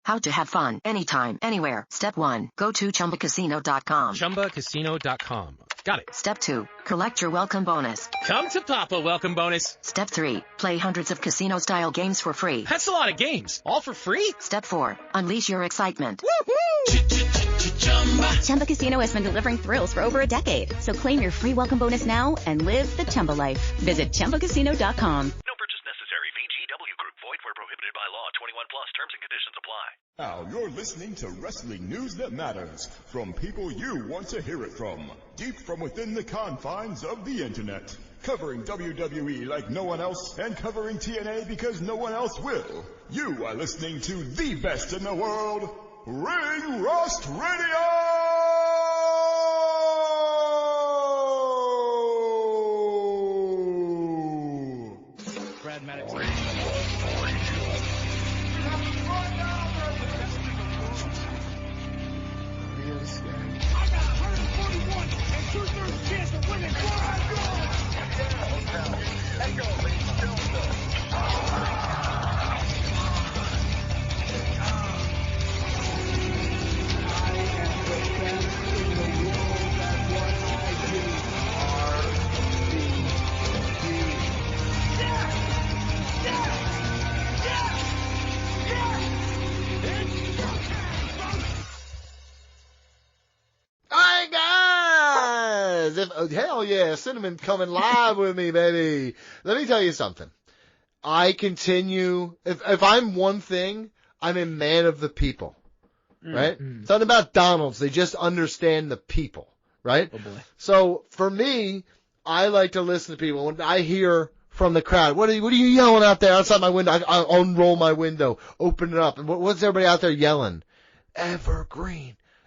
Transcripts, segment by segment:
How to have fun anytime, anywhere. Step 1. Go to ChumbaCasino.com. ChumbaCasino.com. Got it. Step 2. Collect your welcome bonus. Come to Papa welcome bonus. Step 3. Play hundreds of casino-style games for free. That's a lot of games. All for free? Step 4. Unleash your excitement. Chumba Casino has been delivering thrills for over a decade. So claim your free welcome bonus now and live the Chumba life. Visit ChumbaCasino.com. No purchase necessary. VGW Group. Void where prohibited by law. 21 plus. Terms and conditions apply. Now you're listening to Wrestling News That Matters from people you want to hear it from, deep from within the confines of the internet. Covering WWE like no one else and covering TNA because no one else will. You are listening to the best in the world, Ring Rust Radio! Brad Maddox. Really scary. I got 141 and 2/3 chance of winning. Alright guys! Hell yeah, Cinnamon coming live with me, baby. Let me tell you something. I continue, if I'm one thing, I'm a man of the people. Right? It's not about Donald's, they just understand the people. Right? Oh boy. So, for me, I like to listen to people. When I hear from the crowd, what are you yelling out there outside my window? I'll unroll my window, open it up, and what's everybody out there yelling?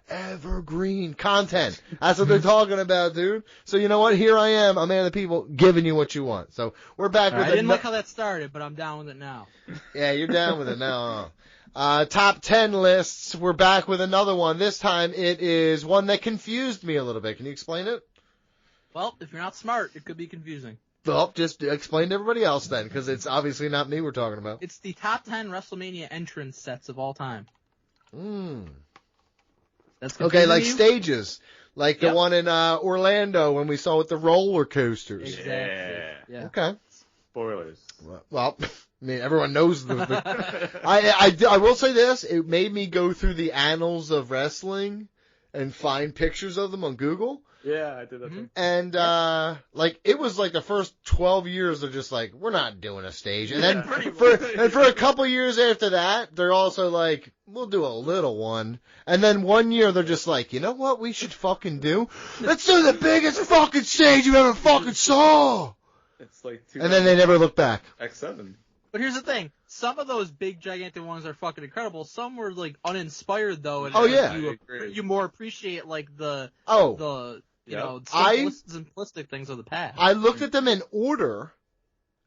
Evergreen content. That's what they're talking about, dude. So you know what? Here I am, a man of the people, giving you what you want. So we're back with I didn't like how that started, but I'm down with it now. Yeah, you're down with it now. Top 10 lists. We're back with another one. This time it is one that confused me a little bit. Can you explain it? Well, if you're not smart, it could be confusing. Well, just explain to everybody else then, because it's obviously not me we're talking about. It's the top 10 WrestleMania entrance sets of all time. That's Okay, like you? stages. Like the one in Orlando when we saw with the roller coasters. Exactly. Yeah. Okay. Spoilers. Well, I mean, everyone knows I will say this. It made me go through the annals of wrestling and find pictures of them on Google. Yeah, I did that too. And, like, it was like the first 12 years they're just like, we're not doing a stage. And then for a couple years after that, they're also like, we'll do a little one. And then one year they're just like, you know what we should fucking do? Let's do the biggest fucking stage you ever fucking saw! It's like and then they never look back. X7. But here's the thing. Some of those big, gigantic ones are fucking incredible. Some were, like, uninspired, though. And you more appreciate, like, the you know, simplistic things of the past. I looked at them in order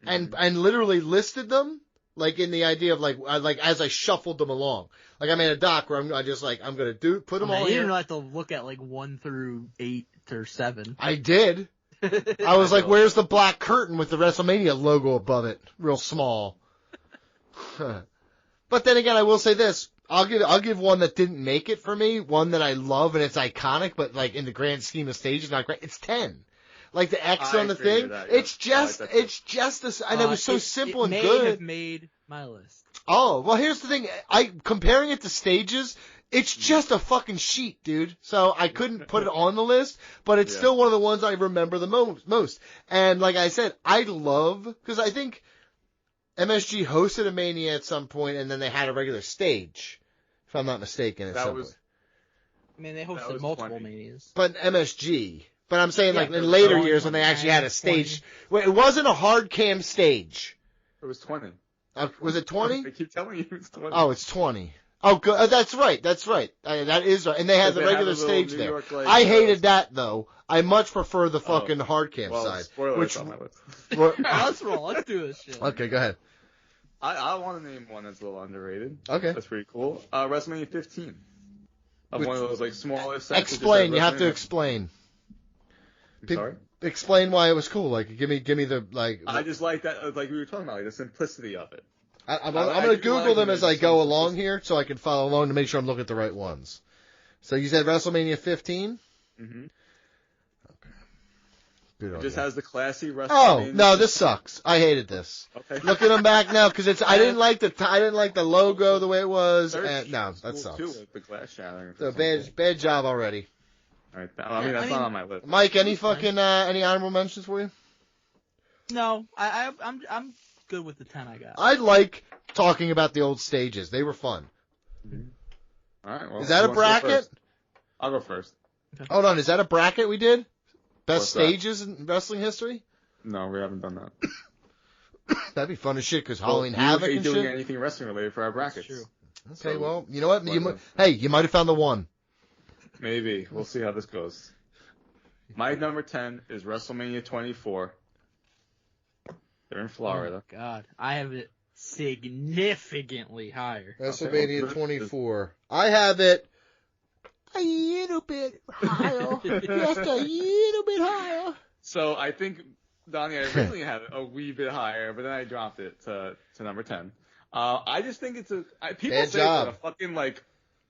and literally listed them, like, in the idea of, like as I shuffled them along. Like, I made a doc where I'm gonna put them all You here. didn't have to look at, like, 1 through 8 or 7. I did. I was like, where's the black curtain with the WrestleMania logo above it? Real small. But then again, I will say this. I'll give one that didn't make it for me, one that I love and it's iconic, but like in the grand scheme of stages, not great. It's 10. Like the X on the thing. It's just and it was so simple and good. It may have made my list. Oh, well here's the thing. Comparing it to stages, it's just a fucking sheet, dude. So I couldn't put it on the list, but it's still one of the ones I remember the most. And like I said, I love, because I think MSG hosted a Mania at some point, and then they had a regular stage, if I'm not mistaken, at some point. I mean, they hosted multiple Manias. But MSG. But I'm saying, like, in later years when they actually had a stage. Wait, it wasn't a hard cam stage. It was 20. Was it 20? I keep telling you it's 20. Oh, it's 20. Oh, good. That's right. That is right. And they had the regular stage there. York, like, I hated that, though. I much prefer the fucking hard cam side. Spoilers on my list. Let's roll. Let's do this shit. Okay, go ahead. I want to name one that's a little underrated. Okay. That's pretty cool. WrestleMania 15. One of those, like, smaller sets. Explain. You have to explain. I'm sorry? Explain why it was cool. Like, give me the, like. I just like that, like we were talking about, like, the simplicity of it. I'm going to Google them as I go along here so I can follow along to make sure I'm looking at the right ones. So you said WrestleMania 15? Mm-hmm. Okay. Good it just has the classy WrestleMania. Oh, no, this sucks. I hated this. Okay. Looking them back now, because I didn't like the logo the way it was. And, no, that sucks. Too, like the glass shattering. So bad job already. All right. I mean, that's not on my list. Mike, any any honorable mentions for you? No, I'm good with the 10 I got. I like talking about the old stages. They were fun. Mm-hmm. All right. Well, is that a bracket? I'll go first. Okay. Hold on. Is that a bracket we did? Best stages in wrestling history? No, we haven't done that. That'd be fun as shit because Halloween Havoc and shit. Doing anything wrestling related for our brackets. True. Okay, so, well, you know what? You might have found the one. Maybe. We'll see how this goes. My number 10 is WrestleMania 24. They're in Florida. Oh, God. I have it significantly higher. WrestleMania 24. I have it a little bit higher. Just a little bit higher. So I think, Donnie, I originally had it a wee bit higher, but then I dropped it to number 10. I just think it's people say it's a fucking, like,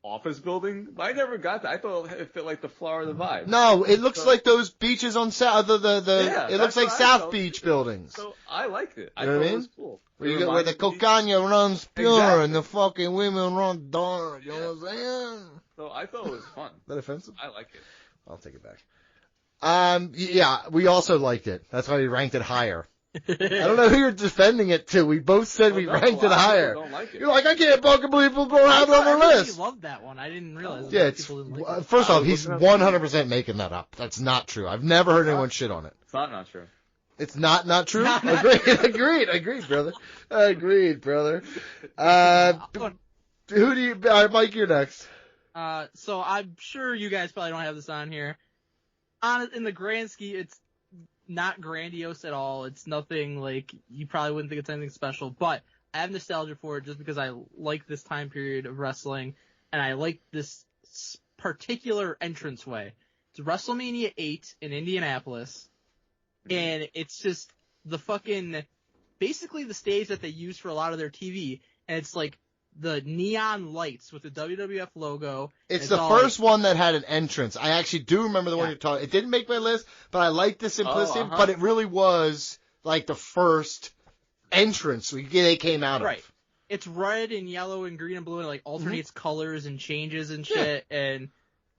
office building, but I never got that. I thought it fit like the Florida vibe. No, it looks like those beaches on South. It looks like South Beach buildings. So I liked it. You know what I mean? It was cool. Where the cocaine runs pure and the fucking women run dark. You know what I'm saying? So I thought it was fun. Is that offensive? I like it. I'll take it back. Yeah, we also liked it. That's why we ranked it higher. I don't know who you're defending it to. We both said we ranked it higher. Don't like it. You're like, I can't fucking believe people don't have it on their list. I loved that one. I didn't realize. Yeah, people didn't like it. First off, he's 100% making that up. That's not true. I've never heard anyone shit on it. It's not true. It's not true? Agreed, brother. Agreed, brother. Who do you, Mike, you're next. So I'm sure you guys probably don't have this on here. In the grand scheme, it's not grandiose at all. It's nothing like, you probably wouldn't think it's anything special, but I have nostalgia for it just because I like this time period of wrestling, and I like this particular entranceway. It's WrestleMania 8 in Indianapolis, and it's just basically the stage that they use for a lot of their TV, and it's like the neon lights with the WWF logo. It's the first one that had an entrance. I actually do remember the one you're talking. It didn't make my list, but I like the simplicity. But it really was like the first entrance they came out of. Right. It's red and yellow and green and blue, and it, like, alternates colors and changes and shit. Yeah. And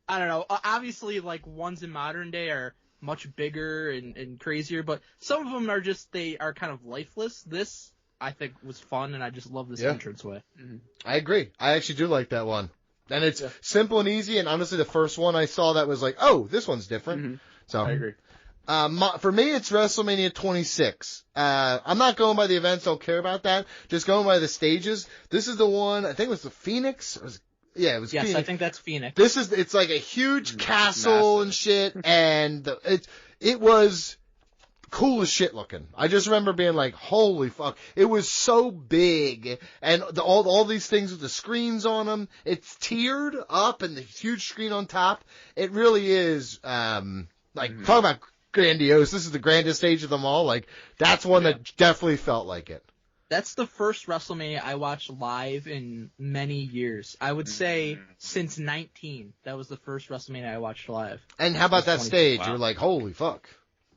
I don't know. Obviously, like, ones in modern day are much bigger and crazier, but some of them they are kind of lifeless. This, I think, was fun, and I just love this entranceway. Mm-hmm. I agree. I actually do like that one. And it's simple and easy, and honestly, the first one I saw that was like, oh, this one's different. Mm-hmm. So I agree. For me, it's WrestleMania 26. I'm not going by the events, don't care about that. Just going by the stages. This is the one, I think it was the Phoenix. It was Yes, Phoenix. I think that's Phoenix. It's like a huge castle and shit, and it was cool as shit looking. I just remember being like, holy fuck. It was so big, and all these things with the screens on them, it's tiered up and the huge screen on top. It really is, talk about grandiose. This is the grandest stage of them all. Like, that's one that definitely felt like it. That's the first WrestleMania I watched live in many years. I would say since 19. That was the first WrestleMania I watched live. And how about that stage? Wow. You're like, holy fuck.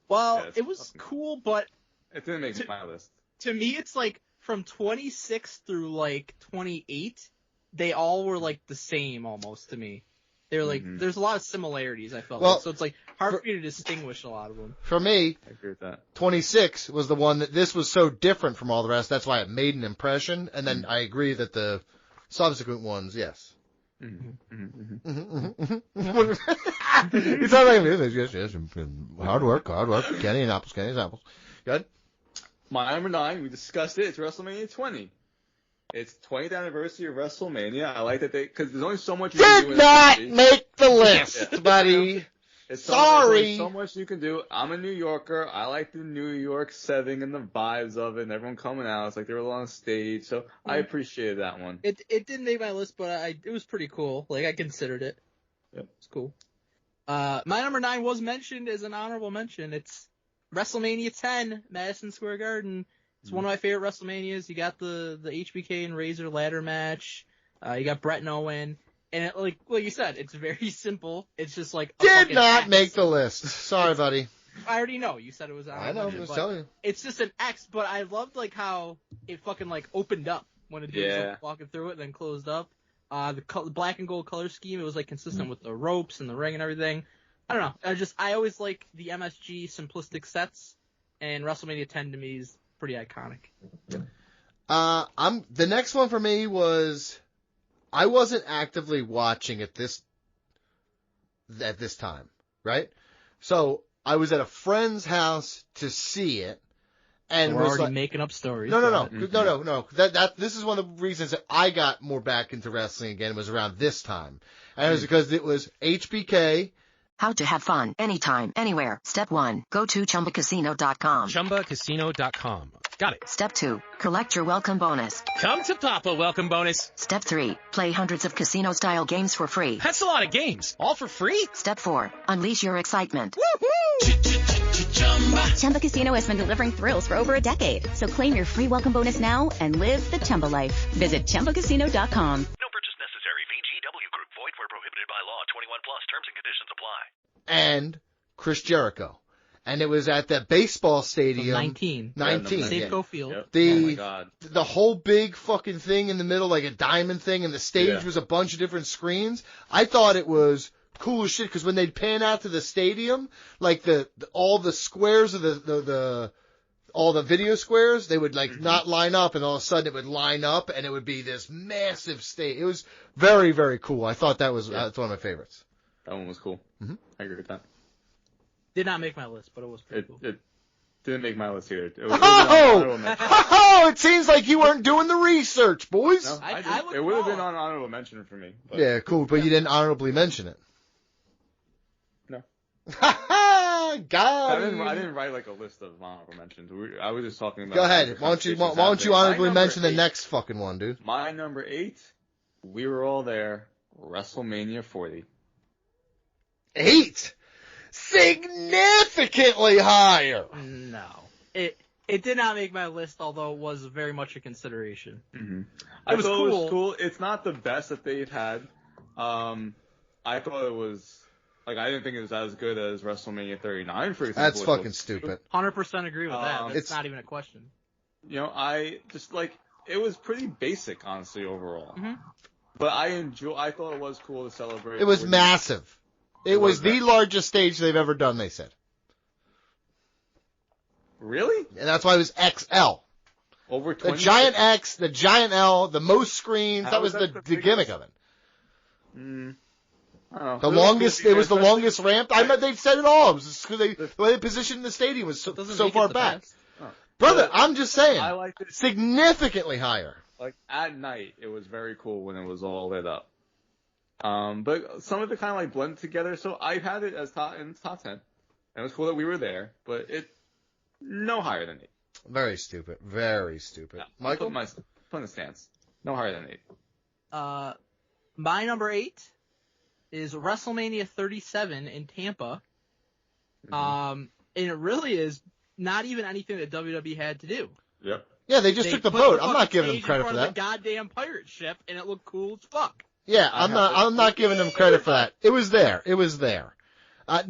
Well, it was cool, but it didn't make my list. To me, it's like from 26 through like 28, they all were like the same almost to me. They were like, there's a lot of similarities, I felt like. So it's like hard for me to distinguish a lot of them. For me, I agree with that. 26 was the one that this was so different from all the rest. That's why it made an impression. And then I agree that the subsequent ones, yes. He's not like music. Yes. Hard work. Kenny's apples. Good. My number 9, we discussed it. It's WrestleMania 20. It's 20th anniversary of WrestleMania. I like that because there's only so much you can do. Did not make the list, buddy. Sorry. There's so much you can do. I'm a New Yorker. I like the New York setting and the vibes of it and everyone coming out. It's like they were on stage. So I appreciated that one. It didn't make my list, but it was pretty cool. Like, I considered it. Yep. It's cool. My number 9 was mentioned as an honorable mention. It's WrestleMania 10, Madison Square Garden. It's one of my favorite WrestleManias. You got the HBK and Razor ladder match. You got Brett and Owen. And it, like you said, it's very simple. It's just like did not make the list. Sorry, buddy. I already know. You said it was on. I know. I'm just telling you. It's just an X, but I loved like how it fucking like opened up when it was like, walking through it, and then closed up. The black and gold color scheme, it was like consistent with the ropes and the ring and everything. I don't know. I always like the MSG simplistic sets, and WrestleMania 10 to me is pretty iconic. The next one for me was, I wasn't actively watching at this time, right? So I was at a friend's house to see it, and we're already making up stories. No. This is one of the reasons that I got more back into wrestling again. Was around this time, and it was because it was HBK. How to have fun anytime, anywhere. Step 1. Go to ChumbaCasino.com. ChumbaCasino.com. Got it. Step 2. Collect your welcome bonus. Come to Papa welcome bonus. Step 3. Play hundreds of casino-style games for free. That's a lot of games. All for free? Step 4. Unleash your excitement. Chumba Casino has been delivering thrills for over a decade. So claim your free welcome bonus now and live the Chumba life. Visit ChumbaCasino.com. No purchase necessary. VGW Group. Void where prohibited by law. 21 plus. Terms and conditions apply. And Chris Jericho. And it was at the baseball stadium. 19. Safeco Field. Yep. The, oh my God. The whole big fucking thing in the middle, like a diamond thing, and the stage was a bunch of different screens. I thought it was cool as shit, because when they'd pan out to the stadium, like all the squares of all the video squares, they would like not line up, and all of a sudden it would line up, and it would be this massive stage. It was very, very cool. I thought that was that's one of my favorites. That one was cool. Mm-hmm. I agree with that. Did not make my list, but it was pretty cool. It didn't make my list either. It seems like you weren't doing the research, boys. No, it would have been on honorable mention for me. But. Yeah, cool, but you didn't honorably mention it. No. God. I didn't write like a list of honorable mentions. I was just talking about. Go ahead. Why don't you honorably mention the next fucking one, dude? My number 8, we were all there. WrestleMania 40. 8. Significantly higher. No. It did not make my list, although it was very much a consideration. Mm-hmm. It was cool. It's not the best that they've had. I thought it was, like, I didn't think it was as good as WrestleMania 39, for example. That's fucking stupid. 100% agree with that. It's not even a question. You know, I just, like, it was pretty basic, honestly, overall. Mm-hmm. But I thought it was cool to celebrate. It was massive. It was the largest stage they've ever done, they said. Really? And that's why it was XL. Over 20? The giant X, the giant L, the most screens. That was the gimmick of it. I don't know. It was the longest ramp. I bet they've said it all. It was just because the way they positioned the stadium was so far back. Oh. Brother, I'm just saying. I liked it. Significantly higher. Like, at night, it was very cool when it was all lit up. But some of it kind of like blended together, so I had it as top 10. And it was cool that we were there, but no higher than 8. Very stupid. Very stupid. Yeah, Michael? Put in the stance. No higher than 8. My number 8 is WrestleMania 37 in Tampa. Mm-hmm. And it really is not even anything that WWE had to do. Yep. Yeah, they just took the boat. I'm not giving them credit for that. The goddamn pirate ship, and it looked cool as fuck. Yeah, I'm not giving them credit for that. It was there.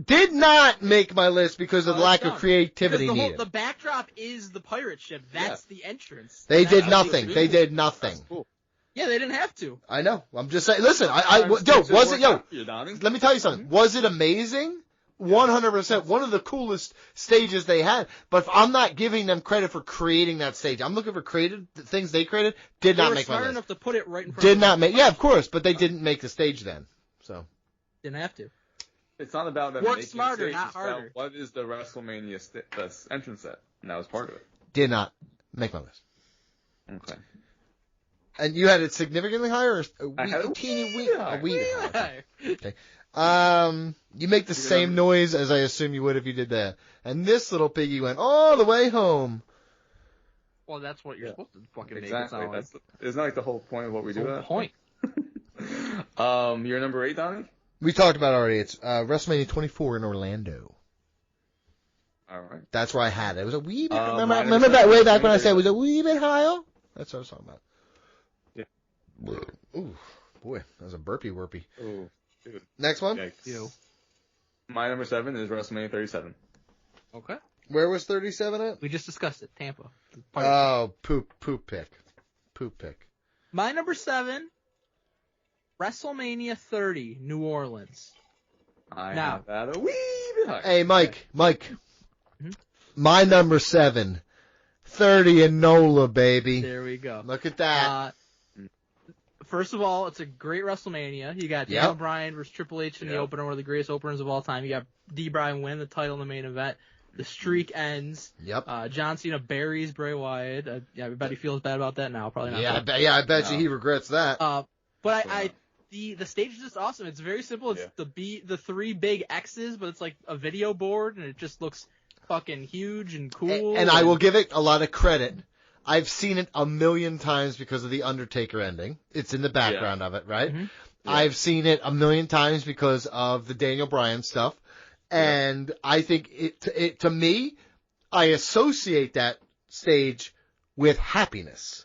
Did not make my list because of the lack of creativity needed. The backdrop is the pirate ship. That's the entrance. They did nothing. They did nothing. Cool. Yeah, they didn't have to. I know. I'm just saying. Listen, let me tell you something. Was it amazing? 100%. One of the coolest stages they had. But I'm not giving them credit for creating that stage. I'm looking for things they created. Did not make my list. They were smart enough to put it right in front Did of not make. Yeah, of course, but they didn't make the stage then. So. Didn't have to. It's not about them making smarter, stage, not harder. What is the WrestleMania entrance set? And that was part of it. Did not make my list. Okay. And you had it significantly higher, or a teeny wee higher. Okay. You make the same noise as I assume you would if you did that. And this little piggy went all the way home. Well, that's what you're supposed to fucking make. Exactly. Isn't that like the whole point of what we do? The point. Your number 8, Donnie? We talked about it already. It's WrestleMania 24 in Orlando. All right. That's where I had it. It was a wee bit. Remember that way back when I said it was a wee bit higher? That's what I was talking about. Yeah. Ooh, boy, that was a burpee whoopee. Ooh, dude. Next one. You. My number 7 is WrestleMania 37. Okay. Where was 37 at? We just discussed it. Tampa. Oh, poop pick. My number 7, WrestleMania 30, New Orleans. I have that a wee bit higher. Hey, Mike. Mm-hmm. My number 7, 30 in NOLA, baby. There we go. Look at that. First of all, it's a great WrestleMania. You got Daniel Bryan versus Triple H in the opener, one of the greatest openers of all time. You got D. Bryan win the title in the main event. The streak ends. Yep. John Cena buries Bray Wyatt. Everybody feels bad about that now. Probably not. Yeah, I bet you he regrets that. But the stage is just awesome. It's very simple. It's the 3 big X's, but it's like a video board, and it just looks fucking huge and cool. And I will give it a lot of credit. I've seen it a million times because of the Undertaker ending. It's in the background of it, right? Mm-hmm. Yeah. I've seen it a million times because of the Daniel Bryan stuff. And I think it to me, I associate that stage with happiness.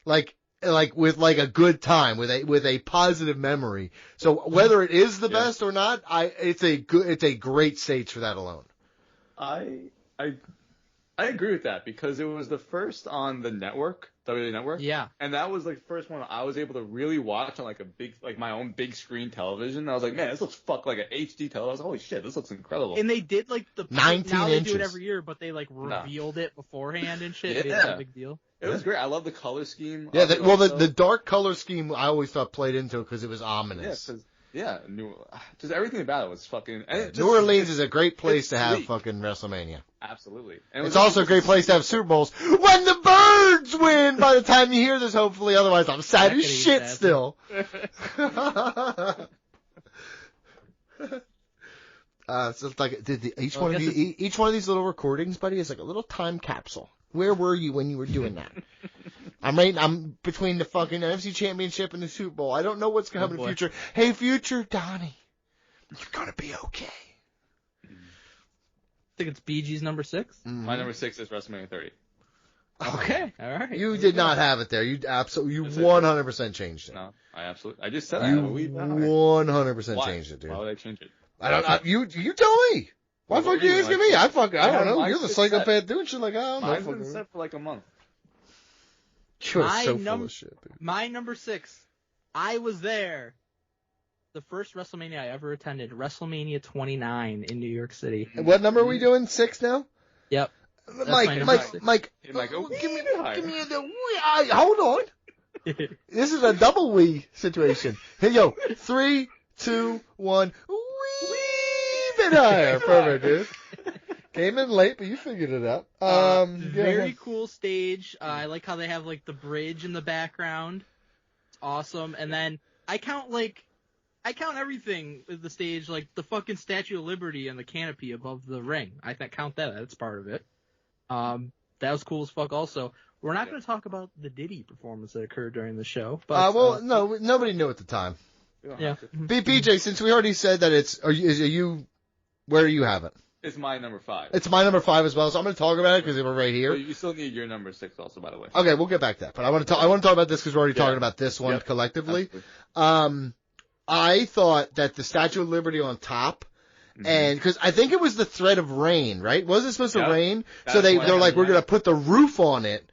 Like with a good time, with a positive memory. So whether it is the best or not, it's a great stage for that alone. I agree with that because it was the first on the network, WWE Network. Yeah. And that was like the first one I was able to really watch on my own big screen television. I was like, man, this looks like an HD television. I was like, holy shit, this looks incredible. And they did like 19 now inches. They do it every year, but they like revealed it beforehand and shit. Yeah. It's a big deal. It was great. I love the color scheme. Yeah, the dark color scheme I always thought played into it because it was ominous. Just everything about it was fucking. New Orleans is a great place to have fucking WrestleMania. Absolutely. And it's also a great place to have Super Bowls when the Birds win by the time you hear this, hopefully. Otherwise, I'm sad as shit still. So it's like each one of these little recordings, buddy, is like a little time capsule. Where were you when you were doing that? I'm between the fucking NFC Championship and the Super Bowl. I don't know what's going to happen in the future. Hey, future Donnie, you're going to be okay. I think it's BG's number 6. Mm-hmm. My number 6 is WrestleMania 30. Okay, all right. You did not have it there. You 100% changed it. No, I just said you 100% changed it, dude. Why would I change it? I don't know. You tell me. Why the fuck are you asking me? I don't know. You're the psychopath doing shit like I don't know. Mine's been set for like a month. You're so full of shit, dude. My number 6. I was there. The first WrestleMania I ever attended, WrestleMania 29 in New York City. And what number are we doing? 6 now? Yep. Mike, give me hold on. This is a double wee situation. Here you go. 3, 2, 1. Wee bit higher. Perfect, dude. Came in late, but you figured it out. Very cool stage. I like how they have like the bridge in the background. It's awesome. And then I count everything with the stage, like the fucking Statue of Liberty and the canopy above the ring. I count that. That's part of it. That was cool as fuck also. We're not going to talk about the Diddy performance that occurred during the show. But, no, nobody knew at the time. Yeah. BJ, since we already said that where do you have it? It's my number 5. It's my number 5 as well, so I'm going to talk about it because we're right here. So you still need your number 6 also, by the way. Okay, we'll get back to that. But I want to talk about this because we're already talking about this one collectively. Absolutely. I thought that the Statue of Liberty on top, and because I think it was the threat of rain, right? Wasn't it supposed to rain? So they're like, we're going to put the roof on it.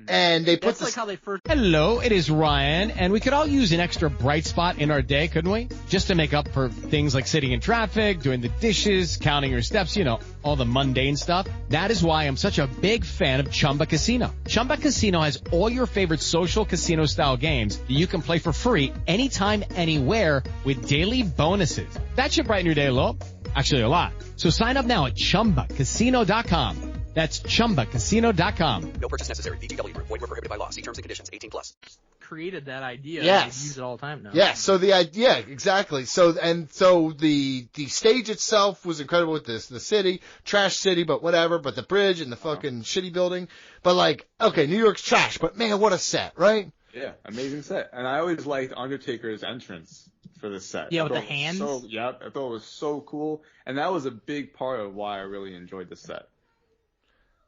And they put like how they first. Hello, it is Ryan, and we could all use an extra bright spot in our day, couldn't we? Just to make up for things like sitting in traffic, doing the dishes, counting your steps, all the mundane stuff. That is why I'm such a big fan of Chumba Casino. Chumba Casino has all your favorite social casino style games that you can play for free anytime, anywhere with daily bonuses. That should brighten your day a little. Actually, a lot. So sign up now at ChumbaCasino.com. That's ChumbaCasino.com. No purchase necessary. VGW Group. Void where prohibited by law. See terms and conditions. 18+. Created that idea. Yes. They use it all the time now. Yes. So the idea, exactly. So the stage itself was incredible with this. The city, trash city, but whatever. But the bridge and the fucking shitty building. But New York's trash. But man, what a set, right? Yeah, amazing set. And I always liked Undertaker's entrance for this set. Yeah, with the hands. I thought it was so cool. And that was a big part of why I really enjoyed the set.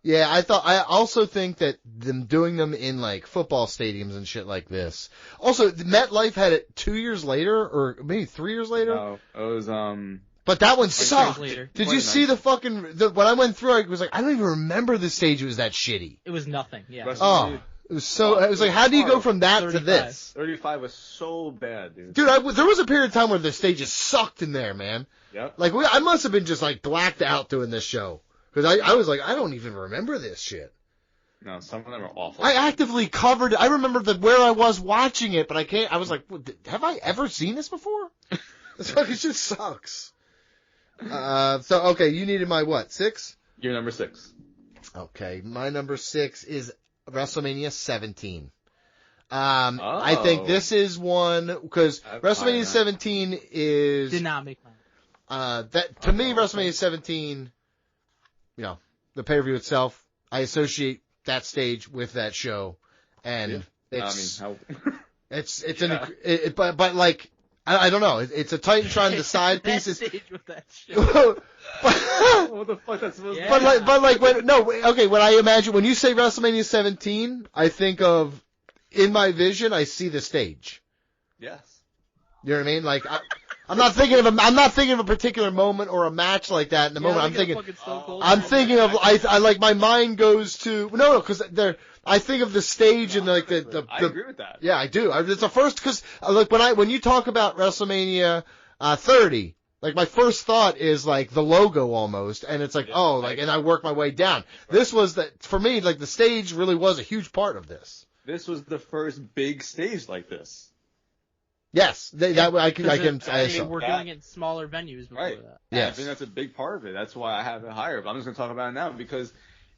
Yeah, I also think that them doing them in like football stadiums and shit like this. Also, MetLife had it 2 years later, or maybe 3 years later. No, it was But that one sucked. Did you see the fucking when I went through? I was like, I don't even remember the stage. It was that shitty. It was nothing. Yeah. Oh, it was so. I was like, how do you go from that 35 to this? 35 was so bad, dude. Dude, there was a period of time where the stages sucked in there, man. Yep. Like I must have been just like blacked out doing this show because I was like, I don't even remember this shit. No, some of them are awful. I actively covered. I remember where I was watching it, but I can't. I was like, have I ever seen this before? This fucking shit sucks. So okay, you needed my what? 6? Your number 6. Okay, my number 6 is WrestleMania 17. I think this is one because WrestleMania 17 is did not make mine. That to me, WrestleMania 17, you know, the pay-per-view itself, I associate that stage with that show, and it's but like. I don't know. It's a Titantron the side pieces. Stage with that show. What the fuck that's supposed to be? But like when I imagine when you say WrestleMania 17, I think of in my vision I see the stage. Yes. You know what I mean? Like I'm not thinking of a particular moment or a match like that in the moment. I'm thinking of I like my mind goes to because I think of the stage and like the I agree with that. Yeah, I do. It's the first because like when you talk about WrestleMania 30, like my first thought is like the logo almost, and it's like and I work my way down. This was for me like the stage really was a huge part of this. This was the first big stage like this. Yes, they were doing it in smaller venues before that. Yes. I think that's a big part of it. That's why I have it higher. But I'm just going to talk about it now because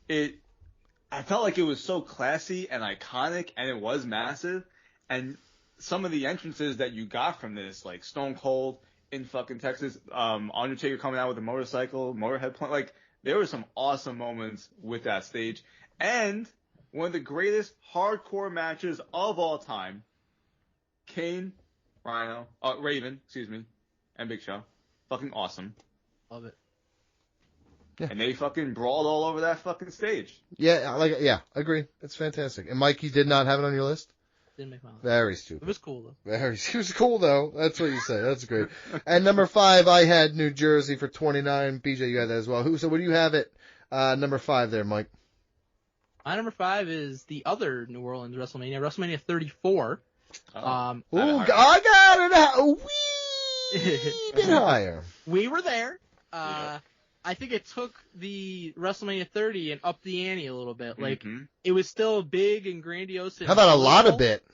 I felt like it was so classy and iconic, and it was massive. And some of the entrances that you got from this, like Stone Cold in fucking Texas, Undertaker coming out with a motorcycle, Motorhead playing, like there were some awesome moments with that stage. And one of the greatest hardcore matches of all time, Kane, Raven, and Big Show. Fucking awesome. Love it. Yeah. And they fucking brawled all over that fucking stage. Yeah, agree. It's fantastic. And Mike, you did not have it on your list? Didn't make my list. Very stupid. It was cool though. It was cool though. That's what you say. That's great. And number 5, I had New Jersey for 29. BJ, you had that as well. So what do you have at number 5 there, Mike? My number 5 is the other New Orleans WrestleMania 34. I got it a wee bit higher. We were there. I think it took the WrestleMania 30 and upped the ante a little bit. Like it was still big and grandiose. How about a lot of bit?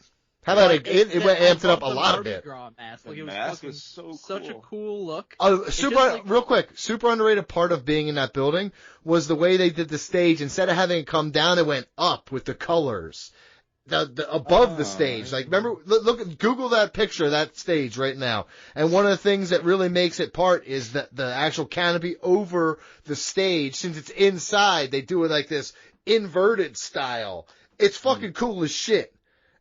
How about it amped it up a lot of bit? Mask. Like, it was so cool. Such a cool look. Real quick, super underrated part of being in that building was the way they did the stage. Instead of having it come down, it went up with the colors. The above the stage. Like, remember, Google that picture of that stage right now. And one of the things that really makes it part is that the actual canopy over the stage, since it's inside, they do it like this inverted style. It's fucking cool as shit.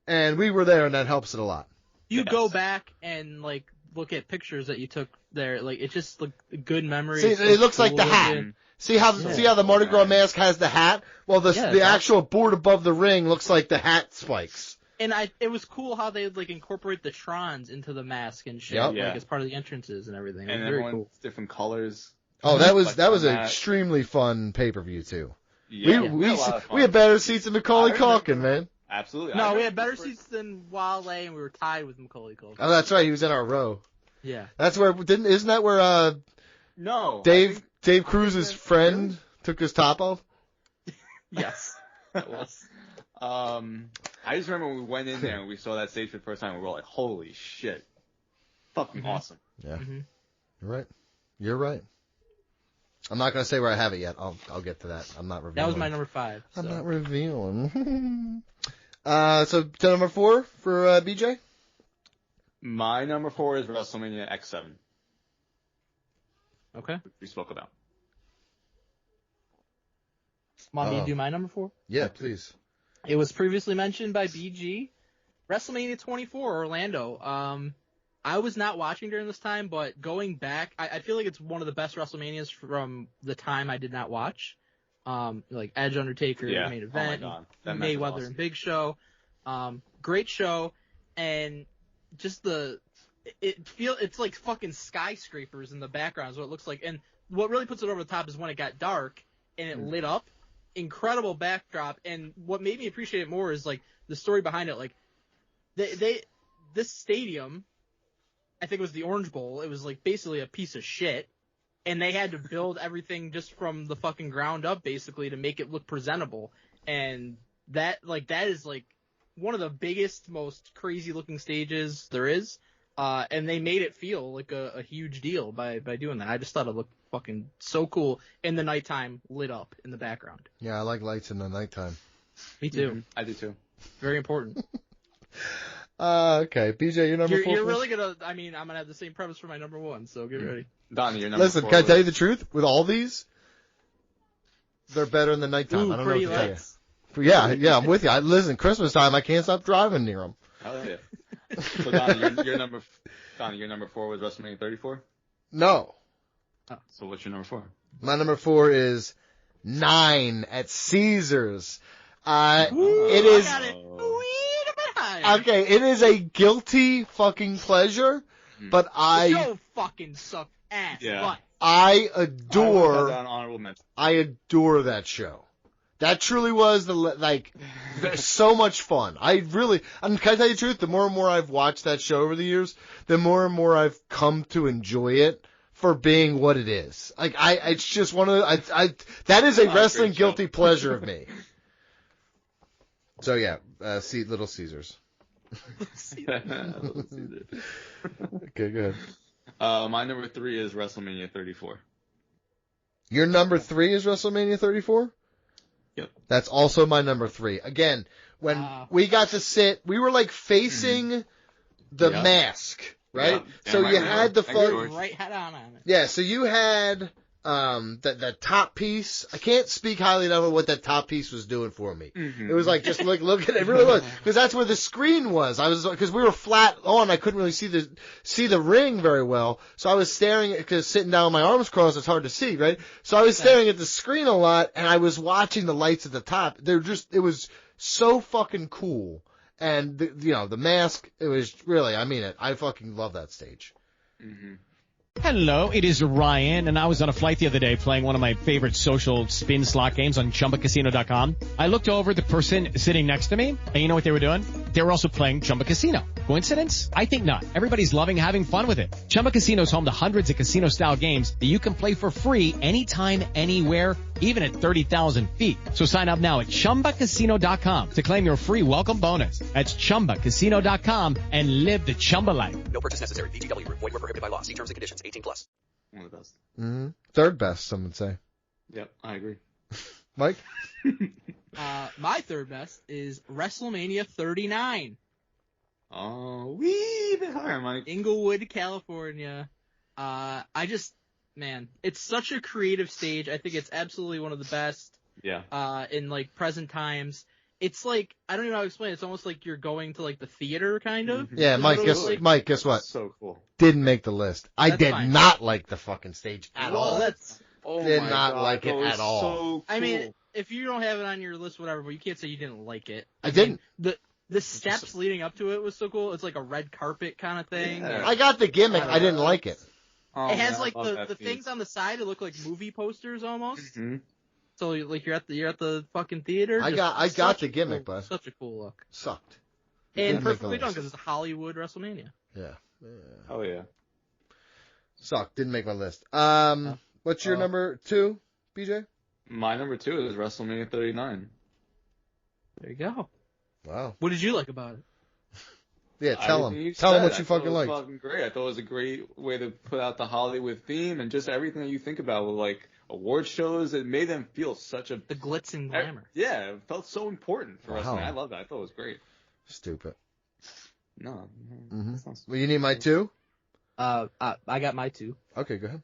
And we were there, and that helps it a lot. You go back and, like, look at pictures that you took there. Like, it's just like good memories. See, it looks like the hat. See how the Mardi Gras mask has the hat? Well, the actual board above the ring looks like the hat spikes. And it was cool how they like incorporate the Trons into the mask and shit, like as part of the entrances and everything. And very cool. Different colors. Oh, that was an extremely fun pay-per-view too. Yeah, we had better seats than Macaulay Culkin, man. Absolutely. No, we had better seats than Wale, and we were tied with Macaulay Culkin. Oh, that's right. He was in our row. Yeah. That's where isn't that where No. Dave Cruz's friend took his top off? Yes. That was. I just remember when we went in there and we saw that stage for the first time, we were like, holy shit. Fucking awesome. Yeah. Mm-hmm. You're right. I'm not going to say where I have it yet. I'll get to that. I'm not revealing. That was my number 5. So. I'm not revealing. So to number 4 for BJ? My number 4 is WrestleMania X7. Okay. We spoke about. Want me to do my number 4? Yeah, please. It was previously mentioned by BG. WrestleMania 24, Orlando. I was not watching during this time, but going back, I feel like it's one of the best WrestleManias from the time I did not watch. like Edge, Undertaker, main event, Mayweather and Big Show. Great show, and just it's like fucking skyscrapers in the background is what it looks like. And what really puts it over the top is when it got dark and it lit up. Incredible backdrop, and what made me appreciate it more is like the story behind it. Like this stadium, I think it was the Orange Bowl. It was like basically a piece of shit, and they had to build everything just from the fucking ground up basically to make it look presentable. And that is like one of the biggest, most crazy looking stages there is. And they made it feel like a huge deal by doing that. I just thought it looked fucking so cool in the nighttime, lit up in the background. Yeah, I like lights in the nighttime. Me too. Mm-hmm. I do too. Very important. Okay, BJ, your number 4. You're really gonna. I mean, I'm gonna have the same premise for my number 1, so get ready. Donnie, your number 4. Listen, can I tell you the truth? With all these, they're better in the nighttime. Ooh, I don't know what to lights. tell you. Yeah, I'm with you. Listen, Christmas time, I can't stop driving near them. Oh yeah. So Donnie, your number 4 was WrestleMania 34? No. Oh, so what's your number 4? My number 4 is 9 at Caesars. It is. I got it. Wait a bit higher. Okay, it is a guilty fucking pleasure, but The show fucking sucked ass. Yeah. But I adore that show. That truly was so much fun. And can I tell you the truth? The more and more I've watched that show over the years, the more and more I've come to enjoy it for being what it is. Like, it's just one of that is a wrestling guilty pleasure of me. So yeah, Little Caesars. Little Caesars. Okay, good. My number 3 is WrestleMania 34. Your number 3 is WrestleMania 34? Yep. That's also my number 3. Again, when we got to sit, we were like facing the mask, right? Yeah. So you had the right head on it. Yeah, so you had that top piece. I can't speak highly enough of what that top piece was doing for me. Mm-hmm. It was like just look at it. It really was, because that's where the screen was. Because we were flat on. I couldn't really see the ring very well. So I was staring at, because sitting down with my arms crossed, it's hard to see, right? So I was staring at the screen a lot, and I was watching the lights at the top. It was so fucking cool. And the mask, it was really, I mean it. I fucking love that stage. Mm-hmm. Hello, it is Ryan, and I was on a flight the other day playing one of my favorite social spin slot games on ChumbaCasino.com. I looked over the person sitting next to me, and you know what they were doing? They were also playing Chumba Casino. Coincidence? I think not. Everybody's loving having fun with it. Chumba Casino is home to hundreds of casino-style games that you can play for free anytime, anywhere, even at 30,000 feet. So sign up now at ChumbaCasino.com to claim your free welcome bonus. That's ChumbaCasino.com and live the Chumba life. No purchase necessary. VGW. Void where prohibited by law. See terms and conditions. 18+. One of the best. Mm-hmm. Third best, some would say. Yep, I agree. Mike? My third best is WrestleMania 39. Oh, wee bit higher, Mike. Inglewood, California. It's such a creative stage. I think it's absolutely one of the best. Yeah. In like present times. It's like, I don't even know how to explain it. It's almost like you're going to like the theater kind of. Mm-hmm. Yeah, Mike, guess what? So cool. Didn't make the list. I did not like the fucking stage at all. Did not like it at all. So cool. I mean, if you don't have it on your list, whatever, but you can't say you didn't like it. I didn't. The steps leading up to it was so cool. It's like a red carpet kind of thing. Yeah. I got the gimmick. I didn't like it. Oh, it has like the things on the side that look like movie posters almost. Mm-hmm. So like you're at the fucking theater. I got the gimmick, but such a cool look. Sucked. And perfectly done because it's a Hollywood WrestleMania. Yeah. Oh yeah. Sucked. Didn't make my list. What's your number 2, BJ? My number 2 is WrestleMania 39. There you go. Wow. What did you like about it? Yeah, tell him. Tell him what you fucking liked. It was fucking great. I thought it was a great way to put out the Hollywood theme and just everything that you think about with like award shows. It made them feel the glitz and glamour. Yeah, it felt so important for us. I love that. I thought it was great. Stupid. No. Mm-hmm. Well, you need my 2? I got my 2. Okay, go ahead.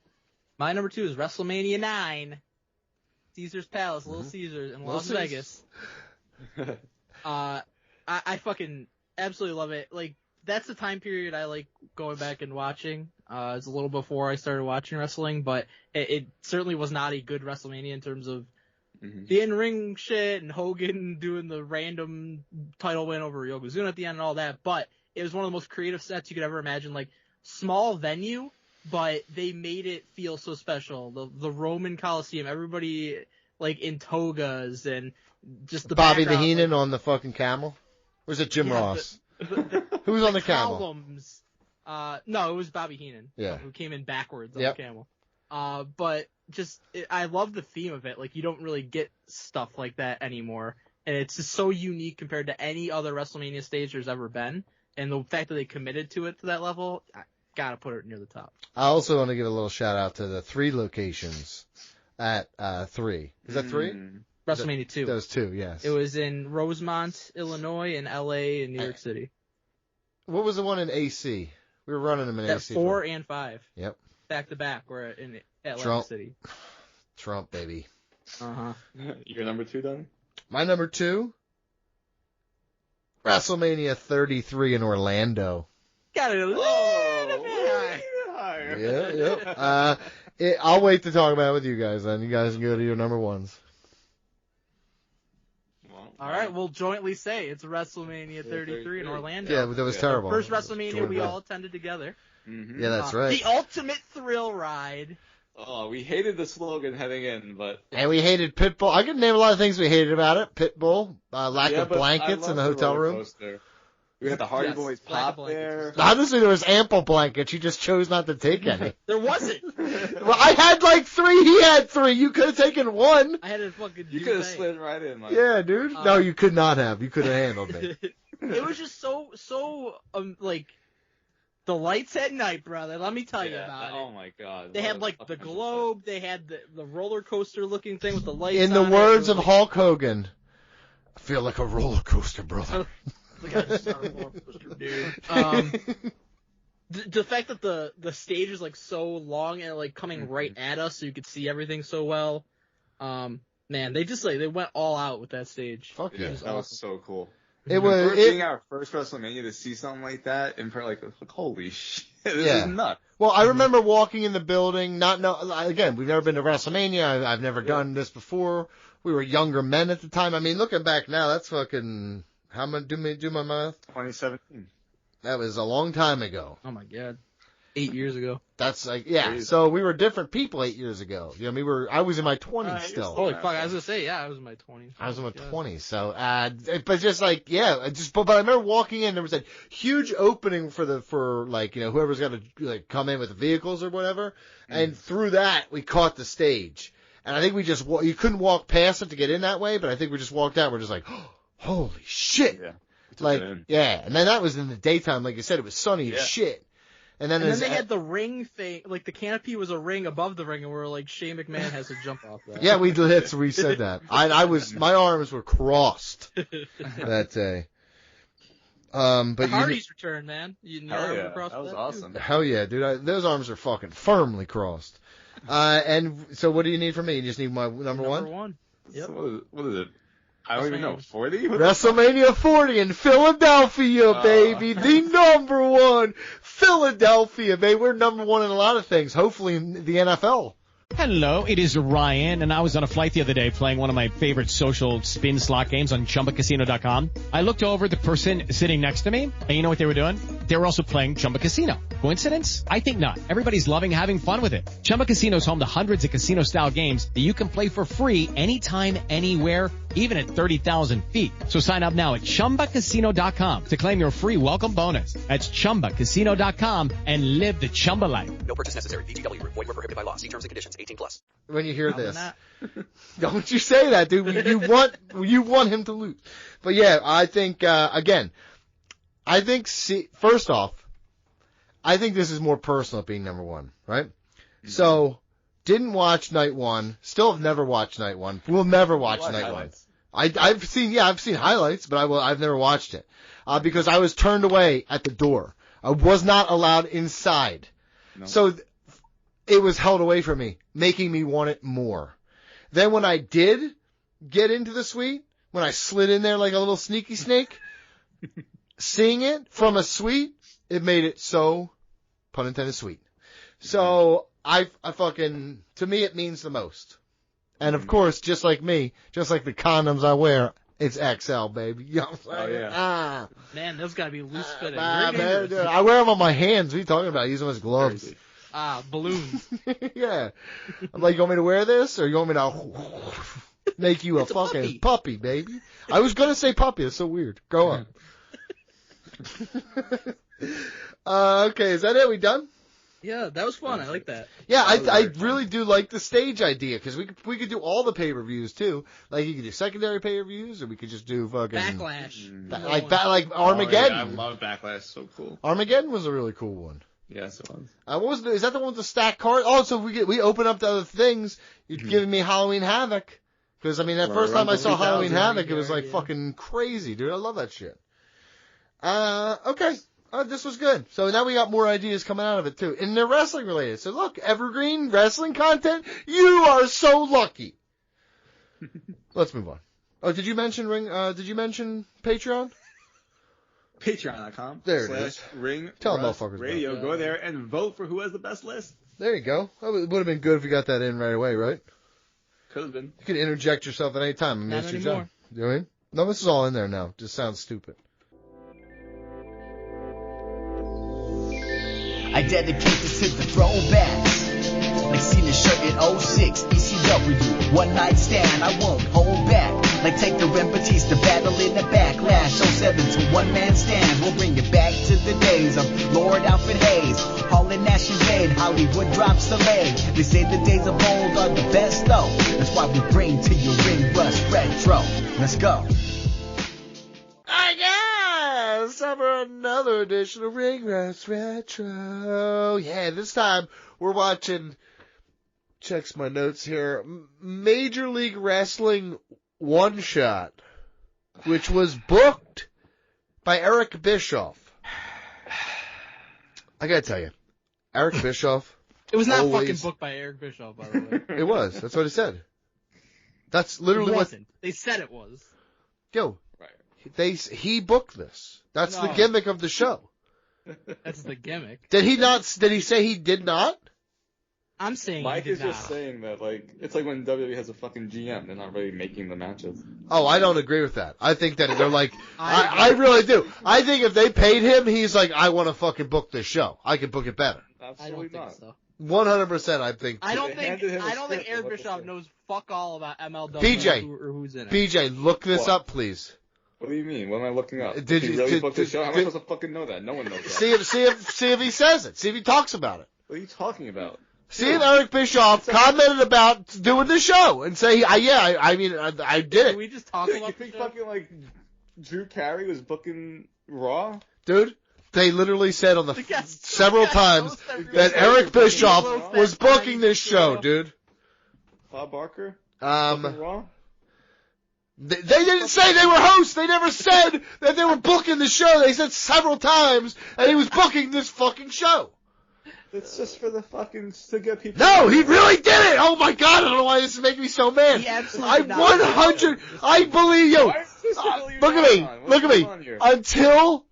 My number 2 is WrestleMania 9. Caesar's Palace, Little Caesars in Las Vegas. I fucking absolutely love it. Like, that's the time period I like going back and watching. It's a little before I started watching wrestling, but it certainly was not a good WrestleMania in terms of the in-ring shit and Hogan doing the random title win over Yokozuna at the end and all that, but it was one of the most creative sets you could ever imagine. Like, small venue, but they made it feel so special. The Roman Coliseum, everybody like in togas and just the Bobby the background, Heenan like, on the fucking camel? Or was it Jim Ross? Who was on the camel? Columns, no, it was Bobby Heenan. Yeah. Who came in backwards on the camel. But just, I love the theme of it. Like, you don't really get stuff like that anymore. And it's just so unique compared to any other WrestleMania stage there's ever been. And the fact that they committed to it to that level, I gotta put it near the top. I also want to give a little shout out to the 3 locations at 3. Is that 3? WrestleMania 2. Those 2, yes. It was in Rosemont, Illinois, and LA, and New York City. What was the one in AC? We were running them in AC. 4 and 5. Yep. Back to back. We're in Atlantic Trump. City. Trump, baby. Your number 2, Donnie? My number 2? WrestleMania 33 in Orlando. Got it a little bit higher. Yeah. I'll wait to talk about it with you guys then. You guys can go to your number 1s. All right, we'll jointly say it's WrestleMania 33 in Orlando. Yeah, that was terrible. First WrestleMania we all attended together. Mm-hmm. Yeah, that's right. The ultimate thrill ride. Oh, we hated the slogan heading in, but... And we hated Pitbull. I could name a lot of things we hated about it. Pitbull, lack of blankets in the hotel room. We had the Hardy Boys pop there. Honestly, there was ample blankets. You just chose not to take any. There wasn't. Well, I had like 3. He had 3. You could have taken 1. I had a fucking You could have slid right in, Mike. Yeah, dude. No, you could not have. You could have handled me. It was just so like, the lights at night, brother. Let me tell you about it. Oh my god. They had like the globe. They had the roller coaster looking thing with the lights. In the words of Hulk Hogan, I feel like a roller coaster, brother. The fact that the stage is like so long and like coming right at us, so you could see everything so well. Man, they just they went all out with that stage. Fuck yeah, that was so cool. It was being our first WrestleMania to see something like that, and for like holy shit, this is nuts. Well, I remember walking in the building, again, we've never been to WrestleMania. I've never done this before. We were younger men at the time. I mean, looking back now, that's fucking. How much do my math? 2017. That was a long time ago. Oh my god, 8 years ago. That's like Crazy. So we were different people 8 years ago. You know, I was in my 20s still. Holy fuck! I was gonna say, I was in my 20s. I was in my 20s. So, but just like but I remember walking in. There was a huge opening for whoever's got to come in with the vehicles or whatever, and through that we caught the stage. And I think we just you couldn't walk past it to get in that way, but I think we just walked out. We're just like. Oh, holy shit! Yeah, and then that was in the daytime, like you said, it was sunny as shit. And then they had the ring thing, like the canopy was a ring above the ring, and we were like, Shane McMahon has to jump off that. Yeah, we said that. My arms were crossed that day. But the Hardy's return, man. That was awesome. Hell yeah, dude! Those arms are fucking firmly crossed. And so, what do you need from me? You just need my number 1. Number 1. Yep. So what is it? I don't even know. 40? WrestleMania 40 in Philadelphia, baby. The number 1. Philadelphia, baby. We're number 1 in a lot of things. Hopefully in the NFL. Hello, it is Ryan, and I was on a flight the other day playing one of my favorite social spin slot games on ChumbaCasino.com. I looked over at the person sitting next to me, and you know what they were doing? They were also playing Chumba Casino. Coincidence? I think not. Everybody's loving having fun with it. Chumba Casino is home to hundreds of casino-style games that you can play for free anytime, anywhere, even at 30,000 feet. So sign up now at ChumbaCasino.com to claim your free welcome bonus. That's ChumbaCasino.com and live the Chumba life. No purchase necessary. VGW. Void were prohibited by law. See terms and conditions. 18+. When you hear this, don't you say that, dude. You want him to lose. But yeah, I think first off, I think this is more personal being number 1, right? Mm-hmm. So, didn't watch night 1, still have never watched night 1. We'll never watch night highlights. 1. I've seen highlights, but I've never watched it. Because I was turned away at the door. I was not allowed inside. No. So, it was held away from me, making me want it more. Then when I did get into the suite, when I slid in there like a little sneaky snake, seeing it from a suite, it made it so, pun intended, sweet. So, to me it means the most. And of course, just like me, just like the condoms I wear, it's XL, baby. You know what I'm saying? Oh, yeah. Man, those gotta be loose fitting. Man, dude, I wear them on my hands. What are you talking about? I use them as gloves. Balloons. Yeah. I'm like, you want me to wear this, or you want me to make you a fucking puppy, baby? I was gonna say puppy. It's so weird. Grow up. Okay, is that it? We done? Yeah, that was fun. I like that. Yeah, I really do like the stage idea, because we could do all the pay-per-views too. Like, you could do secondary pay-per-views, or we could just do fucking Backlash. Like Armageddon. Oh, yeah, I love Backlash. So cool. Armageddon was a really cool one. Yes, it was. What was is that the one with the stacked card? Oh, so we open up to other things. You're giving me Halloween Havoc, because I mean that first time I saw Halloween Havoc, it was like fucking crazy, dude. I love that shit. Okay. This was good. So now we got more ideas coming out of it too. And they're wrestling related. So look, evergreen wrestling content. You are so lucky. Let's move on. Oh, did you mention Patreon? Patreon.com. There it is. Ring Tell them motherfuckers Radio. Go there and vote for who has the best list. There you go. It would have been good if you got that in right away, right? Could have been. You can interject yourself at any time. Not your anymore. job. You know what I mean? No, this is all in there now. Just sounds stupid. I dedicate this to the throwbacks. Like seeing a shirt in 06, ECW, one night stand, I won't hold back. Like take the Batista battle in the backlash, 07 to one man stand. We'll bring it back to the days of Lord Alfred Hayes, Hall and Nash invade, Hollywood drops the leg. They say the days of old are the best though. That's why we bring to you Ring Rust Retro. Let's go. I guess time for another edition of Ring Rust Retro. Yeah, this time we're watching, checks my notes here, Major League Wrestling One Shot, which was booked by Eric Bischoff. I gotta tell you, Eric Bischoff. It was not fucking booked by Eric Bischoff, by the way. It was. That's what he said. That's literally what they said it was. Yo. He booked this. That's the gimmick of the show. That's the gimmick. Did he say he did not? I'm saying Mike he did is just saying that, like, it's like when WWE has a fucking GM, they're not really making the matches. Oh, I don't agree with that. I think that they're like, I really do. I think if they paid him, he's like, I want to fucking book this show. I can book it better. Absolutely I don't think so. 100%, I think. I don't think Eric Bischoff knows fuck all about MLW PJ, or who's in it. PJ, look this up, please. What do you mean? What am I looking up? Did he really book the show? How am I supposed to fucking know that? No one knows that. See if he says it. See if he talks about it. What are you talking about? See if Eric Bischoff commented about doing the show and say, I did it. Can we just talk about you think fucking like Drew Carey was booking Raw? Dude, they literally said on several times that Eric Bischoff was booking this show, dude. Bob Barker? Booking Raw? They didn't say they were hosts. They never said that they were booking the show. They said several times that he was booking this fucking show. It's just for the fucking, to get people. No, he really did it. Oh my god, I don't know why this is making me so mad. I believe you. Look at me.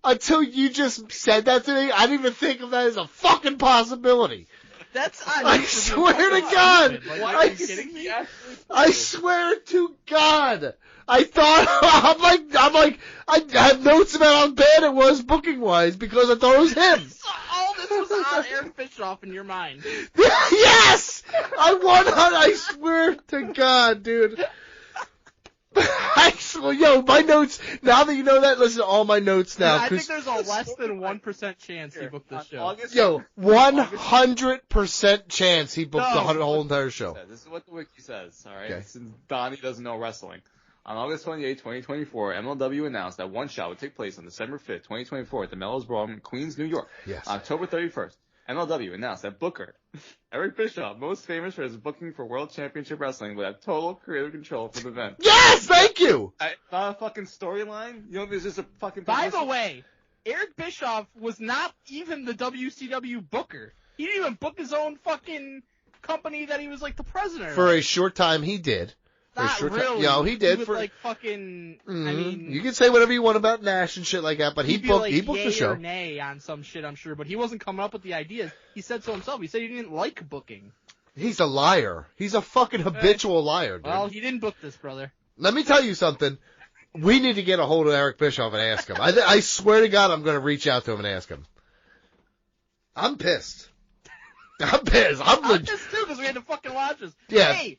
Until you just said that to me, I didn't even think of that as a fucking possibility. I swear to God. Are you kidding me? I swear to God. I thought, I'm like, I have notes about how bad it was booking wise because I thought it was him. All this was on Eric Bischoff in your mind. Yes! I swear to God, dude. Yo, my notes, now that you know that, listen to all my notes now. Yeah, I think there's a less than 1% chance he booked this show. Yo, 100% chance he booked the whole entire show. This is what the wiki says, alright? Okay. Since Donnie doesn't know wrestling. On August 28, 2024, MLW announced that One Shot would take place on December 5th, 2024 at the Melrose Ballroom in Queens, New York. Yes. October 31st, MLW announced that Booker, Eric Bischoff, most famous for his booking for World Championship Wrestling, would have total creative control for the event. Yes, thank you! Not a fucking storyline? You know, there's just a fucking... By the way, Eric Bischoff was not even the WCW booker. He didn't even book his own fucking company that he was like the president of. For a short time, he did. Not really. Yo, he did. For like fucking, I mean, you can say whatever you want about Nash and shit like that, but he booked the show. Or nay on some shit, I'm sure, but he wasn't coming up with the ideas. He said so himself. He said he didn't like booking. He's a liar. He's a fucking habitual liar, dude. Well, he didn't book this, brother. Let me tell you something. We need to get a hold of Eric Bischoff and ask him. I swear to God, I'm going to reach out to him and ask him. I'm pissed. I'm pissed. I'm pissed too because we had to fucking watch this. Yeah. Hey,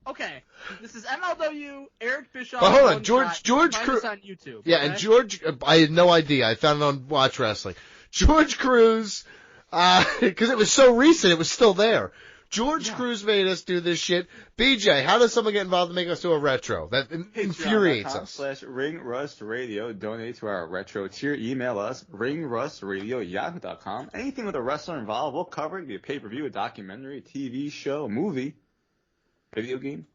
okay. This is MLW, Eric Bischoff. But hold on, George Cruz on YouTube. Yeah, okay? and George, I had no idea. I found it on Watch Wrestling. George Cruz, because it was so recent, it was still there. George Cruz made us do this shit. BJ, how does someone get involved and make us do a retro? That infuriates us. /Ring Rust Radio. Donate to our retro tier. Email us, ringrustradio@yahoo.com. Anything with a wrestler involved, we'll cover it. Be a pay-per-view, a documentary, a TV show, a movie, video game.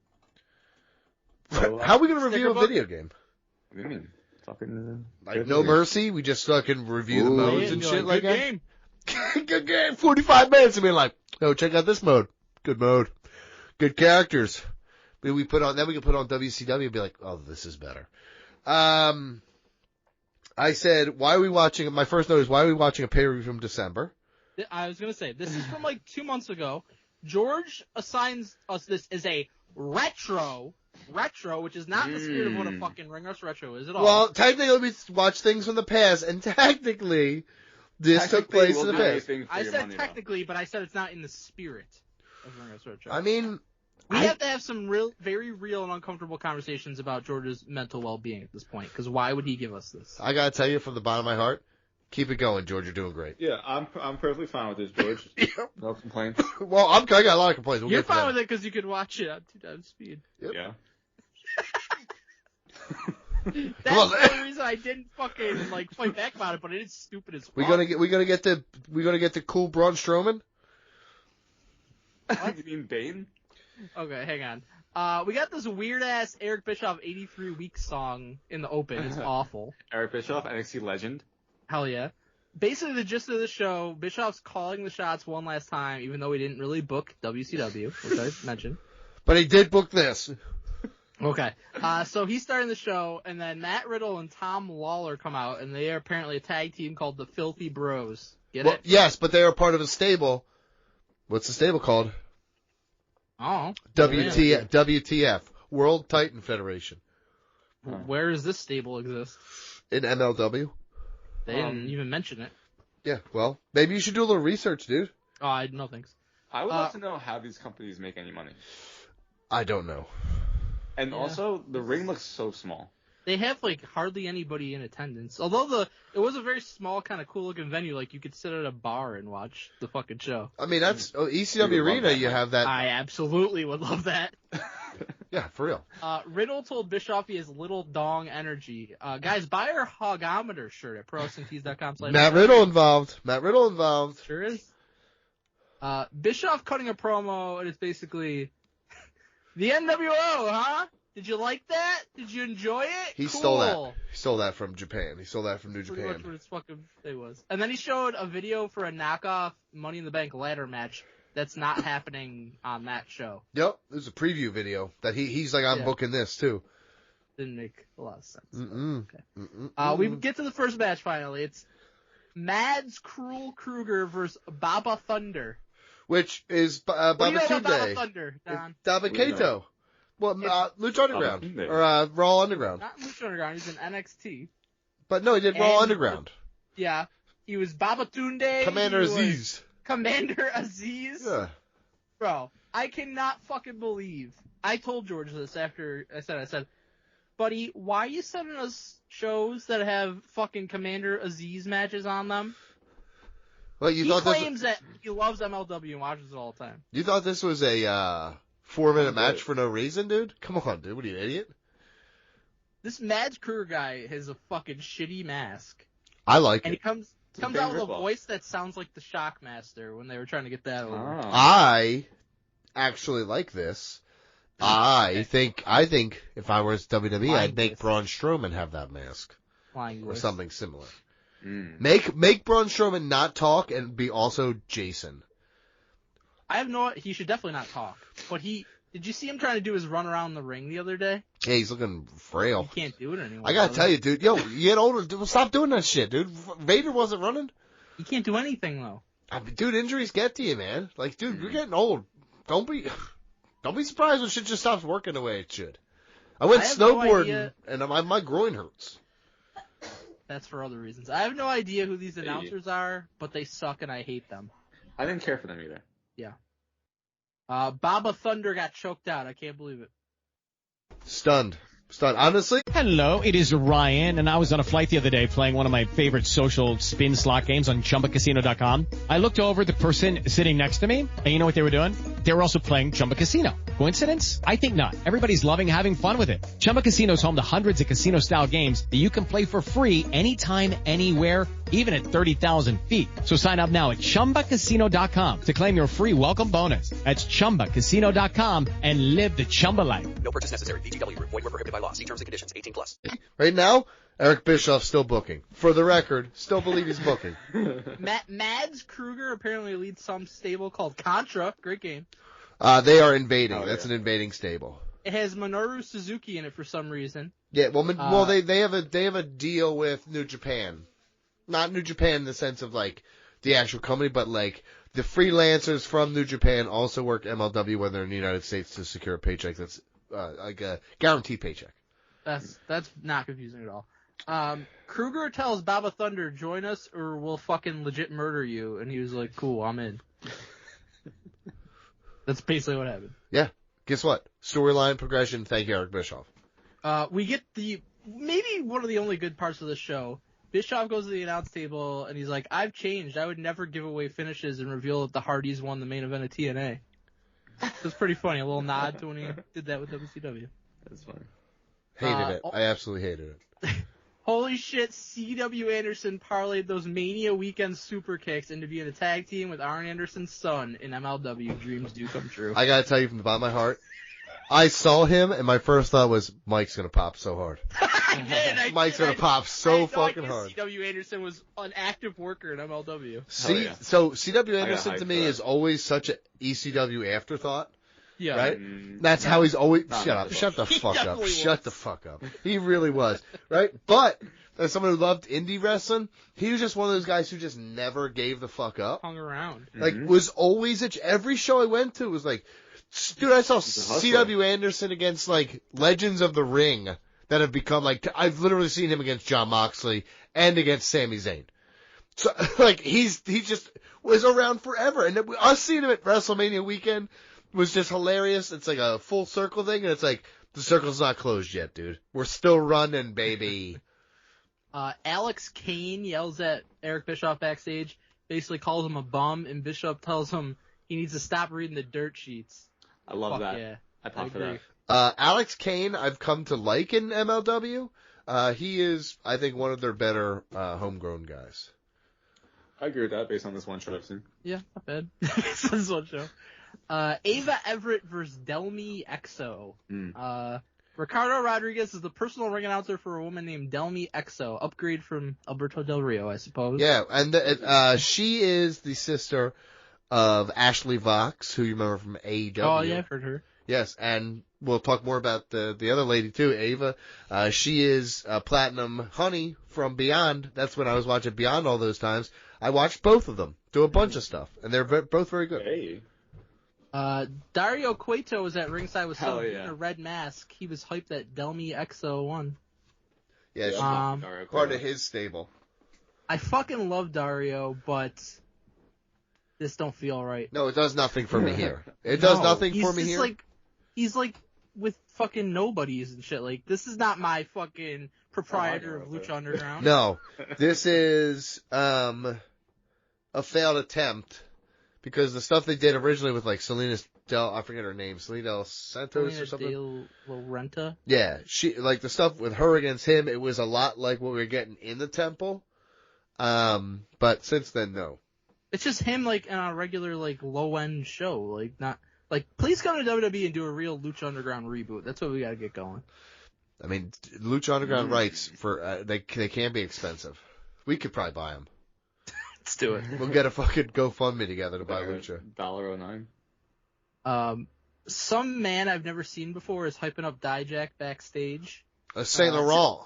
So, how are we going to review a video game? What do you mean? Fucking like No Mercy? We just fucking review the modes and shit like that? Game. Good game. 45 minutes and be like, oh, check out this mode. Good mode. Good characters. Then we can put on WCW and be like, oh, this is better. I said, why are we watching, my first note is, why are we watching a pay-per-view from December? I was going to say, this is from like 2 months ago. George assigns us this as a retro, which is not in the spirit of what a fucking Ring Rust Retro is at all. Well, technically we watch things from the past, and technically this took place in the past. I said technically, but I said it's not in the spirit of Ring Rust Retro. I mean, we have to have some very real and uncomfortable conversations about George's mental well-being at this point, because why would he give us this? I gotta tell you from the bottom of my heart, keep it going, George. You're doing great. Yeah, I'm perfectly fine with this, George. No complaints. Well, I got a lot of complaints. You're fine with it because you could watch it on 2x speed. Yep. Yeah. That's the only reason I didn't fucking fight back about it, but it is stupid as fuck. We gonna get the cool Braun Strowman. What? You mean Bane? Okay, hang on. We got this weird ass Eric Bischoff 83 Weeks song in the open. It's awful. Eric Bischoff, NXT legend. Hell yeah. Basically, the gist of the show, Bischoff's calling the shots one last time, even though he didn't really book WCW, which I mentioned. But he did book this. Okay. So he's starting the show, and then Matt Riddle and Tom Lawler come out, and they are apparently a tag team called the Filthy Bros. Get it? Yes, but they are part of a stable. What's the stable called? Oh. WTF. World Titan Federation. Where does this stable exist? In MLW. They didn't even mention it. Yeah, well, maybe you should do a little research, dude. Oh, no thanks. I would love to know how these companies make any money. I don't know. And also, the ring looks so small. They have hardly anybody in attendance. Although it was a very small, kind of cool looking venue. You could sit at a bar and watch the fucking show. I mean, that's ECW Arena. You have that. I absolutely would love that. Yeah, for real. Riddle told Bischoff he has little dong energy. Guys, buy our Hogometer shirt at ProWrestlingTees.com. Matt Riddle involved. Sure is. Bischoff cutting a promo, and it's basically the NWO, huh? Did you like that? Did you enjoy it? He stole that. He stole that from Japan. He stole that from New Japan. Pretty much what his fucking thing was. And then he showed a video for a knockoff Money in the Bank ladder match that's not happening on that show. Yep, there's a preview video that he's like, I'm booking this too. Didn't make a lot of sense. Okay. We get to the first match finally. It's Mads Cruel Kruger versus Baba Thunder. Which is Baba Tunde. Baba Thunder, Don? Baba Kato. Well, Lucha Underground. Or Raw Underground. Not Lucha Underground, he's in NXT. But no, he did Raw Underground. Yeah. He was Baba Tunde. Commander Aziz. Commander Aziz? Yeah. Bro, I cannot fucking believe. I told George this after I said, buddy, why are you sending us shows that have fucking Commander Aziz matches on them? Well, he claims that he loves MLW and watches it all the time. You thought this was a 4-minute match for no reason, dude? Come on, dude. What are you, an idiot? This Mads Kruger guy has a fucking shitty mask. I like it. And he comes out with a voice that sounds like the Shockmaster when they were trying to get that over. Oh. I actually like this. I think if I was WWE, I'd make Braun Strowman have that mask. Or something similar. Make Braun Strowman not talk and be also Jason. He should definitely not talk. But did you see him trying to do his run around the ring the other day? Yeah, he's looking frail. He can't do it anymore. I gotta tell you, dude, you get older, dude, stop doing that shit, dude. Vader wasn't running. He can't do anything, though. Dude, injuries get to you, man. Dude, you're getting old. don't be surprised when shit just stops working the way it should. I went snowboarding, and my groin hurts. That's for other reasons. I have no idea who these announcers are, but they suck and I hate them. I didn't care for them either. Yeah. Baba Thunder got choked out. I can't believe it. Stunned, honestly. Hello, it is Ryan, and I was on a flight the other day playing one of my favorite social spin slot games on ChumbaCasino.com. I looked over at the person sitting next to me, and you know what they were doing? They were also playing Chumba Casino. Coincidence? I think not. Everybody's loving having fun with it. Chumba Casino is home to hundreds of casino-style games that you can play for free anytime, anywhere, even at 30,000 feet. So sign up now at ChumbaCasino.com to claim your free welcome bonus. That's ChumbaCasino.com and live the Chumba life. No purchase necessary. VGW Group. Void where prohibited by law. See terms and conditions. 18+. Right now, Eric Bischoff's still booking. For the record, still believe he's booking. Mads Kruger apparently leads some stable called Contra. Great game. They are invading. That's an invading stable. It has Minoru Suzuki in it for some reason. Yeah, well, they have a deal with New Japan. Not New Japan in the sense of like the actual company, but like the freelancers from New Japan also work MLW when they're in the United States to secure a paycheck that's like a guaranteed paycheck. That's not confusing at all. Kruger tells Baba Thunder, join us or we'll fucking legit murder you. And he was like, cool, I'm in. That's basically what happened. Yeah. Guess what? Storyline progression. Thank you, Eric Bischoff. We get maybe one of the only good parts of the show. Bischoff goes to the announce table and he's like, I've changed. I would never give away finishes and reveal that the Hardys won the main event of TNA. It was pretty funny. A little nod to when he did that with WCW. That's funny. Hated it. I absolutely hated it. Holy shit, C.W. Anderson parlayed those Mania weekend super kicks into being a tag team with Arn Anderson's son in MLW. Dreams do come true. I gotta tell you from the bottom of my heart, I saw him and my first thought was, Mike's gonna pop so hard. Mike's gonna pop so fucking hard. C.W. Anderson was an active worker in MLW. So C.W. Anderson to me is always such an ECW afterthought. Yeah. Right? That's how he's always... Shut the fuck up. He really was. Right? But, as someone who loved indie wrestling, he was just one of those guys who just never gave the fuck up. Hung around. Like, was always... Every show I went to was like... Dude, I saw C.W. Anderson against, like, Legends of the Ring that have become, like... I've literally seen him against Jon Moxley and against Sami Zayn. So, like, he just was around forever. And us seeing him at WrestleMania weekend... was just hilarious. It's like a full circle thing, and it's like, the circle's not closed yet, dude. We're still running, baby. Alex Kane yells at Eric Bischoff backstage, basically calls him a bum, and Bischoff tells him he needs to stop reading the dirt sheets. I love that. Yeah, I pop for that. Alex Kane, I've come to like in MLW. He is, I think, one of their better homegrown guys. I agree with that based on this one show I've seen. Yeah, not bad. This one show. Ava Everett versus Delmi Exo. Ricardo Rodriguez is the personal ring announcer for a woman named Delmi Exo. Upgrade from Alberto Del Rio, I suppose. Yeah, and she is the sister of Ashley Vox, who you remember from AEW. Oh, yeah, I've heard her. Yes, and we'll talk more about the other lady, too, Ava. She is Platinum Honey from Beyond. That's when I was watching Beyond all those times. I watched both of them do a bunch of stuff, and they're both very good. Hey. Dario Cueto was at ringside with someone in a red mask. He was hyped that Delmi Exo won. Yeah, part of his stable. I fucking love Dario, but this don't feel right. No, it does nothing for me here. It does nothing for me here. He's like with fucking nobodies and shit. Like, this is not my fucking proprietor of Lucha Underground. No, this is a failed attempt. Because the stuff they did originally with, like, I forget her name, Selena Del Santos or something? Del Lorenta? Yeah, the stuff with her against him, it was a lot like what we were getting in the Temple. But since then, no. It's just him, like, on a regular, like, low-end show. Like, not, like, please come to WWE and do a real Lucha Underground reboot. That's what we gotta get going. I mean, Lucha Underground rights, they can be expensive. We could probably buy them. Let's do it. We'll get a fucking GoFundMe together to buy Lucha. $1.09. Some man I've never seen before is hyping up Dijak backstage. Saint Laurent.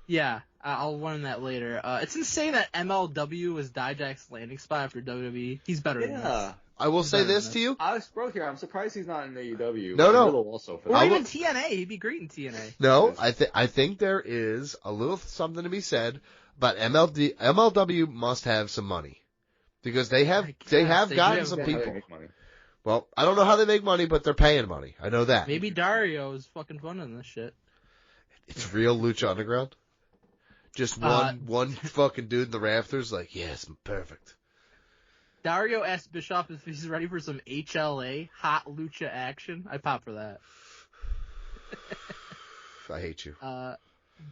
Yeah, I'll learn that later. It's insane that MLW is Dijak's landing spot after WWE. He's better than this. I will say this to you. Alex Broke here. I'm surprised he's not in AEW. No. Also for or even TNA. He'd be great in TNA. No, I think there is a little something to be said, but MLW must have some money because they have gotten some people. Make money. Well, I don't know how they make money, but they're paying money. I know that. Maybe Dario is fucking funding this shit. It's real Lucha Underground. Just one fucking dude in the rafters, like, yes, perfect. Dario asked Bischoff if he's ready for some HLA, hot lucha action. I pop for that. I hate you.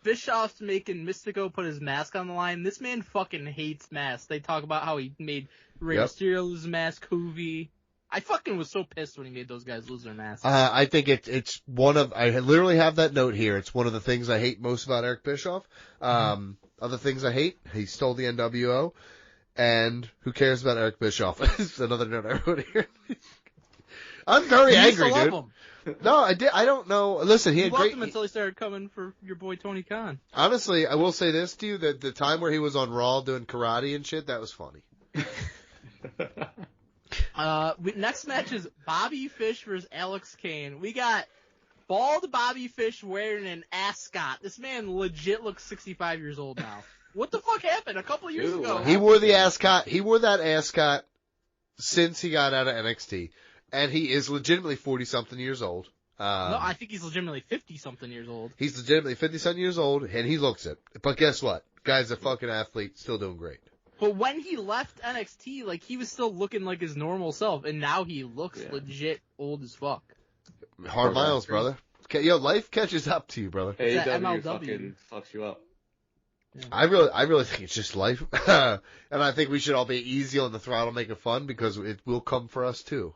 Bischoff's making Mystico put his mask on the line. This man fucking hates masks. They talk about how he made Rey Mysterio lose his mask, Hoovy. I fucking was so pissed when he made those guys lose their masks. I think it's one of, I literally have that note here. It's one of the things I hate most about Eric Bischoff. Other things I hate, he stole the NWO. And who cares about Eric Bischoff? It's another note I wrote here. I'm very angry, dude. No, I don't know. Listen, he had loved great. Him until he started coming for your boy Tony Khan. Honestly, I will say this to you: that the time where he was on Raw doing karate and shit, that was funny. Next match is Bobby Fish versus Alex Kane. We got bald Bobby Fish wearing an ascot. This man legit looks 65 years old now. What the fuck happened a couple years ago? He wore the ascot. He wore that ascot since he got out of NXT, and he is legitimately 40-something years old. No, I think he's legitimately 50-something years old. He's legitimately 50-something years old, and he looks it. But guess what? Guy's a fucking athlete, still doing great. But when he left NXT, like, he was still looking like his normal self, and now he looks legit old as fuck. Hard miles, brother. Yo, life catches up to you, brother. AEW fucking fucks you up. Yeah. I really think it's just life, and I think we should all be easy on the throttle, making fun, because it will come for us too.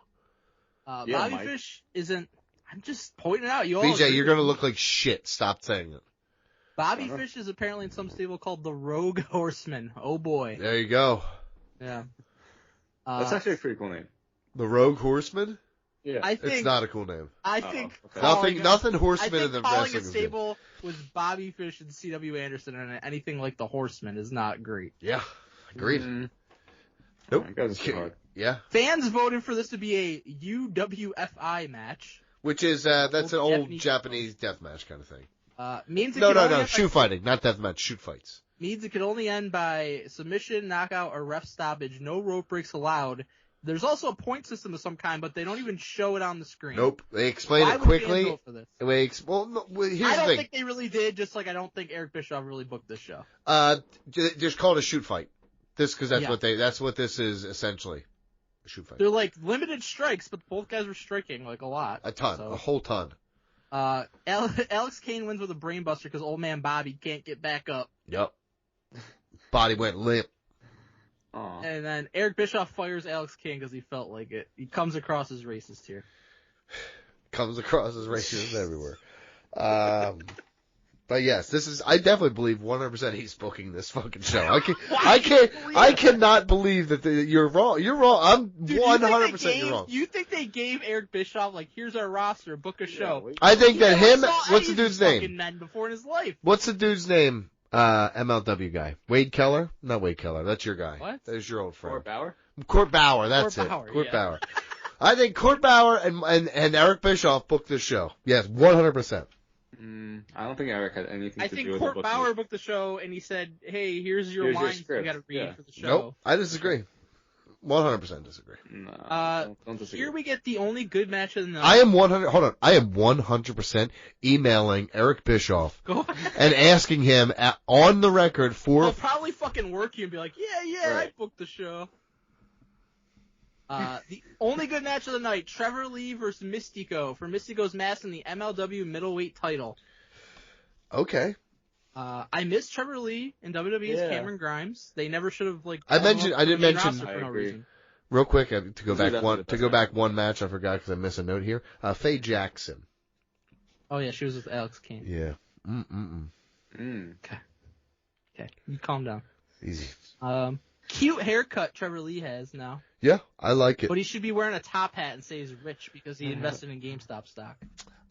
Bobby Fish isn't. I'm just pointing it out. You all BJ, you're gonna look like shit. Stop saying it. Bobby Fish is apparently in some stable called the Rogue Horseman. Oh boy. There you go. Yeah. That's actually a pretty cool name. The Rogue Horseman. Yeah, it's not a cool name. I think nothing Horseman in the wrestling. I think calling a stable with Bobby Fish and C.W. Anderson and anything like the Horseman is not great. Yeah, agreed. Mm-hmm. Nope. Yeah. Fans voted for this to be a UWFI match, which is that's an old Japanese death match kind of thing. Means no, shoot fighting, not death match, shoot fights. Means it could only end by submission, knockout, or ref stoppage. No rope breaks allowed. There's also a point system of some kind, but they don't even show it on the screen. Nope. They explain it quickly. Vote for this? Here's the thing. I don't think they really did, just like I don't think Eric Bischoff really booked this show. Just call it a shoot fight. Because that's what this is essentially. A shoot fight. They're like limited strikes, but both guys were striking like a lot. A ton. A whole ton. Alex Kane wins with a brainbuster because old man Bobby can't get back up. Yep. Body went limp. Aww. And then Eric Bischoff fires Alex Kane because he felt like it. He comes across as racist here. Comes across as racist everywhere. But yes, I definitely believe 100% he's booking this fucking show. I cannot believe that you're wrong. You're wrong. I'm 100% you're wrong. You think they gave Eric Bischoff, like, here's our roster, book a show? I think that what's the dude's name? Men before in his life. What's the dude's name? MLW guy. Wade Keller? Not Wade Keller. That's your guy. What? That's your old friend. Court Bauer? Court Bauer. That's it. Court Bauer. I think Court Bauer and Eric Bischoff booked this show. Yes, 100%. I don't think Eric had anything to do with it. I think Court Bauer booked the show and he said, hey, here's your lines you gotta read for the show. Nope. I disagree. 100% disagree. No, don't disagree. Here we get the only good match of the night. I am 100% emailing Eric Bischoff and asking him on the record for. I'll probably fucking work you and be like, yeah, right. I booked the show. The only good match of the night: Trevor Lee versus Mystico for Mystico's match in the MLW middleweight title. Okay. I miss Trevor Lee in WWE's Cameron Grimes. They never should have I didn't mention. For no reason. Real quick to go back one match. I forgot because I missed a note here. Faye Jackson. Oh yeah, she was with Alex Kane. Yeah. Okay. You calm down. Easy. Cute haircut Trevor Lee has now. Yeah, I like it. But he should be wearing a top hat and say he's rich because he invested in GameStop stock.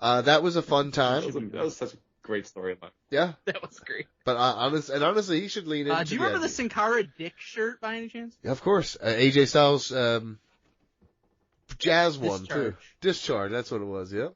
That was a fun time. That was such a great storyline. Yeah. That was great. But honestly, he should lean into do you remember the Sin Cara Dick shirt by any chance? Yeah, of course. AJ Styles jazz one too. Discharge. That's what it was. Yep.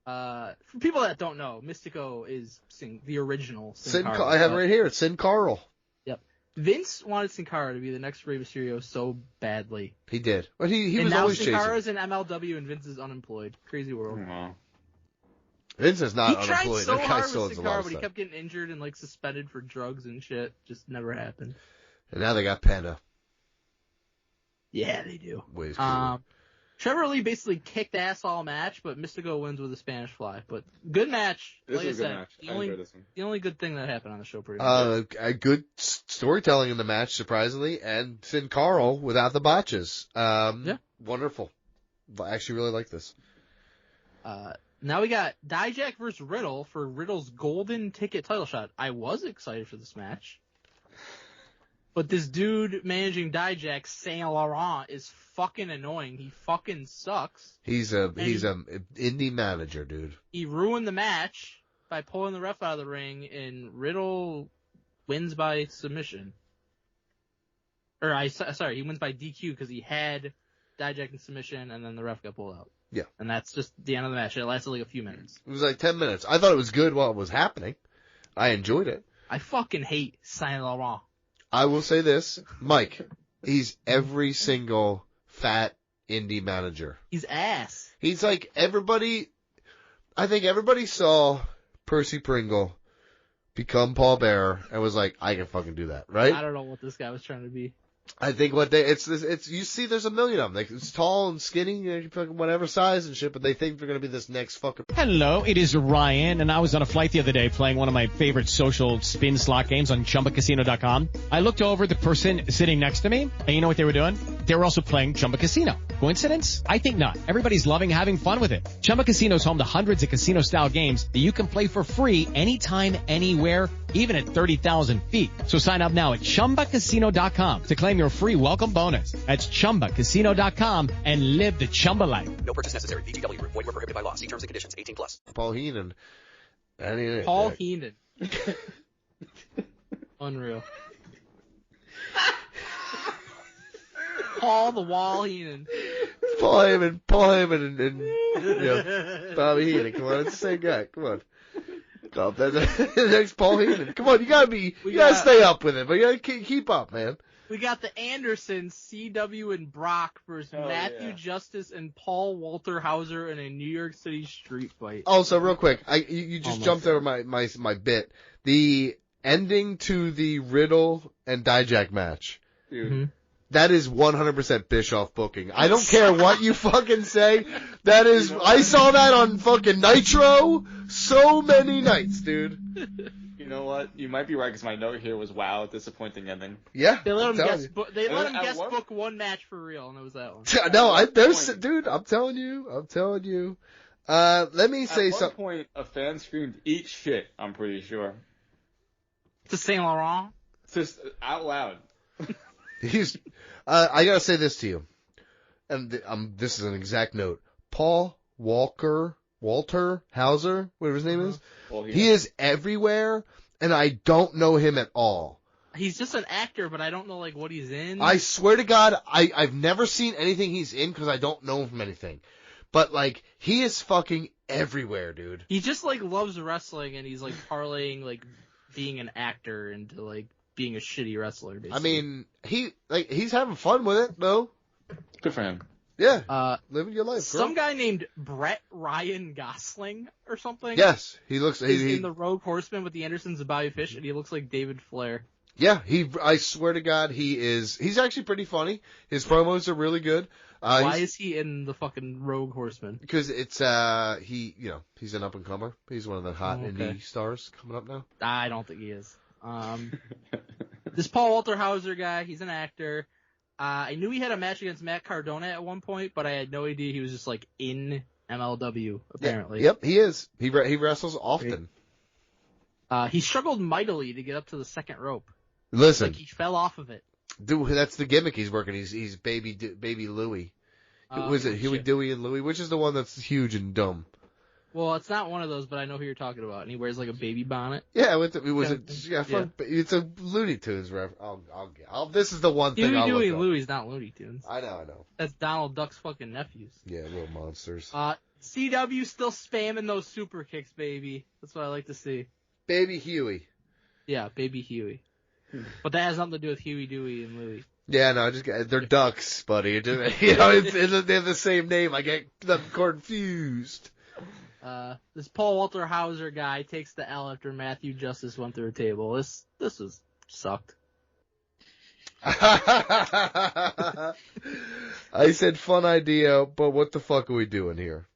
For people that don't know, Mystico is the original Sin Cara. I have it right here. It's Sin Carl. Yep. Vince wanted Sin Cara to be the next Rey Mysterio so badly. He did. But he was always chasing. And now Sin Cara's in MLW and Vince is unemployed. Crazy world. Mm-hmm. Vince is not unemployed. He tried so hard with Sin Cara, but he kept getting injured and suspended for drugs and shit. Just never happened. And now they got Panda. Yeah, they do. Way cool. Trevor Lee basically kicked ass all match, but Mystico wins with a Spanish Fly. But good match. This is a good match. I enjoyed this one. The only good thing that happened on the show, pretty much. A good storytelling in the match, surprisingly, and Sin Carl without the botches. Yeah. Wonderful. I actually really like this. Now we got Dijak versus Riddle for Riddle's golden ticket title shot. I was excited for this match. But this dude managing Dijak, Saint Laurent, is fucking annoying. He fucking sucks. He's a indie manager, dude. He ruined the match by pulling the ref out of the ring, and Riddle wins by submission. Sorry, he wins by DQ because he had Dijak in submission, and then the ref got pulled out. Yeah. And that's just the end of the match. It lasted like a few minutes. It was like 10 minutes. I thought it was good while it was happening. I enjoyed it. I fucking hate Saint Laurent. I will say this, Mike, he's every single fat indie manager. He's ass. He's like I think everybody saw Percy Pringle become Paul Bearer and was like, I can fucking do that, right? I don't know what this guy was trying to be. I think you see there's a million of them. It's tall and skinny, whatever size and shit, but they think they're going to be this next fucking... Hello, it is Ryan, and I was on a flight the other day playing one of my favorite social spin slot games on ChumbaCasino.com. I looked over at the person sitting next to me, and you know what they were doing? They were also playing Chumba Casino. Coincidence? I think not. Everybody's loving having fun with it. Chumba Casino is home to hundreds of casino-style games that you can play for free anytime, anywhere, even at 30,000 feet. So sign up now at ChumbaCasino.com to claim your free welcome bonus. That's ChumbaCasino.com and live the Chumba life. No purchase necessary. VGW Group. Void where prohibited by law. See terms and conditions. 18+. Paul Heenan. Paul Heenan. Unreal. Paul the Wall Heenan. Paul Heyman and Bobby Heenan. Come on, it's the same guy. Come on. The next Paul Heenan. Come on, you gotta stay up with it, but you gotta keep up, man. We got the Andersons, CW and Brock versus Matthew Justice and Paul Walter Hauser in a New York City street fight. Oh, so real quick, you just jumped over my bit. The ending to the Riddle and Dijak match. Dude. Mm-hmm. That is 100% Bischoff booking. I don't care what you fucking say. That is, I saw that on fucking Nitro so many nights, dude. You know what? You might be right because my note here was, wow, disappointing ending. Yeah. They let him guest book one match for real, and it was that one. No, dude, I'm telling you. Let me say something. At one point, a fan screamed, eat shit, I'm pretty sure. To Saint Laurent? Just out loud. I gotta say this to you, and this is an exact note. Paul Walter Hauser, whatever his name is, he is everywhere, and I don't know him at all. He's just an actor, but I don't know what he's in. I swear to God, I've never seen anything he's in because I don't know him from anything. But he is fucking everywhere, dude. He just loves wrestling, and he's parlaying being an actor into being a shitty wrestler, basically. I mean, he's having fun with it, though. Good for him. Yeah. Living your life, girl. Some guy named Brett Ryan Gosling or something. Yes. He looks... He's in the Rogue Horseman with the Andersons and Bobby Fish, and he looks like David Flair. Yeah, I swear to God, he's actually pretty funny. His promos are really good. Why is he in the fucking Rogue Horseman? Because it's, he's an up-and-comer. He's one of the hot indie stars coming up now. I don't think he is. This Paul Walter Hauser guy, he's an actor. I knew he had a match against Matt Cardona at one point, but I had no idea he was just in MLW, apparently. Yep, he is. He wrestles often. He struggled mightily to get up to the second rope. Listen. He fell off of it. Dude, that's the gimmick he's working. He's baby Louie. Was it Huey, Dewey, and Louie? Which is the one that's huge and dumb? Well, it's not one of those, but I know who you're talking about. And he wears like a baby bonnet. Yeah, it's a Looney Tunes reference. This is the one thing I'll look up. Huey and Louie's not Looney Tunes. I know. That's Donald Duck's fucking nephews. Yeah, real monsters. CW still spamming those super kicks, baby. That's what I like to see. Baby Huey. Yeah, baby Huey. But that has nothing to do with Huey, Dewey, and Louie. Yeah, no, they're ducks, buddy. They have the same name. I get them confused. This Paul Walter Hauser guy takes the L after Matthew Justice went through a table. This was sucked. I said fun idea, but what the fuck are we doing here?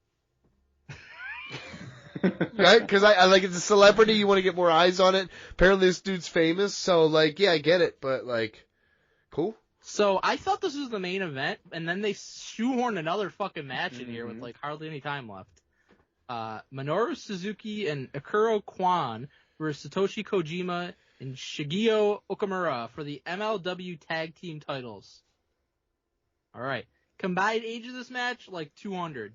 Right? Because I like, it's a celebrity, you want to get more eyes on it. Apparently this dude's famous, so like, yeah, I get it, but like, cool. So I thought this was the main event, and then they shoehorned another fucking match in here with like hardly any time left. Minoru Suzuki and Akuro Kwan versus Satoshi Kojima and Shigeo Okamura for the MLW Tag Team titles. Alright. Combined age of this match, like 200.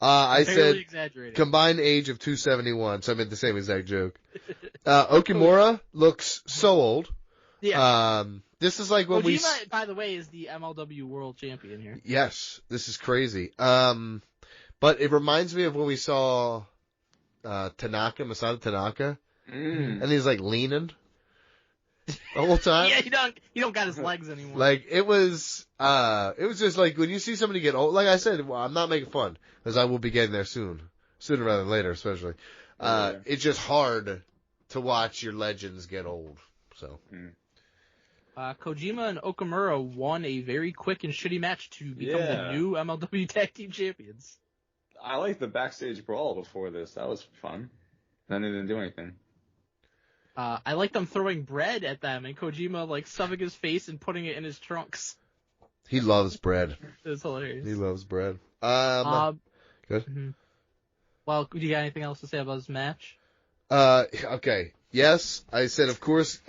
I said combined age of 271, so I meant the same exact joke. Okamura looks so old. Yeah. This is like when Kojima, by the way, is the MLW World Champion here. Yes, this is crazy. But it reminds me of when we saw Masato Tanaka, and he's like leaning the whole time. Yeah, he don't got his legs anymore. Like it was just like when you see somebody get old. Like I said, well, I'm not making fun because I will be getting there sooner rather than later, especially. It's just hard to watch your legends get old. So. Kojima and Okamura won a very quick and shitty match to become the new MLW Tag Team Champions. I liked the backstage brawl before this. That was fun. Then they didn't do anything. I liked them throwing bread at them and Kojima like stuffing his face and putting it in his trunks. He loves bread. It was hilarious. He loves bread. Good. Mm-hmm. Well, do you got anything else to say about this match? Okay. Yes, I said, of course,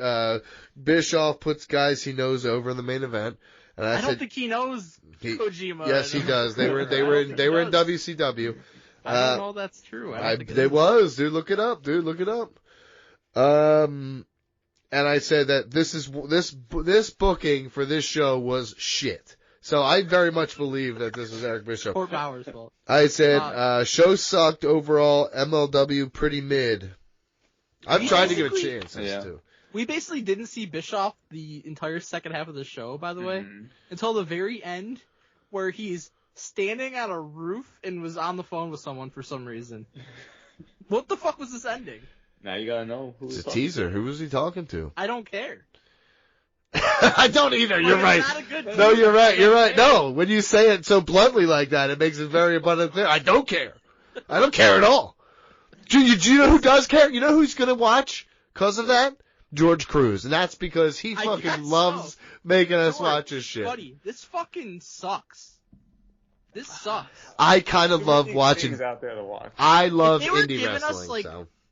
Bischoff puts guys he knows over in the main event. And I don't think he knows Kojima. Yes, he does. They were in WCW. I don't know if that's true. Dude, look it up. And I said that this booking for this show was shit. So I very much believe that this is Eric Bischoff. Court Bauer's fault. I said, show sucked overall, MLW pretty mid. I've tried to give a chance too. We basically didn't see Bischoff the entire second half of the show, by the way, until the very end, where he's standing on a roof and was on the phone with someone for some reason. What the fuck was this ending? Now you gotta know who. It's a teaser. Who was he talking to? I don't care. I don't either. You're right. No, you're right. No, when you say it so bluntly like that, it makes it very abundantly clear. I don't care. I don't care at all. Do you know who does care? You know who's gonna watch because of that? George Cruz, and that's because he fucking loves making us watch his shit. Buddy, this fucking sucks. This sucks. I kind of love watching. Out there to watch. I love indie wrestling. If they were giving us like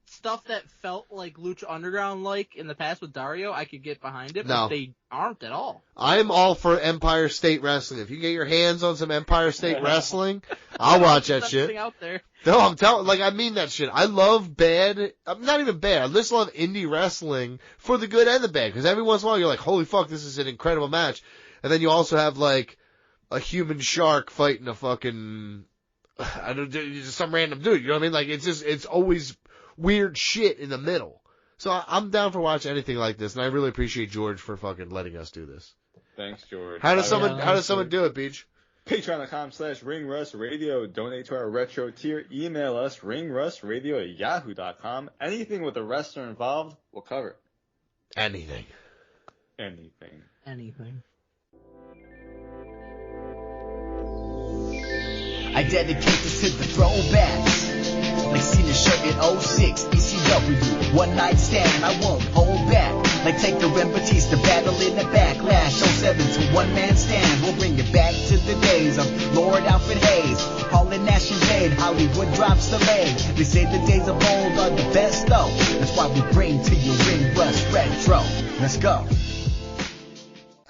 stuff that felt like Lucha Underground like in the past with Dario, I could get behind it, but they aren't at all. I'm all for Empire State Wrestling. If you get your hands on some Empire State Wrestling, I'll watch that shit. Out there. No, I'm telling, I mean that shit. I love I'm not even bad. I just love indie wrestling for the good and the bad. Because every once in a while you're like, holy fuck, this is an incredible match. And then you also have like a human shark fighting a fucking, some random dude. You know what I mean? Like it's always weird shit in the middle. So I'm down for watching anything like this. And I really appreciate George for fucking letting us do this. Thanks, George. How does someone do it, Beach? Patreon.com/ringrustradio. Donate to our retro tier. Email us ringrustradio@yahoo.com. Anything with the wrestler involved, we'll cover it. Anything. I dedicate this to the throwbacks. Like seen a shirt in 06, ECW, one night stand, I won't hold back. Like take the Batista, battle in the backlash, 07 to one man stand. We'll bring it back to the days of Lord Alfred Hayes, Hall and Nash and Jade, Hollywood drops the leg. They say the days of old are the best though. That's why we bring to you Ring Rust Retro. Let's go.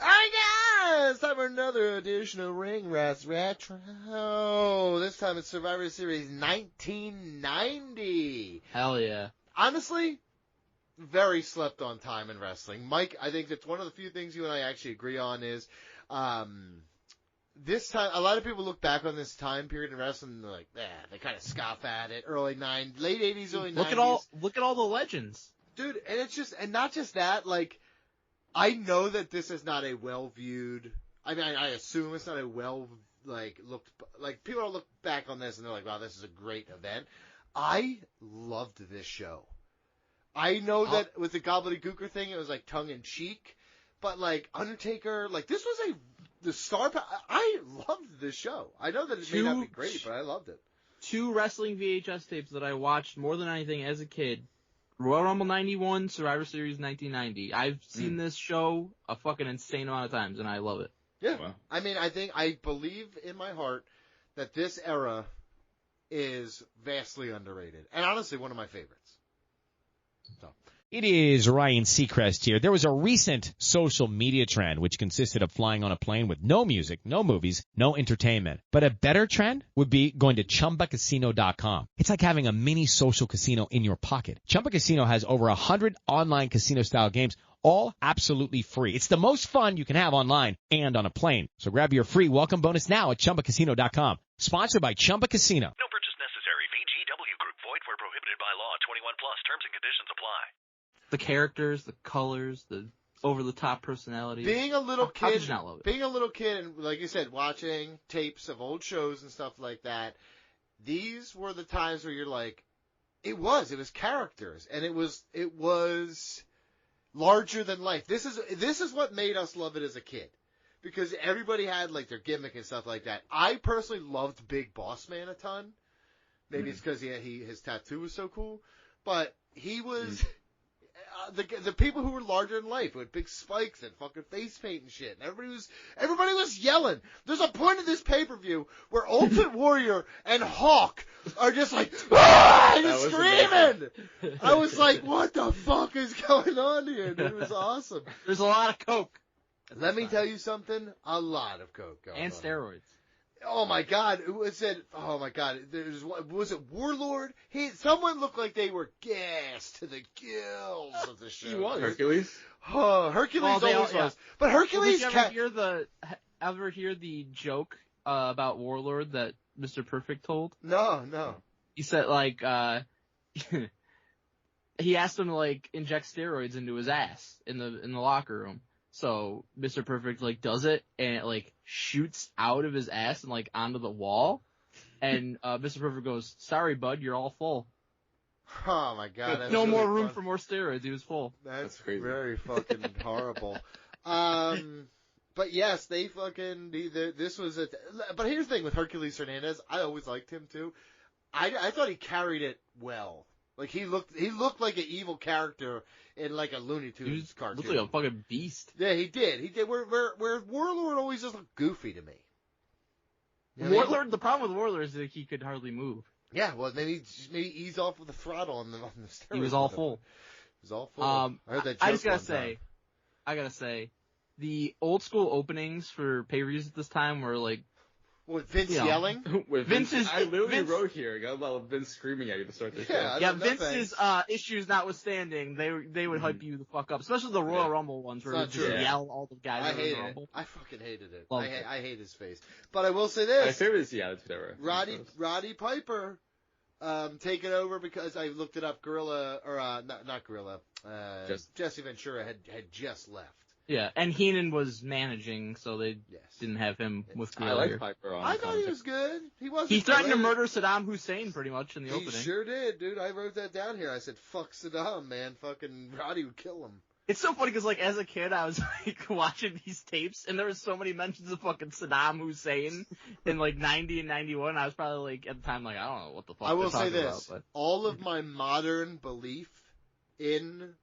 Alright guys, time for another edition of Ring Rats Retro. This time it's Survivor Series 1990. Hell yeah. Honestly, very slept on time in wrestling. Mike, I think that's one of the few things you and I actually agree on is, this time, a lot of people look back on this time period in wrestling and they're like, they kind of scoff at it. Late 80s, early 90s. Look at all the legends. Dude, and it's just, and not just that, like, I know that this is not a well-viewed, I mean, I assume it's not a people don't look back on this and they're like, wow, this is a great event. I loved this show. I know that with the gobbledygooker thing, it was like tongue-in-cheek, but like, Undertaker, like, this was the star power. I loved this show. I know that it may not be great, but I loved it. 2 wrestling VHS tapes that I watched more than anything as a kid. Royal Rumble 91, Survivor Series 1990. I've seen this show a fucking insane amount of times, and I love it. Yeah. Wow. I mean, I believe in my heart that this era is vastly underrated. And honestly, one of my favorites. So. It is Ryan Seacrest here. There was a recent social media trend which consisted of flying on a plane with no music, no movies, no entertainment. But a better trend would be going to ChumbaCasino.com. It's like having a mini social casino in your pocket. Chumba Casino has over 100 online casino-style games, all absolutely free. It's the most fun you can have online and on a plane. So grab your free welcome bonus now at ChumbaCasino.com. Sponsored by Chumba Casino. No purchase necessary. VGW Group. Void where prohibited by law. 21 plus. Terms and conditions apply. The characters, the colors, the over-the-top personality. Being a little kid, how could you not love it? Being a little kid, and like you said, watching tapes of old shows and stuff like that, these were the times where you're like, it was characters, and it was larger than life. This is what made us love it as a kid, because everybody had like their gimmick and stuff like that. I personally loved Big Boss Man a ton. Maybe it's because his tattoo was so cool, but he was. The people who were larger than life with big spikes and fucking face paint and shit. And everybody was yelling. There's a point in this pay-per-view where Ultimate Warrior and Hawk are just like, and screaming. I was like, what the fuck is going on here? Dude, it was awesome. There's a lot of coke. Let me tell you something. A lot of coke going on. And steroids. Oh my God! Oh my God! Was it Warlord? Someone looked like they were gassed to the gills of the show. He was Hercules. Oh, Hercules always was. But Hercules. Did you ever hear the joke about Warlord that Mr. Perfect told? No. He said he asked him to inject steroids into his ass in the locker room. So Mr. Perfect does it and it shoots out of his ass and onto the wall, and Mr. Perfect goes, "Sorry, bud, you're all full." Oh my God! That's no really more room fun. for more steroids. He was full. That's crazy. Very fucking horrible. But yes, they fucking. This was But here's the thing with Hercules Hernandez. I always liked him too. I thought he carried it well. He looked like an evil character in a Looney Tunes cartoon. Looked like a fucking beast. Yeah, he did. Where Warlord always just looked goofy to me. Warlord. The problem with Warlord is that he could hardly move. Yeah, well, maybe ease off with the throttle on the steroids. He was all full. He was all full. I heard that joke I just gotta say, the old school openings for pay-per-views at this time were with Vince yelling? With I literally wrote here, I got about Vince screaming at you to start the show. Yeah, Vince's issues notwithstanding, they would hype you the fuck up, especially the Royal Rumble ones where he would just yell all the guys I in hated the Rumble. I fucking hated it. I hate his face. But I will say this. My favorite is the Attitude Era. Roddy Piper taking over because I looked it up. Not Gorilla. Jesse Ventura had just left. Yeah, and Heenan was managing, so they didn't have him with Gorilla. I like Piper on. I thought he was good. He threatened to murder Saddam Hussein pretty much in the opening. He sure did, dude. I wrote that down here. I said, "Fuck Saddam, man. Fucking Roddy would kill him." It's so funny because as a kid I was watching these tapes and there was so many mentions of fucking Saddam Hussein in 90 and 91. I was probably at the time I don't know what the fuck. I will say this: all of my modern belief in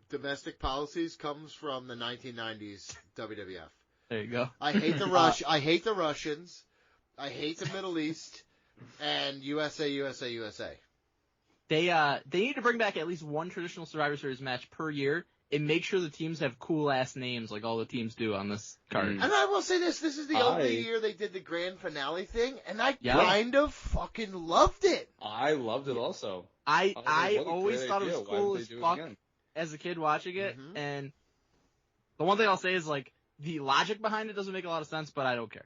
domestic policies comes from the 1990s WWF. There you go. I hate the I hate the Russians. I hate the Middle East and USA. They need to bring back at least one traditional Survivor Series match per year and make sure the teams have cool-ass names like all the teams do on this card. And I will say this is the only year they did the grand finale thing, and I kind of fucking loved it. I loved it also. I always thought it was cool as fuck as a kid watching it, and the one thing I'll say is, like, the logic behind it doesn't make a lot of sense, but I don't care.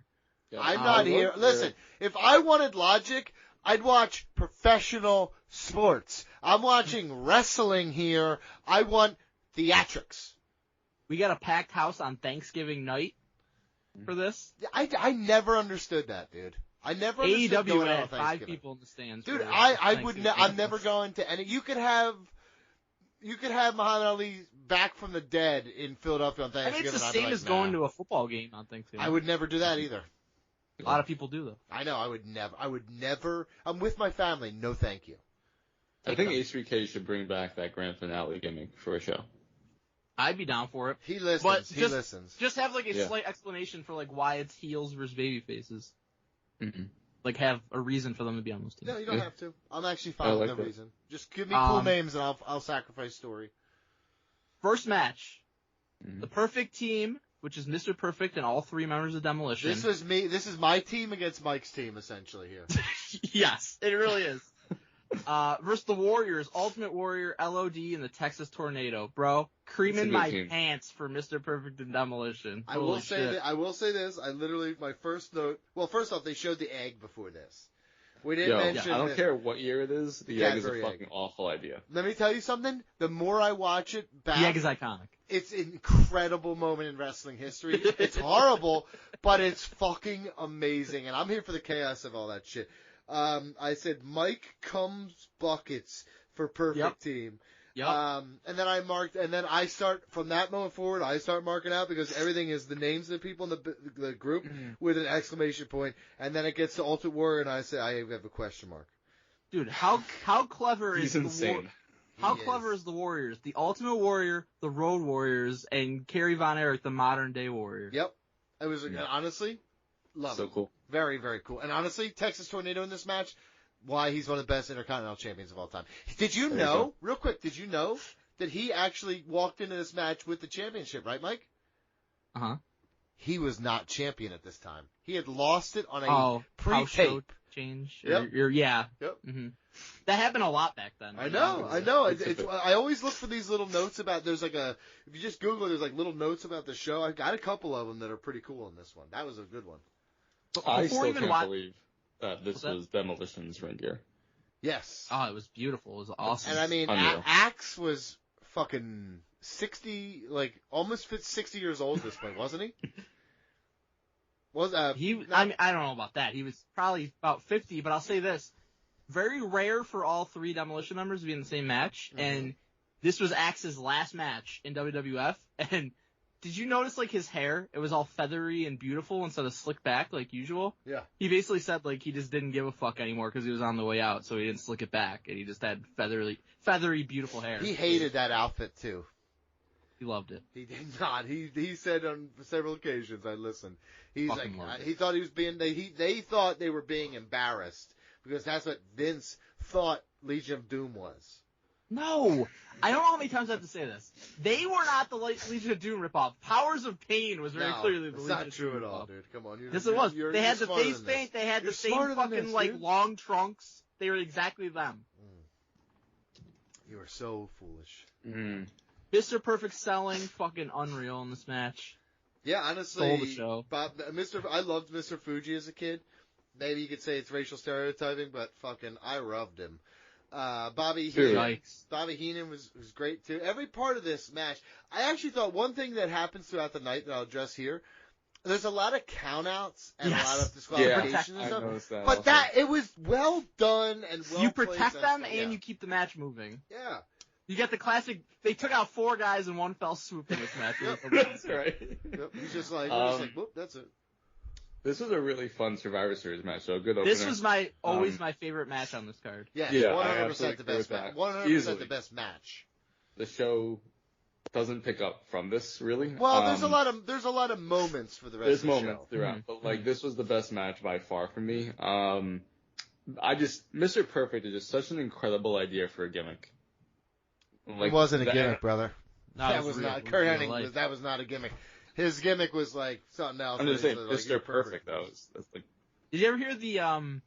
Yeah. I'm not here. Listen, if I wanted logic, I'd watch professional sports. I'm watching wrestling here. I want theatrics. We got a packed house on Thanksgiving night for this. I never understood that, dude. I never understood AEW had 5 people in the stands. Dude, I'm never going to any. You could have Muhammad Ali back from the dead in Philadelphia on Thanksgiving. I mean, it's the same as going to a football game on Thanksgiving. I would never do that either. A lot of people do, though. I know. I would never. I'm with my family. No, thank you. I think H3K should bring back that grand finale gimmick for a show. I'd be down for it. He listens. He listens. Just have like a slight explanation for like why it's heels versus baby faces. Like have a reason for them to be on those teams. No, you don't have to. I'm actually fine with no reason. Just give me cool names and I'll sacrifice story. First match, the Perfect Team, which is Mr. Perfect and all 3 members of Demolition. This is me. This is my team against Mike's team, essentially here. Yes, it really is. Versus the Warriors, Ultimate Warrior, LOD, and the Texas Tornado. Bro, creaming my pants for Mr. Perfect and Demolition. I will say this. I literally, my first note, well, first off, they showed the egg before this. We didn't mention I don't care what year it is, the egg is a fucking awful idea. Let me tell you something. The more I watch it back, the egg is iconic. It's an incredible moment in wrestling history. It's horrible, but it's fucking amazing. And I'm here for the chaos of all that shit. I said Mike Combs buckets for Perfect Team. Yep. And then I start from that moment forward. I start marking out because everything is the names of the people in the group with an exclamation point. And then it gets to Ultimate Warrior, and I say I have a question mark. Dude, how clever is insane? How clever is the Warriors? The Ultimate Warrior, the Road Warriors, and Kerry Von Erich, the modern day Warrior. Yep. It was honestly love it. So cool. Very, very cool. And honestly, Texas Tornado in this match, why he's one of the best Intercontinental Champions of all time. Did you know, real quick, that he actually walked into this match with the championship, right, Mike? Uh-huh. He was not champion at this time. He had lost it on a pre-tape. Change? Yep. Yeah. Yep. Mm-hmm. That happened a lot back then. I know. I always look for these little notes about, if you just Google, there's like little notes about the show. I've got a couple of them that are pretty cool in this one. That was a good one. I still can't believe that this was Demolition's ring gear. Yes. Oh, it was beautiful. It was awesome. And I mean, Axe was fucking 60, like almost 60 years old at this point, wasn't he? I don't know about that. He was probably about 50, but I'll say this. Very rare for all 3 Demolition members to be in the same match, and this was Axe's last match in WWF, and did you notice, like, his hair? It was all feathery and beautiful instead of slicked back like usual. Yeah. He basically said, like, he just didn't give a fuck anymore because he was on the way out, so he didn't slick it back, and he just had feathery, beautiful hair. He hated that outfit, too. He loved it. He did not. He said on several occasions, I listened. He thought he was being, they thought they were being embarrassed because that's what Vince thought Legion of Doom was. No! I don't know how many times I have to say this. They were not the Legion of Doom ripoff. Powers of Pain was very clearly the Legion of Doom ripoff. That's not true at all, dude. Come on. Yes, it was. They had the face paint. They had the same fucking, long trunks. They were exactly them. You are so foolish. Mr. Perfect selling, fucking unreal in this match. Yeah, honestly. Stole the show. I loved Mr. Fuji as a kid. Maybe you could say it's racial stereotyping, but fucking, I loved him. Bobby Heenan was great too. Every part of this match, I actually thought one thing that happens throughout the night that I'll address here. There's a lot of countouts and a lot of disqualifications and stuff. But it was well done and well. You protect them and you keep the match moving. Yeah. You get the classic. They took out 4 guys in one fell swoop in this match. That's right. Yep. He's just like, whoop, that's it. This was a really fun Survivor Series match, so a good opener. This was always my favorite match on this card. Yeah, 100% the best match. 100% the best match. The show doesn't pick up from this really. Well, there's a lot of moments for the rest of the show. There's moments throughout, but this was the best match by far for me. Mr. Perfect is just such an incredible idea for a gimmick. It wasn't a gimmick, brother. That was not Kurt Hennig. That was not a gimmick. His gimmick was like something else. I'm just saying, Mr. Perfect though. That's like. Did you ever hear the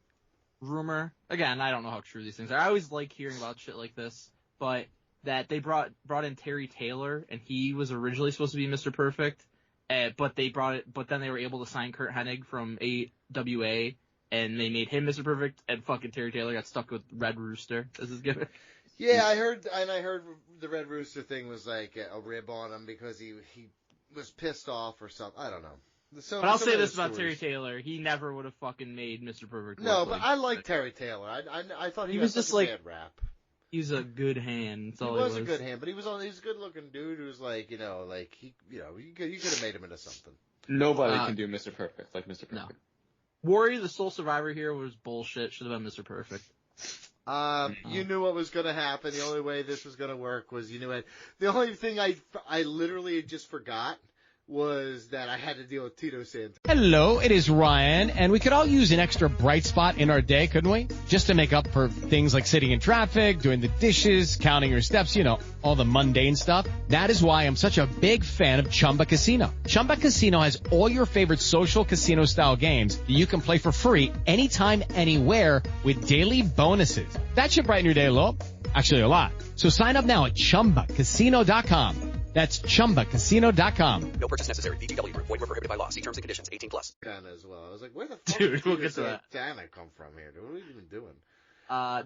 rumor? Again, I don't know how true these things are. I always like hearing about shit like this, but that they brought in Terry Taylor, and he was originally supposed to be Mr. Perfect, but then they were able to sign Kurt Hennig from AWA, and they made him Mr. Perfect, and fucking Terry Taylor got stuck with Red Rooster as his gimmick. Yeah, I heard the Red Rooster thing was like a rib on him because he was pissed off or something. I don't know. But I'll say this about Terry Taylor: he never would have fucking made Mr. Perfect. No, but I like Terry Taylor. I thought he was just like bad rap. He's a good hand. He was a good hand, but he was a good looking dude who was like, you could have made him into something. Nobody can do Mr. Perfect like Mr. Perfect. No. Warrior, the sole survivor here, was bullshit. Should have been Mr. Perfect. You knew what was going to happen. The only way this was going to work was you knew it. The only thing I literally just forgot was that I had to deal with Tito Santana. Hello, it is Ryan, and we could all use an extra bright spot in our day, couldn't we? Just to make up for things like sitting in traffic, doing the dishes, counting your steps, all the mundane stuff. That is why I'm such a big fan of Chumba Casino. Chumba Casino has all your favorite social casino-style games that you can play for free anytime, anywhere with daily bonuses. That should brighten your day a little. Actually, a lot. So sign up now at ChumbaCasino.com. That's ChumbaCasino.com. No purchase necessary. VGW Group. Void where prohibited by law. See terms and conditions. 18+. As well. I was like, where the fuck did Tito Santana come from here? What are we even doing?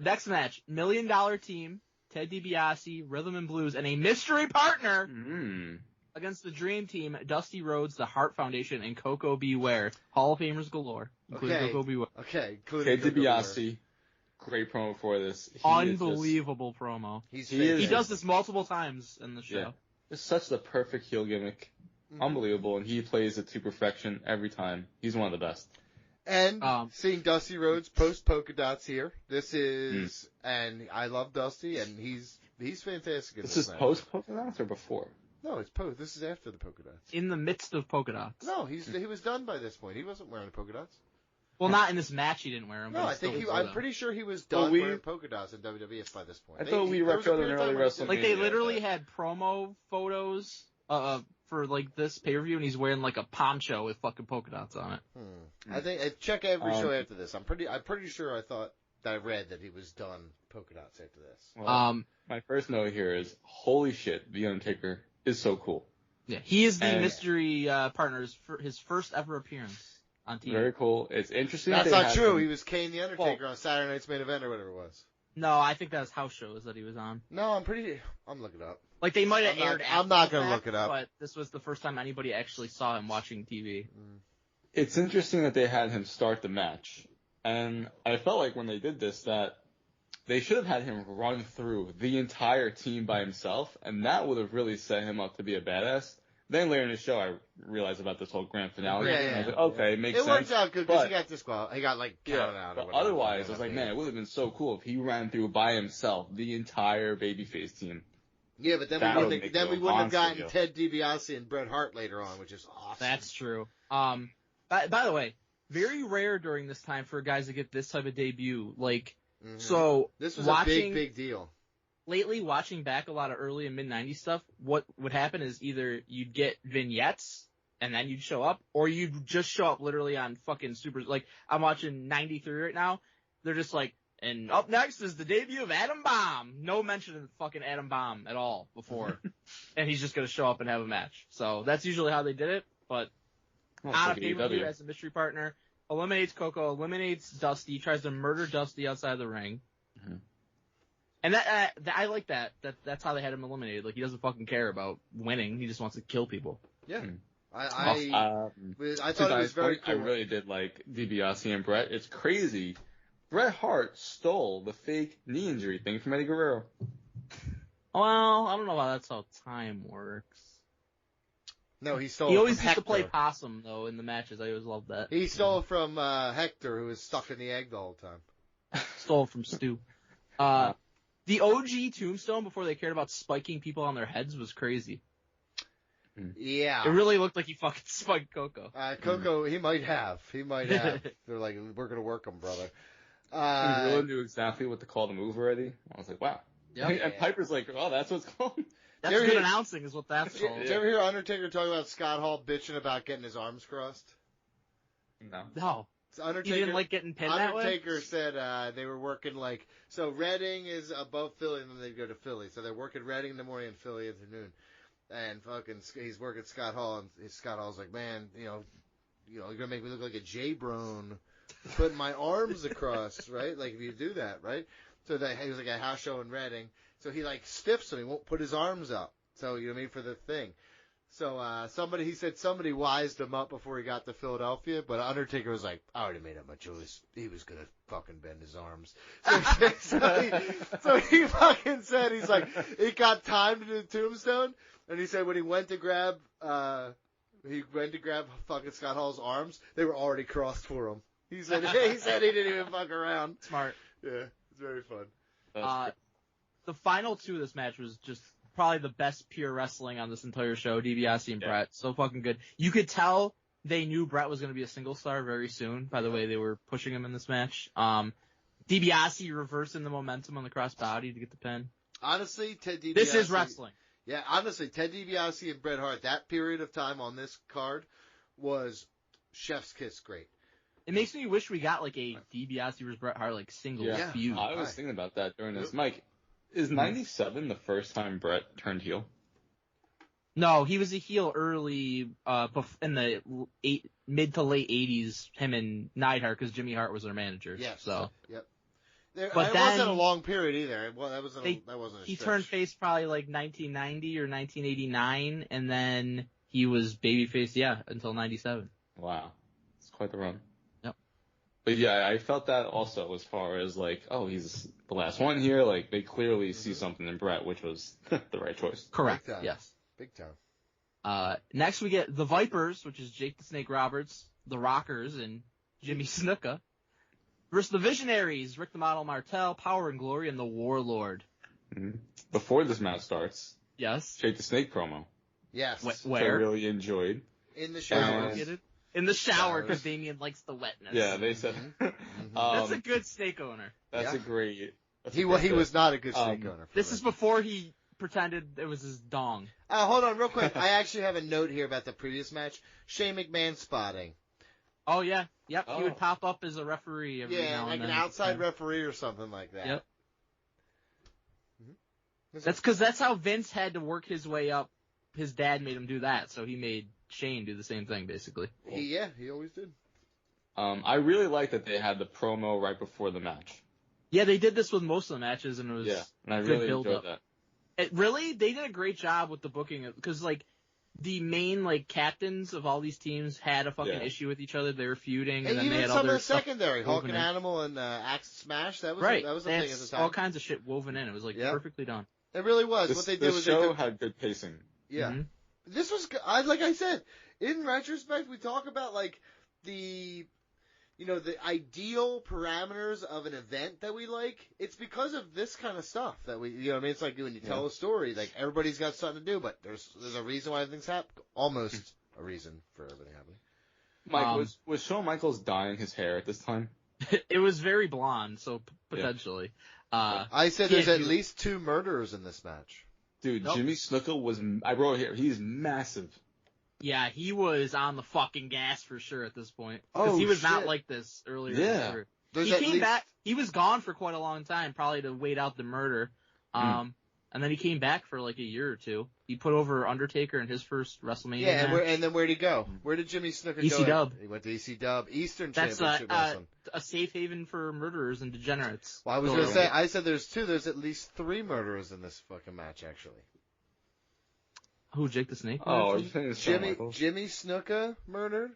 Next match, $1 Million Team, Ted DiBiase, Rhythm and Blues, and a mystery partner against the Dream Team, Dusty Rhodes, the Hart Foundation, and Coco Beware. Hall of Famers galore, including Coco Beware. Okay, Ted DiBiase. Great promo for this. Unbelievable promo. He does this multiple times in the show. Yeah. It's such the perfect heel gimmick. Unbelievable, and he plays it to perfection every time. He's one of the best. And seeing Dusty Rhodes post polka dots here, this is, and I love Dusty, and he's fantastic. This is post polka dots or before? No, it's post. This is after the polka dots. In the midst of polka dots. No, he was done by this point. He wasn't wearing the polka dots. Well, not in this match. He didn't wear them. No, I'm pretty sure he was done wearing polka dots in WWF by this point. I thought we retroed an early WrestleMania. Like they literally had promo photos for like this pay-per-view, and he's wearing like a poncho with fucking polka dots on it. I think check every show after this. I'm pretty sure I thought that I read that he was done polka dots after this. Well, my first note here is holy shit, The Undertaker is so cool. Yeah, he is the mystery partner's for his first ever appearance on TV. Very cool. It's interesting. That's not true. He was Kane the Undertaker on Saturday Night's Main Event or whatever it was. No, I think that was house shows that he was on. No, I'm looking it up. Like they might have aired. I'm not going to look it up. But this was the first time anybody actually saw him watching TV. It's interesting that they had him start the match, and I felt like when they did this that they should have had him run through the entire team by himself, and that would have really set him up to be a badass. Then later in the show, I realized about this whole grand finale. Yeah, I was like, okay, it makes sense. It worked out good because he got disqualified. He got counted out. But otherwise, I was like, man, it would have been so cool if he ran through by himself the entire babyface team. Yeah, but then we wouldn't have gotten Ted DiBiase and Bret Hart later on, which is awesome. That's true. By the way, very rare during this time for guys to get this type of debut. So this was a big deal. Lately, watching back a lot of early and mid-90s stuff, what would happen is either you'd get vignettes, and then you'd show up, or you'd just show up literally on fucking super... Like, I'm watching 93 right now, they're just like, and up next is the debut of Adam Bomb. No mention of fucking Adam Bomb at all before. And he's just gonna show up and have a match. So, that's usually how they did it, but on a pay-per-view as a mystery partner, eliminates Coco, eliminates Dusty, tries to murder Dusty outside the ring. And that I like that. That's how they had him eliminated. Like, he doesn't fucking care about winning. He just wants to kill people. Yeah. I thought it was very cool. I really did like DiBiase and Bret. It's crazy. Bret Hart stole the fake knee injury thing from Eddie Guerrero. Well, I don't know how that's how time works. No, he stole. He always from used Hector. to play possum though in the matches. I always loved that. He stole from Hector, who was stuck in the egg the whole time. Stole from Stu. The OG Tombstone, before they cared about spiking people on their heads, was crazy. Yeah. It really looked like he fucking spiked Coco. Coco, he might have. They're like, we're going to work him, brother. He really knew exactly what to call the move already. I was like, wow. Yep. And Piper's like, oh, that's what's called? That's good announcing, is what that's called. Did you ever hear Undertaker talk about Scott Hall bitching about getting his arms crossed? No. Undertaker, you didn't like getting pinned that way? Undertaker said they were working so Reading is above Philly and then they go to Philly. So they're working Reading in the morning and Philly in the afternoon. And he's working Scott Hall and Scott Hall's like, man, you're going to make me look like a J-Brone putting my arms across, right? Like if you do that, right? So he was like a house show in Reading. So he stiffs him. He won't put his arms up. So, you know what I mean, for the thing. So somebody wised him up before he got to Philadelphia, but Undertaker was like, I already made up my choice. He was gonna fucking bend his arms. So he fucking said, he's like, it got time to do the tombstone, and he said when he went to grab fucking Scott Hall's arms, they were already crossed for him. He said he didn't even fuck around. Smart. Yeah, it's very fun. The final two of this match was just probably the best pure wrestling on this entire show, DiBiase and Brett. So fucking good. You could tell they knew Brett was going to be a single star very soon by the way they were pushing him in this match. DiBiase reversing the momentum on the crossbody to get the pin. Honestly, Ted DiBiase. This is wrestling. Yeah, honestly, Ted DiBiase and Bret Hart, that period of time on this card was chef's kiss great. It makes me wish we got like a DiBiase versus Bret Hart single feud. I was thinking about that during this. Mike, is 97 the first time Bret turned heel? No, he was a heel early, in the mid to late 80s, him and Neidhart, because Jimmy Hart was their manager. Yes. So. Yep. But it wasn't a long period either. Well, that wasn't a He stretch. turned face probably 1990 or 1989, and then he was babyface, until 97. Wow. It's quite the run. Yep. But yeah, I felt that also as far as he's the last one here. They clearly see something in Bret, which was the right choice. Correct. Yes. Big time. Next we get the Vipers, which is Jake the Snake Roberts, the Rockers, and Jimmy Snuka, versus the Visionaries, Rick the Model Martel, Power and Glory, and the Warlord. Mm-hmm. Before this match starts, yes, Jake the Snake promo. Yes. Where? Which I really enjoyed. In the shower. In the shower, because Damien likes the wetness. Yeah, they said. That's a good snake owner. That's a great. He was not a good snake owner. This is before he pretended it was his dong. Hold on real quick. I actually have a note here about the previous match. Shane McMahon spotting. Oh, yeah. Yep. He would pop up as a referee every now and then. Like an outside referee or something like that. Yep. Mm-hmm. That's how Vince had to work his way up. His dad made him do that, so he made Shane do the same thing, basically. He always did. I really like that they had the promo right before the match. Yeah, they did this with most of the matches, and it was and I good really build enjoyed up. that. They did a great job with the booking, because the main captains of all these teams had a fucking issue with each other. They were feuding, and then they had some other of the secondary, Hulk and in. Animal and Axe Smash. That was right. That was a thing at the time. All kinds of shit woven in. It was perfectly done. It really was. What they did was the show had good pacing. Yeah. Mm-hmm. This was, like I said, in retrospect, we talk about the ideal parameters of an event that we like. It's because of this kind of stuff that we, it's like when you tell a story, everybody's got something to do, but there's a reason why things happen. Almost a reason for everything happening. Mike, was Shawn Michaels dyeing his hair at this time? It was very blonde, so potentially. I said there's at least 2 murderers in this match. Dude, nope. Jimmy Snuka I wrote here, he's massive. Yeah, he was on the fucking gas for sure at this point. Because he was not like this earlier. Yeah. He came back, he was gone for quite a long time, probably to wait out the murder. And then he came back for a year or two. He put over Undertaker in his first WrestleMania match. And then where'd he go? Where did Jimmy Snuka go? EC-Dub. He went to EC-Dub, Eastern That's Championship Wrestling. A safe haven for murderers and degenerates. Well, I was going to say, I said there's 2. There's at least 3 murderers in this fucking match, actually. Who, Jake the Snake? Oh, Jimmy Snuka murdered.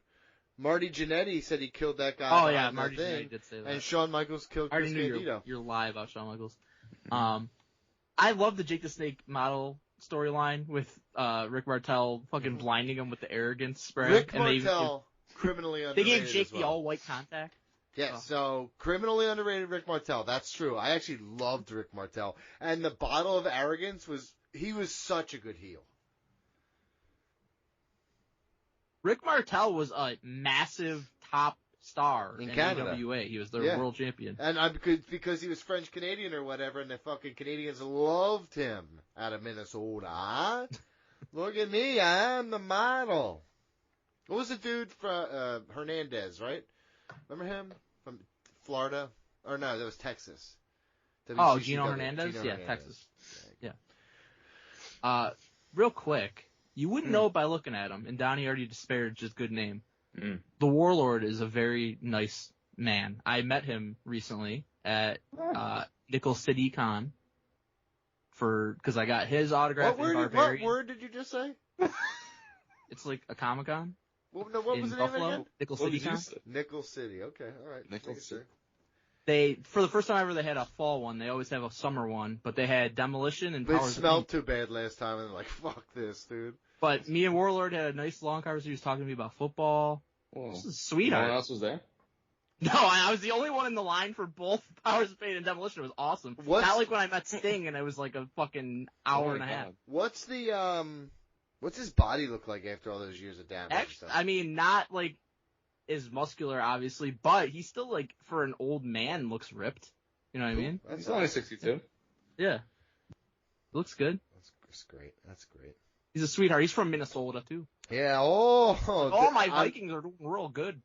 Marty Jannetty said he killed that guy. Oh, yeah, Marty Jannetty did say that. And Shawn Michaels killed Chris Candido. You're lie about Shawn Michaels. I love the Jake the Snake model storyline with Rick Martel fucking blinding him with the arrogance spray. Rick Martel, criminally underrated. They gave Jake the all-white contact. Yeah, so criminally underrated Rick Martel. That's true. I actually loved Rick Martel. And the bottle of arrogance he was such a good heel. Rick Martel was a massive top star in Canada. AWA. He was their world champion. And because he was French Canadian or whatever, and the fucking Canadians loved him out of Minnesota. Look at me, I'm the model. What was the dude from Hernandez, right? Remember him from Florida? Or no, that was Texas. WCCW. Gino Hernandez? Hernandez. Texas. Yeah. Real quick, you wouldn't know it by looking at him, and Donnie already disparaged his good name. The Warlord is a very nice man. I met him recently at Nickel City Con because I got his autograph in Barbarian. What word did you just say? It's like a Comic-Con. What was the name again? Nickel City Con. Nickel City. Okay, all right. Nickel City. For the first time ever, they had a fall one. They always have a summer one, but they had Demolition and Powers. They smelled too bad last time, and they're like, "Fuck this, dude." But me and Warlord had a nice long conversation. He was talking to me about football. Whoa. This is a sweetheart. No one else was there? No, I was the only one in the line for both Powers of Pain and Demolition. It was awesome. Not like when I met Sting and it was like a fucking hour and a half. What's his body look like after all those years of damage? Actually, I mean, not like as muscular, obviously, but he's still like for an old man looks ripped. You know what I mean? He's only 62. Yeah, looks good. That's great. That's great. He's a sweetheart. He's from Minnesota too. Yeah. All my Vikings are doing real good.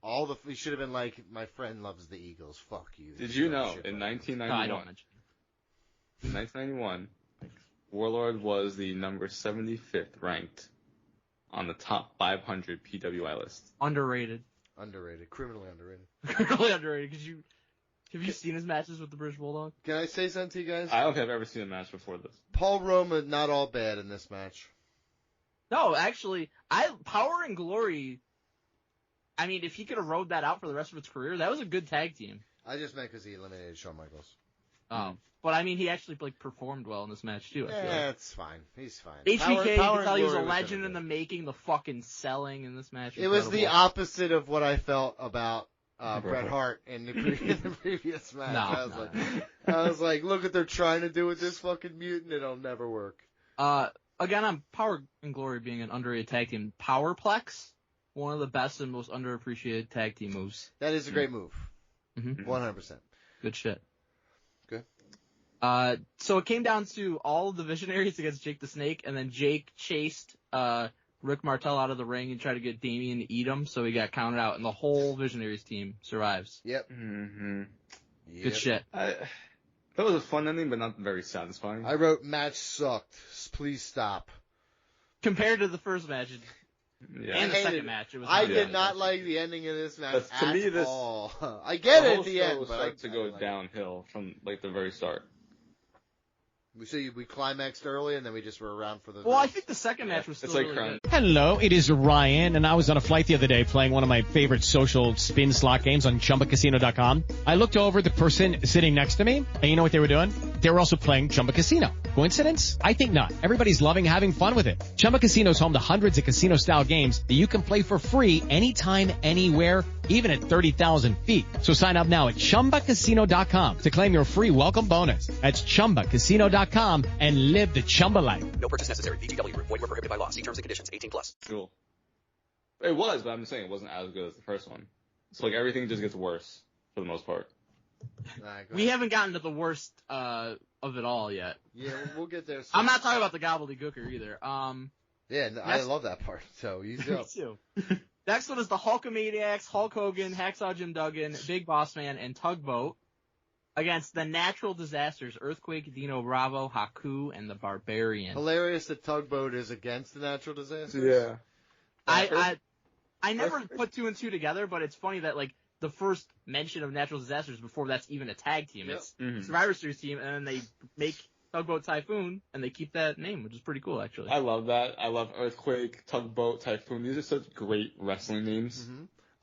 He should have been like, my friend loves the Eagles. Fuck you. Did you know in 1991? No, I don't mention. In 1991, Warlord was the number 75th ranked on the top 500 PWI list. Underrated. Criminally underrated. Criminally underrated. Have you seen his matches with the British Bulldog? Can I say something to you guys? I don't think I've ever seen a match before this. Paul Roma, not all bad in this match. No, actually, Power and Glory, I mean, if he could have rode that out for the rest of his career, that was a good tag team. I just meant because he eliminated Shawn Michaels. Oh. But, I mean, he actually performed well in this match, too. Yeah, it's fine. He's fine. HBK, you can tell he was a legend in the making, the fucking selling in this match. It was the opposite of what I felt about Bret Hart in the previous match. I was like, look what they're trying to do with this fucking mutant. It'll never work. Again, on Power and Glory being an underrated tag team, Powerplex, one of the best and most underappreciated tag team moves. That is a great move. 100%. 100%. Good shit. Good. So it came down to all of the Visionaries against Jake the Snake, and then Jake chased Rick Martel out of the ring and tried to get Damien to eat him, so he got counted out, and the whole Visionaries team survives. Yep. Good shit. That was a fun ending, but not very satisfying. I wrote, match sucked. Please stop. Compared to the first match and the second match, it was. I did not like the ending of this match at all. I get it at the end, but I to go downhill from like the very start. We climaxed early, and then we just were around for the... Well, I think the second match was still really good. Hello, it is Ryan, and I was on a flight the other day playing one of my favorite social spin slot games on ChumbaCasino.com. I looked over at the person sitting next to me, and you know what they were doing? They were also playing Chumba Casino. Coincidence? I think not. Everybody's loving having fun with it. Chumba Casino is home to hundreds of casino-style games that you can play for free anytime, anywhere, even at 30,000 feet. So sign up now at ChumbaCasino.com to claim your free welcome bonus. That's ChumbaCasino.com and live the Chumba life. No purchase necessary. VGW Group. Void where prohibited by law. See terms and conditions. 18+. Cool. It was, but I'm just saying it wasn't as good as the first one. So like everything just gets worse for the most part. We haven't gotten to the worst of it all yet. Yeah, we'll get there soon. I'm not talking about the gobbledygooker either. Yeah, I love that part. So you go. Me too. Next one is the Hulkamaniacs, Hulk Hogan, Hacksaw Jim Duggan, Big Boss Man, and Tugboat against the Natural Disasters, Earthquake, Dino Bravo, Haku, and the Barbarian. Hilarious that Tugboat is against the Natural Disasters. Yeah. I never put two and two together, but it's funny that like the first mention of Natural Disasters before that's even a tag team. Yep. It's Survivor Series team, and then they make Tugboat Typhoon, and they keep that name, which is pretty cool, actually. I love that. I love Earthquake, Tugboat, Typhoon. These are such great wrestling names.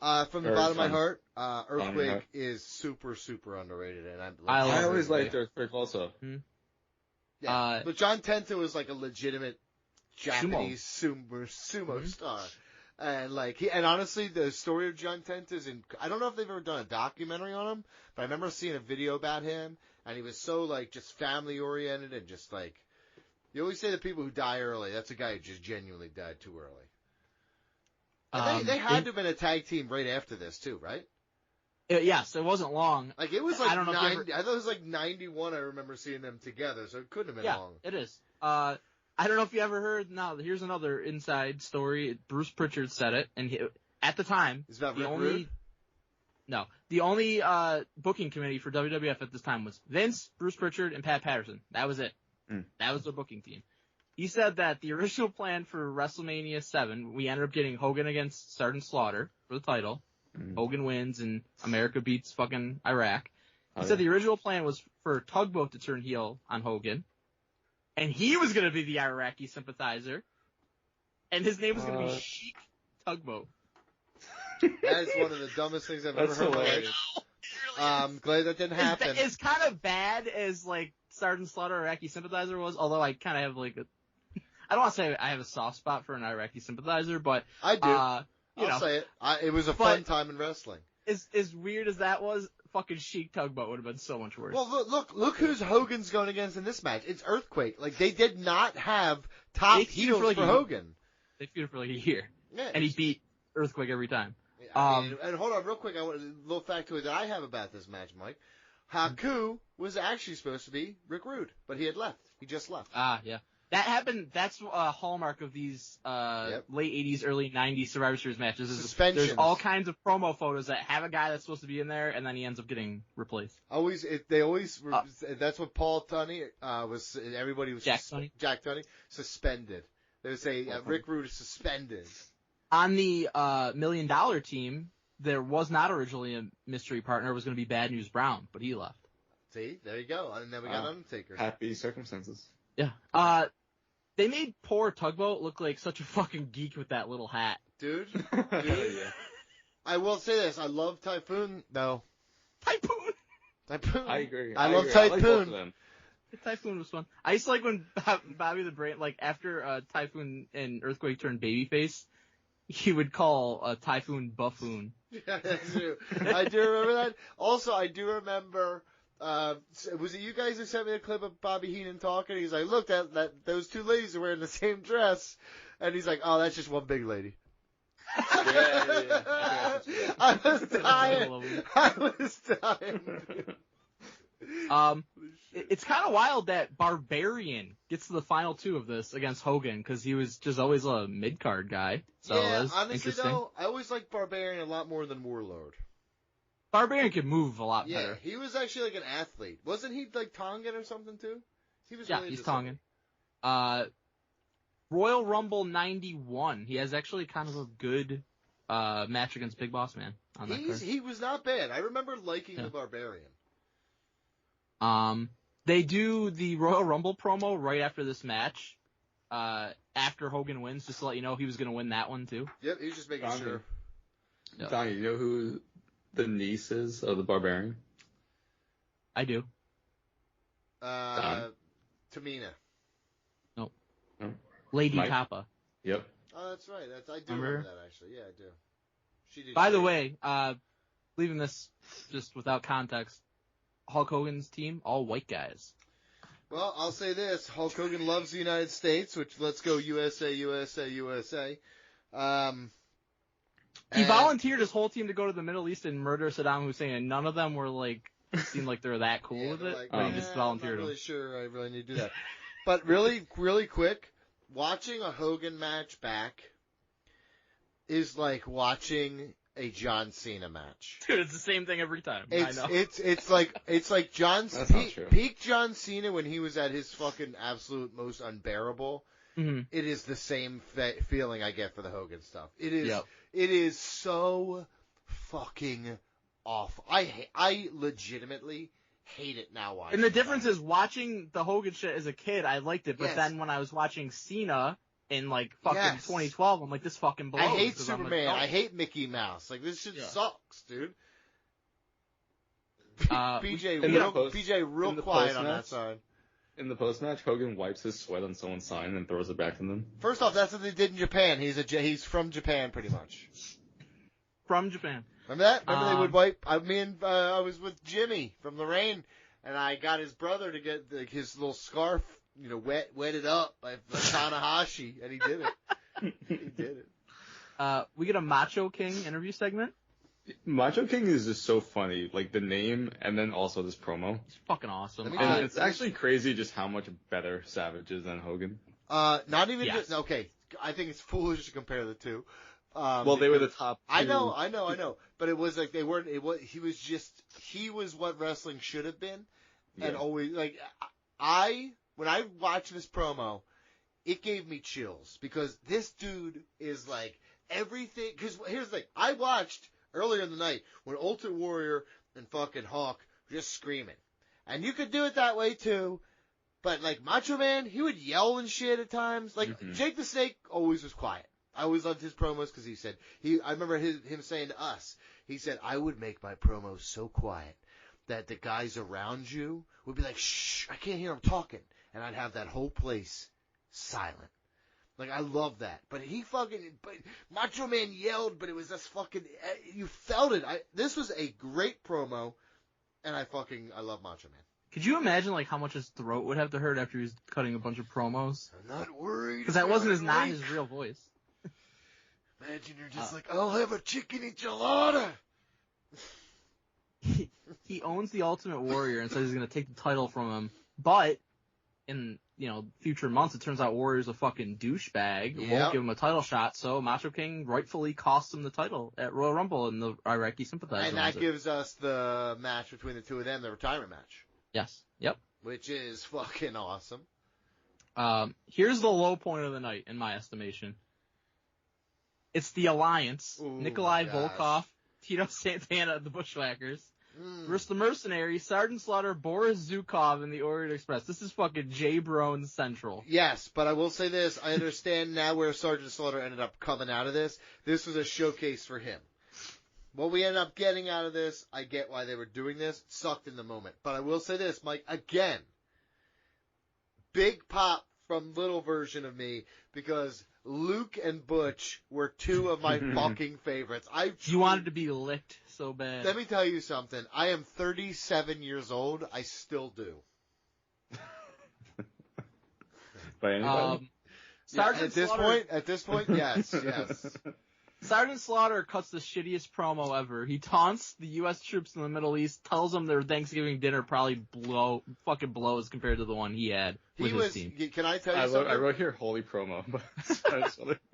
From the bottom of my heart, Earthquake is super, super underrated, and I always liked Earthquake also. Yeah, but John Tenta was like a legitimate Japanese sumo star, and and honestly, the story of John Tenta is I don't know if they've ever done a documentary on him, but I remember seeing a video about him, and he was so just family oriented and just you always say that people who die early, that's a guy who just genuinely died too early. They had to have been a tag team right after this too, right? Yes, it wasn't long. Like, it was like I thought it was like 91 I remember seeing them together, so it couldn't have been long. Yeah, it is. I don't know if you ever heard, now, here's another inside story. Bruce Pritchard said it, and at the time... Is that Rick Rude? No. The only booking committee for WWF at this time was Vince, Bruce Pritchard, and Pat Patterson. That was it. That was their booking team. He said that the original plan for WrestleMania 7, we ended up getting Hogan against Sergeant Slaughter for the title. Hogan wins and America beats fucking Iraq. He said the original plan was for Tugboat to turn heel on Hogan, and he was going to be the Iraqi sympathizer, and his name was going to be Sheik Tugboat. That is one of the dumbest things I've ever heard in my life. I'm glad that didn't happen. It's kind of bad as, like, Sergeant Slaughter Iraqi sympathizer was, although I kind of have, like, I don't want to say I have a soft spot for an Iraqi sympathizer, but... I do. I'll say it. It was a fun time in wrestling. As weird as that was, fucking Sheik Tugboat would have been so much worse. Well, look who's Hogan's going against in this match. It's Earthquake. Like, they did not have top heels for Hogan. They feuded for like a year. Yeah, and he beat Earthquake every time. And hold on real quick, I want a little factoid that I have about this match, Mike. Haku was actually supposed to be Rick Rude, but he had left. He just left. Yeah. That happened. That's a hallmark of these late 80s, early 90s Survivor Series matches. Suspensions. There's all kinds of promo photos that have a guy that's supposed to be in there, and then he ends up getting replaced. That's what Paul Tunney was. Everybody was Jack Tunney suspended. They would say Rick Rude is suspended. On the $1 Million team, there was not originally a mystery partner. It was going to be Bad News Brown, but he left. See, there you go. And then we got Undertaker. Happy circumstances. Yeah. They made poor Tugboat look like such a fucking geek with that little hat. Dude. Yeah. I will say this. I love Typhoon, though. Typhoon. I agree. I love Typhoon. I like Typhoon was fun. I used to like when Bobby the Brain, like after Typhoon and Earthquake turned babyface, he would call Typhoon Buffoon. Yeah, that's true. I do remember that. Also, I do remember... was it you guys who sent me a clip of Bobby Heenan talking? He's like, look, that those two ladies are wearing the same dress. And he's like, oh, that's just one big lady. Yeah. I was dying. It's kind of wild that Barbarian gets to the final two of this against Hogan, because he was just always a mid-card guy. So yeah, honestly though, I always liked Barbarian a lot more than Warlord. Barbarian could move a lot better. Yeah, he was actually like an athlete. Wasn't he like Tongan or something too? He's Tongan. Royal Rumble 91. He has actually kind of a good match against Big Boss Man on that card. He was not bad. I remember liking the Barbarian. They do the Royal Rumble promo right after this match. After Hogan wins, just to let you know he was going to win that one too. Yep, he was just making sure. Yep. Donnie, you know who the niece is of the Barbarian? I do. Tamina. Nope. No. Lady Mike? Kappa. Yep. Oh, that's right. I do remember that actually. Yeah, I do. She did. By the way, leaving this just without context, Hulk Hogan's team, all white guys. Well, I'll say this. Hulk Hogan loves the United States, which let's go USA, USA, USA. He volunteered his whole team to go to the Middle East and murder Saddam Hussein, and none of them were seemed like they're that cool with it. Like, but he just volunteered. I'm not really sure I really need to do that. But really, really quick, watching a Hogan match back is like watching a John Cena match. Dude, it's the same thing every time. I know. It's like peak John Cena when he was at his fucking absolute most unbearable. Mm-hmm. It is the same feeling I get for the Hogan stuff. It is. Yep. It is so fucking awful. I legitimately hate it now. Watching. And the difference is watching the Hogan shit as a kid, I liked it, but then when I was watching Cena in 2012, I'm like, this fucking blows. I hate Superman. I hate Mickey Mouse. Like, this shit sucks, dude. BJ real quiet on that side. In the post-match, Hogan wipes his sweat on someone's sign and throws it back to them. First off, that's what they did in Japan. He's from Japan, pretty much. From Japan. Remember that? Remember they would wipe? I was with Jimmy from Lorraine, and I got his brother to get his little scarf, wetted up by Tanahashi, and he did it. He did it. We get a Macho King interview segment. Macho King is just so funny, like the name and then also this promo. It's fucking awesome. And it's actually crazy just how much better Savage is than Hogan. Not even just, okay. I think it's foolish to compare the two. Well, they were the top two. I know. But it was like they weren't. He was what wrestling should have been, and always like when I watched this promo, it gave me chills because this dude is like everything. Because here's the thing, I watched earlier in the night when Ultimate Warrior and fucking Hawk were just screaming, and you could do it that way too. But like Macho Man, he would yell and shit at times. Like Jake the Snake always was quiet. I always loved his promos because he said I remember him saying to us, he said, I would make my promos so quiet that the guys around you would be like, shh, I can't hear him talking, and I'd have that whole place silent. Like I love that. But Macho Man yelled, but it was just fucking, you felt it. This was a great promo, and I love Macho Man. Could you imagine like how much his throat would have to hurt after he was cutting a bunch of promos? I'm not worried. Because that wasn't not his real voice. Imagine you're just like, I'll have a chicken enchilada. He owns the Ultimate Warrior and says he's going to take the title from him. But in future months, it turns out Warrior's a fucking douchebag. Won't give him a title shot. So Macho King rightfully costs him the title at Royal Rumble in the Iraqi Sympathizer. And that gives us the match between the two of them, the retirement match. Yes. Yep. Which is fucking awesome. Here's the low point of the night, in my estimation. It's the Alliance. Ooh, Nikolai Volkov, Tito Santana, the Bushwhackers, versus the Mercenaries, Sergeant Slaughter, Boris Zukov, and the Orient Express. This is fucking J. Brone Central. Yes, but I will say this. I understand now where Sergeant Slaughter ended up coming out of this. This was a showcase for him. What we ended up getting out of this, I get why they were doing this. It sucked in the moment. But I will say this, Mike, again, big pop from little version of me because Luke and Butch were two of my fucking favorites. You wanted to be licked so bad. Let me tell you something. I am 37 years old. I still do. By anybody? At this point, yes. Sergeant Slaughter cuts the shittiest promo ever. He taunts the U.S. troops in the Middle East, tells them their Thanksgiving dinner probably fucking blows compared to the one he had with his team. Can I tell you something? I wrote here holy promo.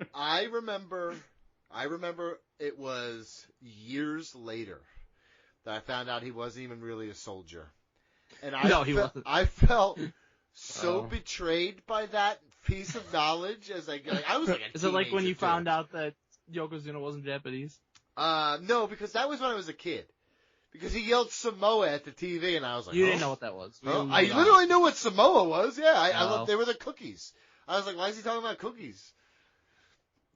I remember it was years later that I found out he wasn't even really a soldier. And he wasn't. I felt so betrayed by that piece of knowledge as I was like a Is it like when you found out that Yokozuna wasn't Japanese? No, because that was when I was a kid. Because he yelled Samoa at the TV, and I was like, you didn't know what that was. I literally knew what Samoa was. Yeah, I loved, they were the cookies. I was like, why is he talking about cookies?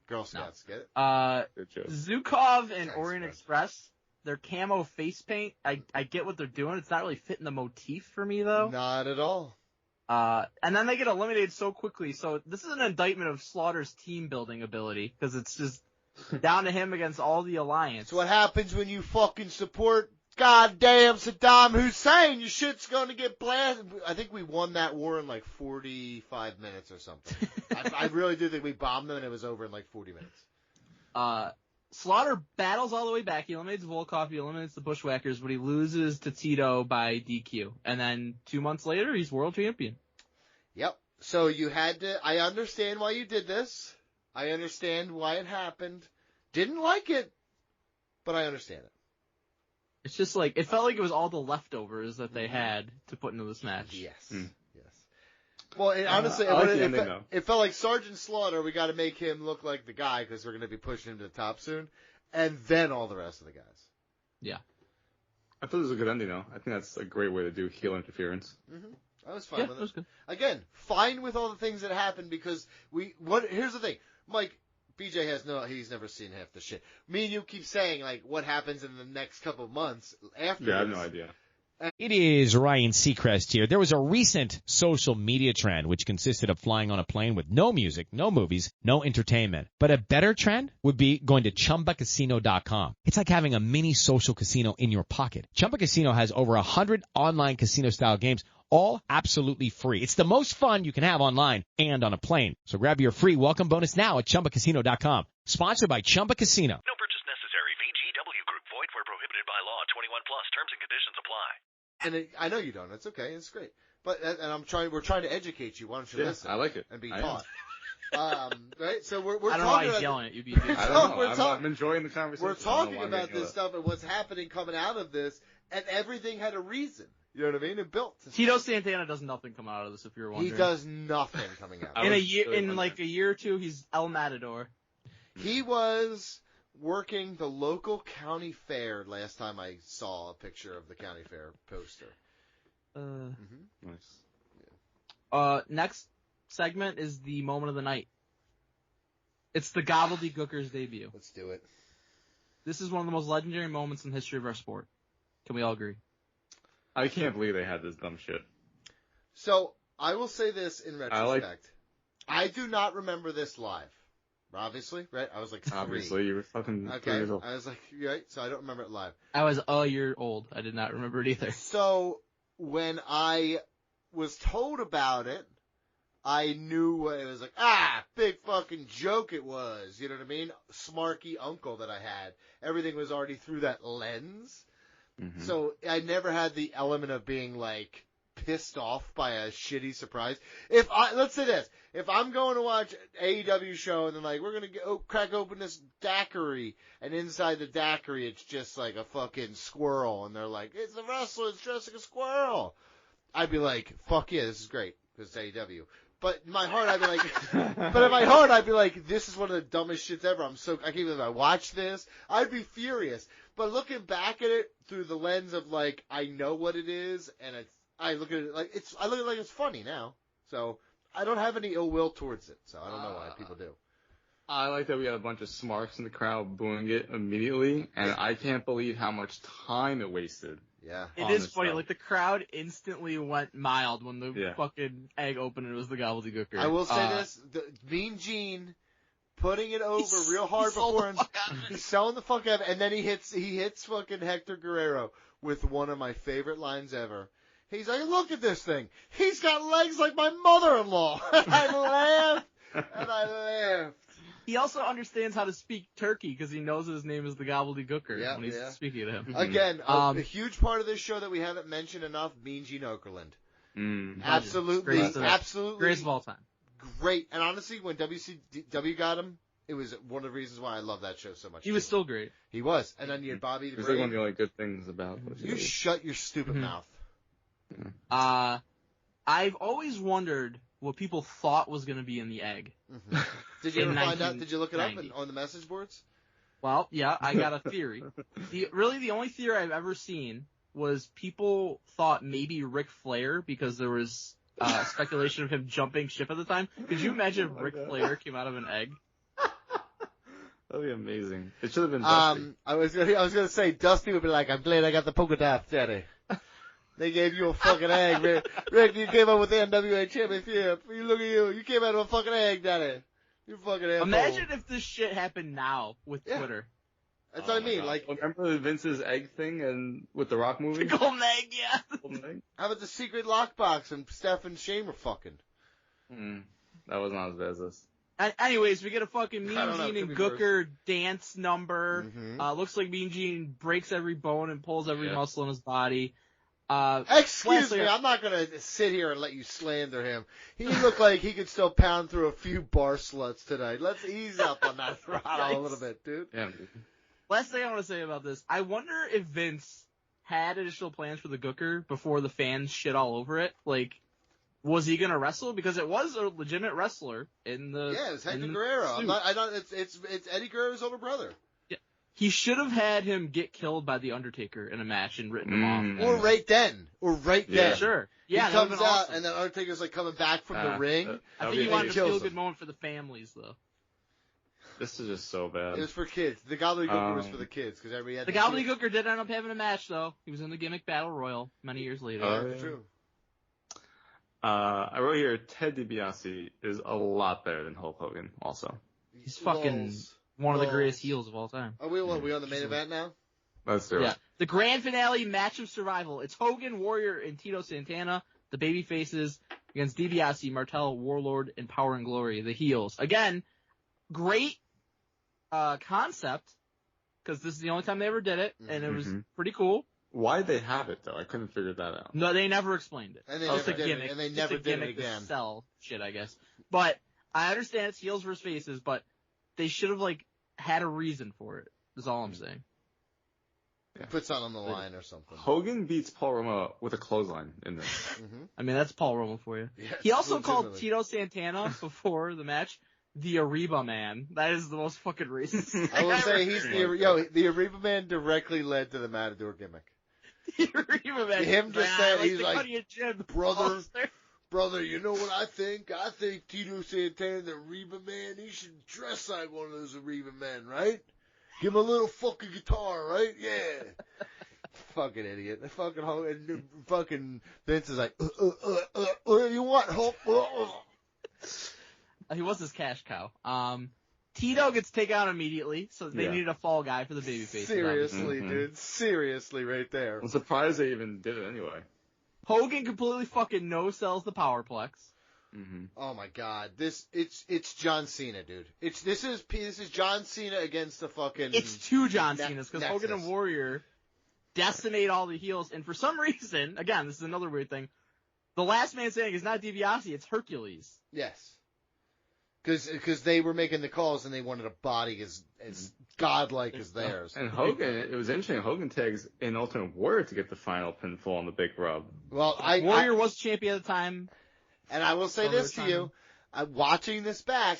Girl Scouts, get it? Zukov and Orient Express, their camo face paint, I get what they're doing. It's not really fitting the motif for me, though. Not at all. And then they get eliminated so quickly. So this is an indictment of Slaughter's team building ability, because it's just down to him against all the Alliance. It's what happens when you fucking support goddamn Saddam Hussein. Your shit's gonna get blasted. I think we won that war in like 45 minutes or something. I really do think we bombed them and it was over in like 40 minutes. Slaughter battles all the way back. He eliminates Volkov. He eliminates the Bushwhackers, but he loses to Tito by DQ. And then 2 months later, he's world champion. Yep. So you had to, I understand why you did this. I understand why it happened. Didn't like it, but I understand it. It's just like, it felt like it was all the leftovers that they had to put into this match. Yes. Yes. Well, honestly, it felt like Sergeant Slaughter, we got to make him look like the guy because we're going to be pushing him to the top soon. And then all the rest of the guys. Yeah. I thought it was a good ending, though. I think that's a great way to do heel interference. Mm-hmm. I was fine with it. That was good. Again, fine with all the things that happened because here's the thing. Mike, BJ he's never seen half the shit. Me and you keep saying, like, what happens in the next couple of months after Yeah, I have no idea. It is Ryan Seacrest here. There was a recent social media trend which consisted of flying on a plane with no music, no movies, no entertainment. But a better trend would be going to ChumbaCasino.com. It's like having a mini social casino in your pocket. Chumba Casino has over 100 online casino-style games, all absolutely free. It's the most fun you can have online and on a plane. So grab your free welcome bonus now at ChumbaCasino.com. Sponsored by Chumba Casino. No purchase necessary. VGW Group. Void where plus. Terms and conditions apply. And I know you don't. It's okay. It's great. But we're trying to educate you. Why don't you listen? I like it. And be taught. Right? So we're I don't talking know why he's about yelling at you. I don't know. I'm enjoying the conversation. We're talking about this stuff and what's happening coming out of this, and everything had a reason. You know what I mean? It built. Tito Santana does nothing come out of this, if you're wondering. He does nothing coming out. In a year or two, he's El Matador. He was working the local county fair last time I saw a picture of the county fair poster. Nice. Yeah. Next segment is the moment of the night. It's the Gobbledygooker's debut. Let's do it. This is one of the most legendary moments in the history of our sport. Can we all agree? I can't believe they had this dumb shit. So, I will say this in retrospect. I do not remember this live. Obviously, right? I was like 3. Obviously, you were fucking 3 years old. I was like, right? So I don't remember it live. I was a year old. I did not remember it either. So, when I was told about it, I knew it was like, big fucking joke it was. You know what I mean? Smarky uncle that I had. Everything was already through that lens. Mm-hmm. So I never had the element of being like pissed off by a shitty surprise. Let's say this. If I'm going to watch AEW show and then like, we're going to crack open this daiquiri, and inside the daiquiri it's just like a fucking squirrel, and they're like, it's a wrestler, it's dressed like a squirrel. I'd be like, fuck yeah, this is great, because it's AEW. But in my heart, I'd be like, this is one of the dumbest shits ever. I can't believe I watched this. I'd be furious. But looking back at it through the lens of like, I know what it is, and I look at it like it's funny now. So I don't have any ill will towards it. So I don't know why people do. I like that we had a bunch of smarks in the crowd booing it immediately, and I can't believe how much time it wasted. Yeah. It is funny. Like, the crowd instantly went mild when the fucking egg opened and it was the Gobbledygooker. I will say this. Mean Gene putting it over real hard before him. He's selling the fuck out of it, and then he hits fucking Hector Guerrero with one of my favorite lines ever. He's like, look at this thing. He's got legs like my mother-in-law. I laughed. He also understands how to speak turkey because he knows his name is the Gobbledygooker when he's speaking to him. Again, a huge part of this show that we haven't mentioned enough, Mean Gene Okerlund. Absolutely. Greatest of all time. Great. And honestly, when WCW got him, it was one of the reasons why I love that show so much. He was still great. He was. And then you had Bobby the Brain. It was Brain. like one of the only good things about it. You shut your stupid mouth. I've always wondered what people thought was going to be in the egg. Mm-hmm. Did you ever find out? Did you look it up on the message boards? Well, yeah, I got a theory. The only theory I've ever seen was people thought maybe Ric Flair, because there was speculation of him jumping ship at the time. Could you imagine if Ric Flair came out of an egg? That'd be amazing. It should have been Dusty. I was gonna say Dusty would be like, I'm glad I got the polka dots, Daddy. They gave you a fucking egg, Rick. Rick, you came up with the NWA championship. You look at you. You came out of a fucking egg, Daddy. You fucking asshole. Imagine if this shit happened now with Twitter. That's what I mean. God. Like, remember Vince's egg thing and with the Rock movie? The golden egg, yeah. Golden egg? How about the secret lockbox and Steph and Shane were fucking? That was not as bad as this. Anyways, we get a fucking Mean Gene and Gooker dance number. Mm-hmm. Looks like Mean Gene breaks every bone and pulls every muscle in his body. Excuse me, I'm not going to sit here and let you slander him. He looked like he could still pound through a few bar sluts tonight. Let's ease up on that throttle a little bit, dude. Yeah. Last thing I want to say about this, I wonder if Vince had additional plans for the Gooker before the fans shit all over it. Like, was he going to wrestle? Because it was a legitimate wrestler in the... Yeah, it's Hector Guerrero. It's Eddie Guerrero's older brother. He should have had him get killed by The Undertaker in a match and written him off. Or right then. Yeah, sure. Yeah, he comes out and then Undertaker's like coming back from the ring. I think he wanted to feel a good moment for the families, though. This is just so bad. It was for kids. The Gobbledygooker was for the kids because everybody had. The Gobbledygooker did end up having a match, though. He was in the gimmick Battle Royal many years later. True. I wrote here, Ted DiBiase is a lot better than Hulk Hogan. Also, he's fucking. One of the greatest heels of all time. Are we on the main event now? Let's do it. Yeah. The grand finale match of survival. It's Hogan, Warrior, and Tito Santana, the baby faces, against DiBiase, Martel, Warlord, and Power and Glory, the heels. Again, great concept, because this is the only time they ever did it, and it was pretty cool. Why'd they have it though? I couldn't figure that out. No, they never explained it. And they never did it. And they never did it again. To sell shit, I guess. But I understand it's heels versus faces, but they should have had a reason for it. Is all I'm saying. Yeah. Put something on the line or something. Hogan beats Paul Roma with a clothesline in this. Mm-hmm. I mean, that's Paul Roma for you. Yes, he also called Tito Santana before the match the Ariba Man. That is the most fucking racist. I will say he's the Ariba Man directly led to the Matador gimmick. The Ariba Man. Him just saying, he's like, brother, you know what I think? I think Tito Santana, the Ariba Man, he should dress like one of those Ariba Men, right? Give him a little fucking guitar, right? Yeah. Fucking idiot. Fucking Vince is like, what do you want, Hulk? He was his cash cow. Tito gets taken out immediately, so they needed a fall guy for the babyface. Seriously, dude. Seriously, right there. I'm surprised they even did it anyway. Hogan completely fucking no-sells the Powerplex. Mm-hmm. Oh my God, it's John Cena, dude. This is John Cena against the fucking. It's two John Cenas because Hogan and Warrior decimate all the heels, and for some reason, again, this is another weird thing. The last man standing is not DiBiase, it's Hercules. Yes. Because they were making the calls and they wanted a body as godlike as theirs. And Hogan, it was interesting. Hogan tags in Ultimate Warrior to get the final pinfall on the Big Rub. Well, Warrior was champion at the time. And I will say this to you, watching this back,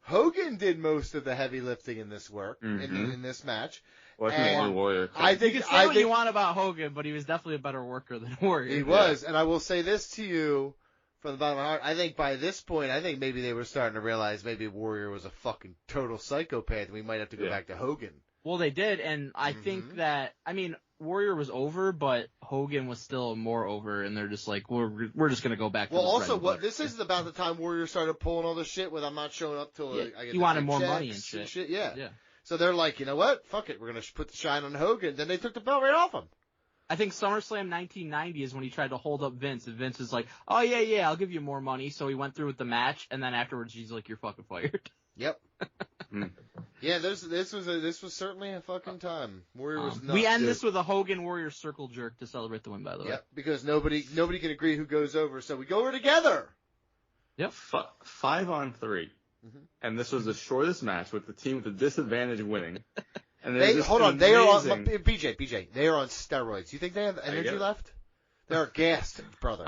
Hogan did most of the heavy lifting in this work, in this match. Well, and Warrior. You can say what you want about Hogan, but he was definitely a better worker than Warrior. He was, and I will say this to you from the bottom of my heart. I think by this point, maybe they were starting to realize maybe Warrior was a fucking total psychopath, and we might have to go back to Hogan. Well, they did, and I think that, Warrior was over, but Hogan was still more over, and they're just like, we're just gonna go back to the also, this is about the time Warrior started pulling all this shit with I'm not showing up till I get he wanted more money and shit. Yeah. So they're like, you know what? Fuck it. We're gonna put the shine on Hogan. Then they took the belt right off him. I think SummerSlam 1990 is when he tried to hold up Vince, and Vince was like, oh yeah, I'll give you more money. So he went through with the match, and then afterwards he's like, you're fucking fired. Yep. Yeah, this was certainly a fucking time. Warrior was nuts. We end this with a Hogan Warrior circle jerk to celebrate the win, by the way. Yep, because nobody can agree who goes over, so we go over together. Yep. 5-on-3. And this was the shortest match with the team with the disadvantage winning. And they are on BJ. They are on steroids. You think they have energy left? They're gassed, brother.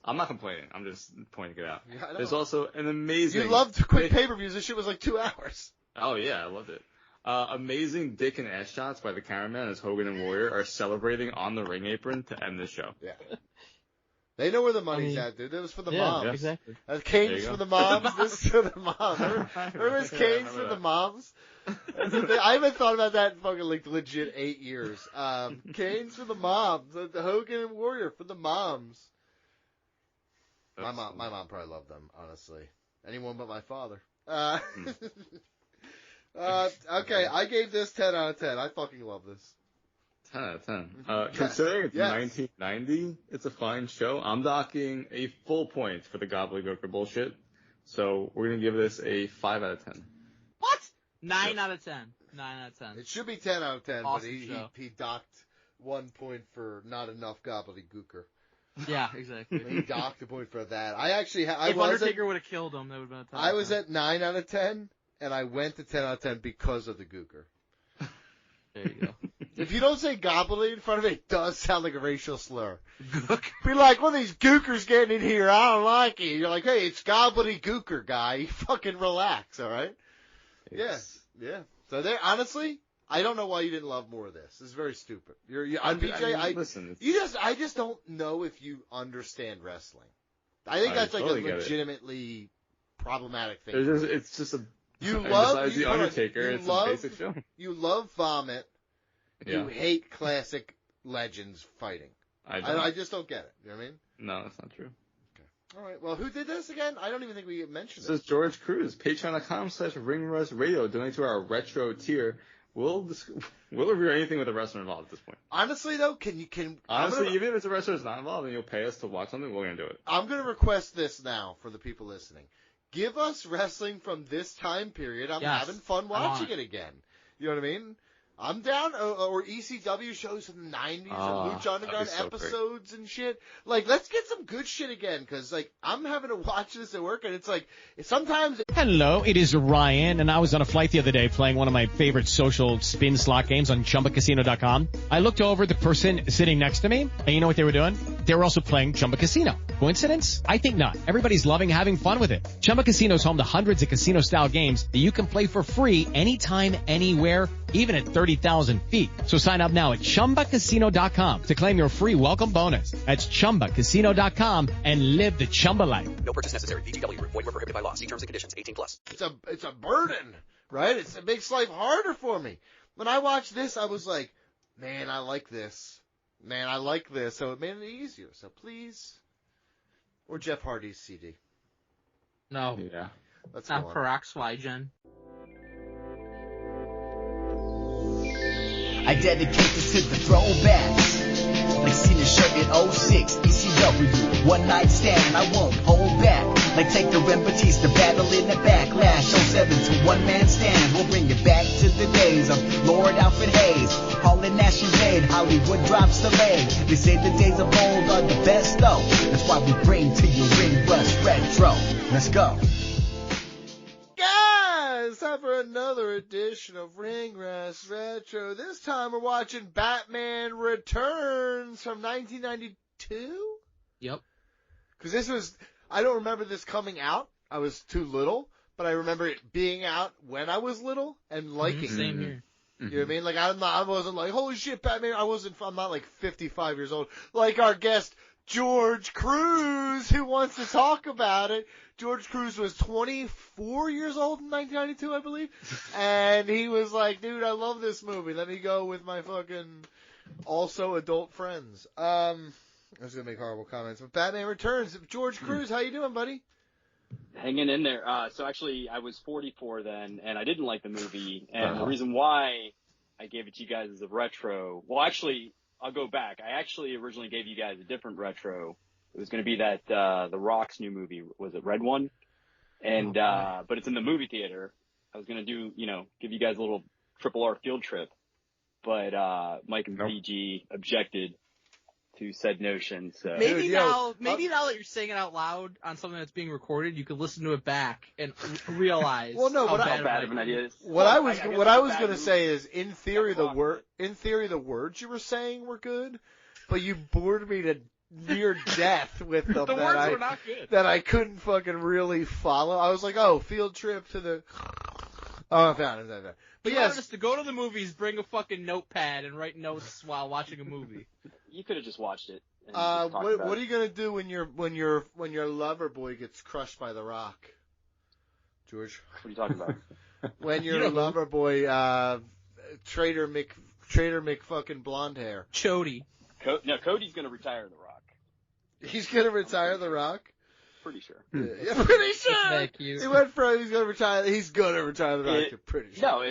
I'm not complaining. I'm just pointing it out. Yeah, there's also an amazing. You loved quick pay-per-views. This shit was like 2 hours. Oh yeah, I loved it. Amazing dick and ass shots by the cameraman as Hogan and Warrior are celebrating on the ring apron to end the show. Yeah. They know where the money's at, dude. It was for the moms. Yeah, exactly. Canes for the moms. This is for the moms. Remember his Canes for the moms? I haven't thought about that in fucking legit 8 years. Canes for the moms. The Hogan and Warrior for the moms. My mom probably loved them, honestly. Anyone but my father. Okay, I gave this 10 out of 10. I fucking love this. 10 out of 10. Considering it's 1990, it's a fine show. I'm docking a full point for the gobbledygooker bullshit. So we're going to give this a 5 out of 10. What? 9 out of 10. 9 out of 10. It should be 10 out of 10, awesome, but he docked 1 point for not enough gobbledygooker. Yeah, exactly. He docked a point for that. If Undertaker would have killed him, that would have been a 10. I was at 9 out of 10, and I went to 10 out of 10 because of the gooker. There you go. If you don't say gobbly in front of it does sound like a racial slur. Be like, well, these gookers getting in here, I don't like it. You're like, hey, it's gobbledygooker, guy. You fucking relax, all right? Yes. Yeah. So honestly, I don't know why you didn't love more of this. This is very stupid. I just don't know if you understand wrestling. I think that's totally a legitimately problematic thing. It's just a. Besides the Undertaker, it's a basic show. You love vomit. Yeah. You hate classic legends fighting. I just don't get it. You know what I mean? No, that's not true. Okay. All right. Well, who did this again? I don't even think we mentioned it. This is George Cruz. Patreon.com/RingRustRadio. Donate to our retro tier. We'll review anything with a wrestler involved at this point. Honestly, though, even if it's a wrestler that's not involved and you'll pay us to watch something, we're going to do it. I'm going to request this now for the people listening. Give us wrestling from this time period. I'm having fun watching it again. You know what I mean? I'm down, or ECW shows from the 90s, or Lucha Underground episodes and shit. Like, let's get some good shit again, because, like, I'm having to watch this at work, and it's like, sometimes... Hello, it is Ryan, and I was on a flight the other day playing one of my favorite social spin slot games on ChumbaCasino.com. I looked over at the person sitting next to me, and you know what they were doing? They were also playing Chumba Casino. Coincidence? I think not. Everybody's loving having fun with it. Chumba Casino is home to hundreds of casino-style games that you can play for free anytime, anywhere, even at 30,000 feet. So sign up now at ChumbaCasino.com to claim your free welcome bonus. That's ChumbaCasino.com and live the Chumba life. No purchase necessary. VGW. Void where prohibited by law. See terms and conditions. 18+. It's a burden, right? It makes life harder for me. When I watched this, I was like, man, I like this. Man, I like this. So it made it easier. So please. Or Jeff Hardy's CD. No. Yeah. Let's not go on. Peroxygen. I dedicate this to the throwbacks. Like seeing a shirt in 06, ECW, one night stand, I won't hold back. Like take the Batista battle in the backlash, 07 to one man stand. We'll bring you back to the days of Lord Alfred Hayes, Hall and Nash invade, Hollywood drops the leg. They say the days of old are the best though. That's why we bring to you Ring Rust Retro. Let's go. Guys, time for another edition of Ring Rust Retro. This time we're watching Batman Returns from 1992. Yep. Because this was, I don't remember this coming out. I was too little, but I remember it being out when I was little and liking it. Same here. You know what I mean? Like I wasn't like, holy shit, Batman. I'm not like 55 years old. Like our guest George Cruz, who wants to talk about it. George Cruz was 24 years old in 1992, I believe. And he was like, dude, I love this movie. Let me go with my fucking also adult friends. I was going to make horrible comments. But Batman Returns. George Cruz, how you doing, buddy? Hanging in there. So actually, I was 44 then, and I didn't like the movie. And the reason why I gave it to you guys as a retro, well, actually, I'll go back. I actually originally gave you guys a different retro. It was going to be that The Rock's new movie. Was it Red One? And but it's in the movie theater. I was going to do, give you guys a little Triple R field trip, but Mike and BG objected to said notion. So maybe now that you're saying it out loud on something that's being recorded, you could listen to it back and realize how bad of an idea it is. What I was going to say is, in theory, the words you were saying were good, but you bored me to near death with them. The words were not good. That I couldn't fucking really follow. I was like, oh, field trip to the. Oh, I found it. But you wanted us to go to the movies, bring a fucking notepad, and write notes while watching a movie. You could have just watched it. What are you gonna do when your lover boy gets crushed by The Rock, George? What are you talking about? When your lover boy, Trader Mc fucking blonde hair. Chody. No, Cody's gonna retire The Rock. He's gonna retire The Rock? Pretty sure. Yeah, pretty sure. He went from he's gonna retire The Rock. Pretty sure. No,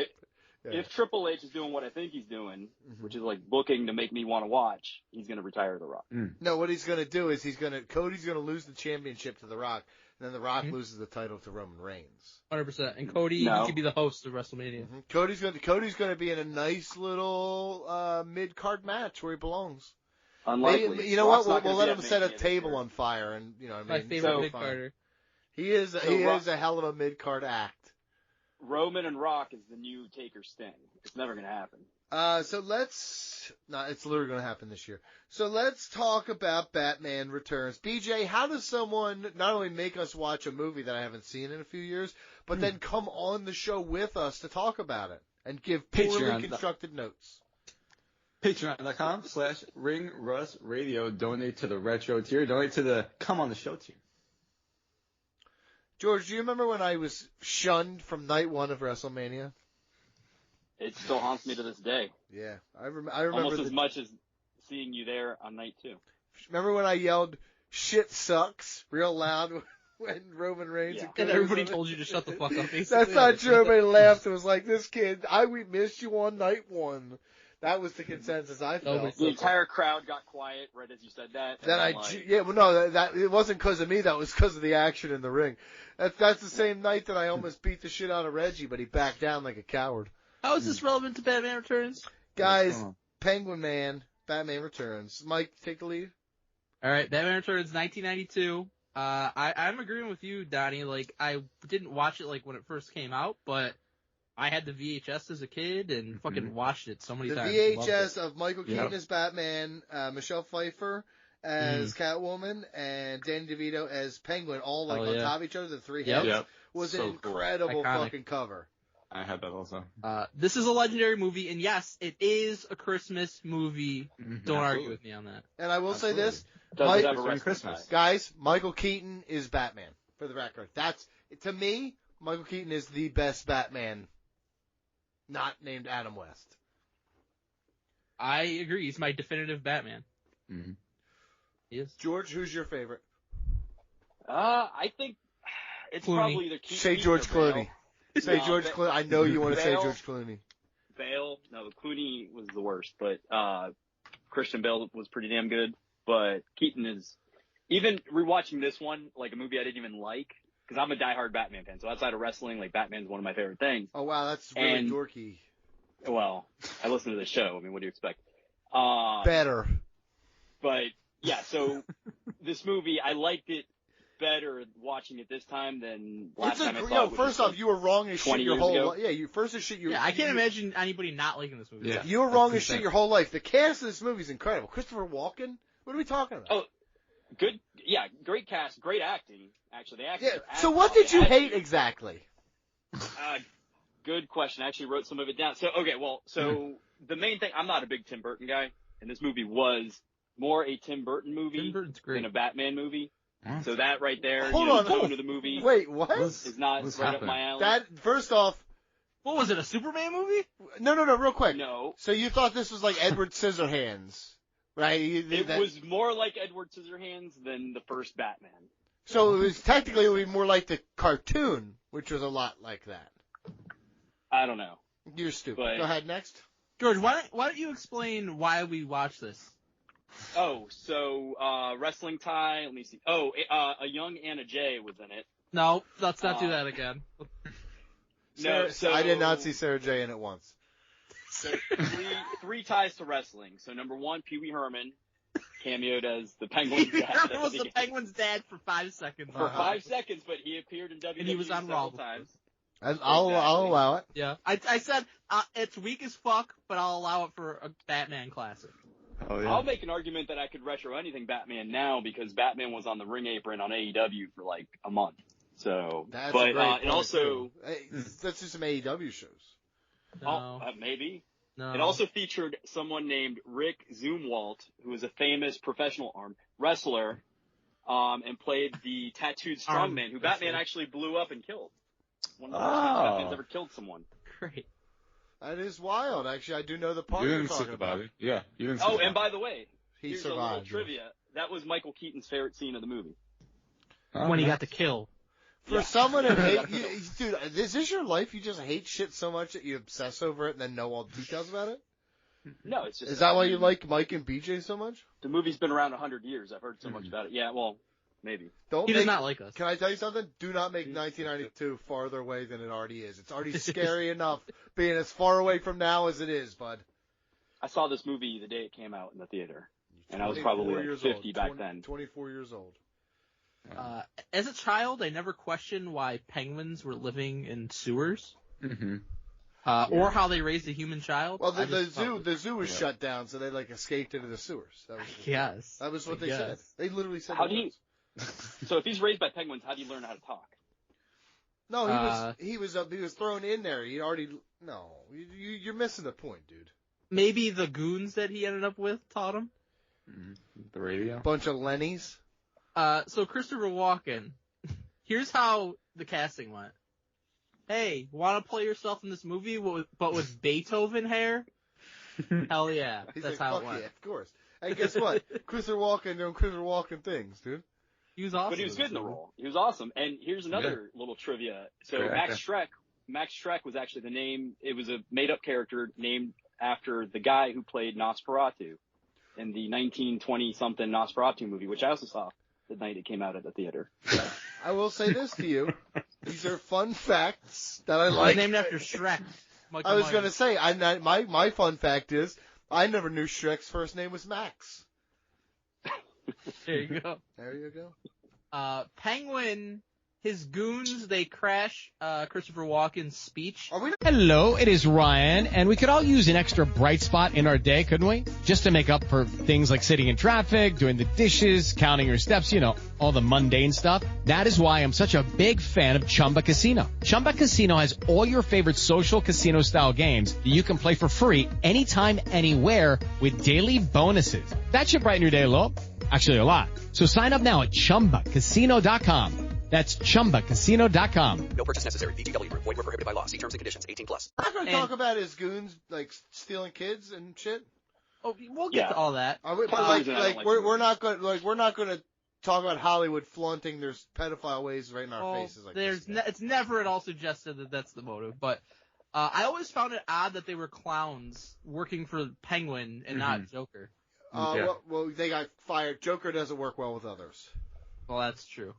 if Triple H is doing what I think he's doing, which is like booking to make me want to watch, he's gonna retire The Rock. No, what he's gonna do is Cody's gonna lose the championship to The Rock, and then The Rock loses the title to Roman Reigns. 100%. And Cody, he could be the host of WrestleMania. Cody's gonna be in a nice little mid-card match where he belongs. Unlikely. You know what? We'll let him set a table on fire, and My favorite mid-carder. He is a hell of a mid-card act. Roman and Rock is the new Taker Sting. It's never going to happen. It's literally going to happen this year. So let's talk about Batman Returns. BJ, how does someone not only make us watch a movie that I haven't seen in a few years, but then come on the show with us to talk about it and give poorly constructed notes? Patreon.com/Ring Rust Radio. Donate to the retro tier. Donate to the come on the show tier. George, do you remember when I was shunned from night one of WrestleMania? It still haunts me to this day. Yeah, I remember almost as much as seeing you there on night two. Remember when I yelled "shit sucks" real loud when Roman Reigns and everybody told you to shut the fuck up? Basically. That's not true. Everybody laughed. It was like, this kid, we missed you on night one. That was the consensus I felt. The entire crowd got quiet right as you said that. That it wasn't because of me. That was because of the action in the ring. That's the same night that I almost beat the shit out of Reggie, but he backed down like a coward. How is this relevant to Batman Returns? Guys, Penguin Man, Batman Returns. Mike, take the lead. All right, Batman Returns, 1992. I'm agreeing with you, Donnie. Like, I didn't watch it like when it first came out, but I had the VHS as a kid and fucking watched it so many times. The VHS of Michael Keaton as Batman, Michelle Pfeiffer as Catwoman, and Danny DeVito as Penguin, all like on top of each other, the three heads, was an incredible fucking cover. I had that also. This is a legendary movie, and yes, it is a Christmas movie. Don't argue with me on that. And I will say this, Christmas. Guys, Michael Keaton is Batman, for the record. To me, Michael Keaton is the best Batman, not named Adam West. I agree. He's my definitive Batman. Mm-hmm. He is. George, who's your favorite? I think it's probably either Keaton. Say George Clooney. Say George Clooney. I know you want to say George Clooney. Bale. No, Clooney was the worst, but Christian Bale was pretty damn good. But Keaton is, even rewatching this one, like a movie I didn't even like, because I'm a diehard Batman fan. So outside of wrestling, like Batman's one of my favorite things. Oh wow, that's really dorky. Well, I listen to the show. I mean, what do you expect? Better. But yeah, so this movie, I liked it better watching it this time than last time I saw it. First off, you were wrong as shit your whole life. Yeah, you first as shit. I can't imagine anybody not liking this movie. Yeah. You were wrong as shit your whole life. The cast of this movie is incredible. Christopher Walken. What are we talking about? Oh, good. Yeah, great cast, great acting. Actually, the actors. Yeah. So what did you hate exactly? Good question. I actually wrote some of it down. So the main thing, I'm not a big Tim Burton guy, and this movie was more a Tim Burton movie than a Batman movie. So that right there, the tone of the movie. Wait, what? Is not right up my alley. That first off. What was it? A Superman movie? No, real quick. No. So you thought this was like Edward Scissorhands, right? It was more like Edward Scissorhands than the first Batman. So it was technically more like the cartoon, which was a lot like that. I don't know. You're stupid. But, go ahead, next. George, why don't you explain why we watch this? Oh, so wrestling tie. Let me see. Oh, a young Anna Jay was in it. No, let's not do that again. No, so I did not see Sarah Jay in it once. So three ties to wrestling. So number one, Pee Wee Herman cameoed as the Penguin's dad. Herman was the Penguin's dad for 5 seconds. For 5 seconds, but he appeared in WWE and he was on several Raw times. I'll allow it. Yeah, I said it's weak as fuck, but I'll allow it for a Batman classic. Oh, yeah. I'll make an argument that I could retro anything Batman now because Batman was on the ring apron on AEW for like a month. So, that's but a great point and also let's do some AEW shows. No. Maybe. No. It also featured someone named Rick Zumwalt, who was a famous professional wrestler, and played the tattooed strongman, who Batman actually blew up and killed. One of the first times Batman's ever killed someone. Great. That is wild. Actually, I do know the part you're talking about. It. Yeah, you didn't. Oh, and by the way, he survived. A little trivia. That was Michael Keaton's favorite scene of the movie. When he got the kill. For someone who hates, dude, is this your life? You just hate shit so much that you obsess over it and then know all the details about it? No, it's just. Is that why you like Mike and BJ so much? The movie's been around 100 years. I've heard so much about it. Yeah, well, maybe. He does not like us. Can I tell you something? Do not make 1992 farther away than it already is. It's already scary enough being as far away from now as it is, bud. I saw this movie the day it came out in the theater, and I was probably like 50 back then. 24 years old. As a child, I never questioned why penguins were living in sewers. Mm-hmm. Or how they raised a human child. Well, the zoo was shut down, so they escaped into the sewers. That was what they said. They literally said. So if he's raised by penguins, how do you learn how to talk? No, he was thrown in there. You're missing the point, dude. Maybe the goons that he ended up with taught him. Mm-hmm. The radio. Bunch of Lennies. So Christopher Walken. Here's how the casting went. Hey, want to play yourself in this movie, but with Beethoven hair? Hell yeah, that's how it went. Yeah, of course. And guess what? Christopher Walken doing Christopher Walken things, dude. He was awesome. But he was good in the role. He was awesome. And here's another little trivia. So Max Schreck was actually the name. It was a made-up character named after the guy who played Nosferatu in the 1920-something Nosferatu movie, which I also saw the night it came out at the theater. I will say this to you. These are fun facts that I like. Named after Shrek. I was going to say, my fun fact is, I never knew Shrek's first name was Max. There you go. There you go. Penguin, his goons, they crash Christopher Walken's speech. Hello, it is Ryan, and we could all use an extra bright spot in our day, couldn't we? Just to make up for things like sitting in traffic, doing the dishes, counting your steps, all the mundane stuff. That is why I'm such a big fan of Chumba Casino. Chumba Casino has all your favorite social casino-style games that you can play for free anytime, anywhere with daily bonuses. That should brighten your day a little. Actually, a lot. So sign up now at ChumbaCasino.com. That's ChumbaCasino.com. No purchase necessary. VGW Group. Void where prohibited by law. See terms and conditions. 18+. I'm not going to talk about his goons, like, stealing kids and shit. Oh, we'll get to all that. We're not going to talk about Hollywood flaunting their pedophile ways right in our faces. Like it's never at all suggested that that's the motive, but I always found it odd that they were clowns working for Penguin and not Joker. Well, they got fired. Joker doesn't work well with others. Well, that's true.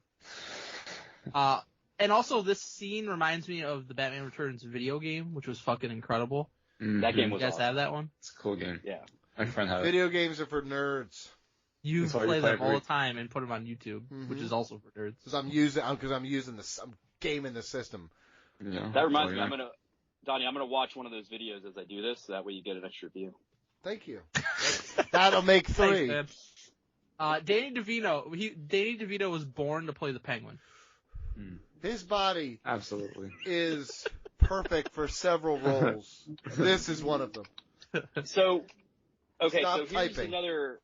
And also this scene reminds me of the Batman Returns video game, which was fucking incredible. Mm-hmm. That game was You guys have that one? It's a cool game. Yeah. My friend had it. Video games are for nerds. You play them all the time and put them on YouTube, which is also for nerds. Because I'm gaming the system. Yeah. That reminds me, Donnie, I'm gonna watch one of those videos as I do this, so that way you get an extra view. Thank you. That'll make 3. Thanks, Danny DeVito was born to play the Penguin. His body absolutely is perfect for several roles. This is one of them. So, okay, Stop so here's typing. another.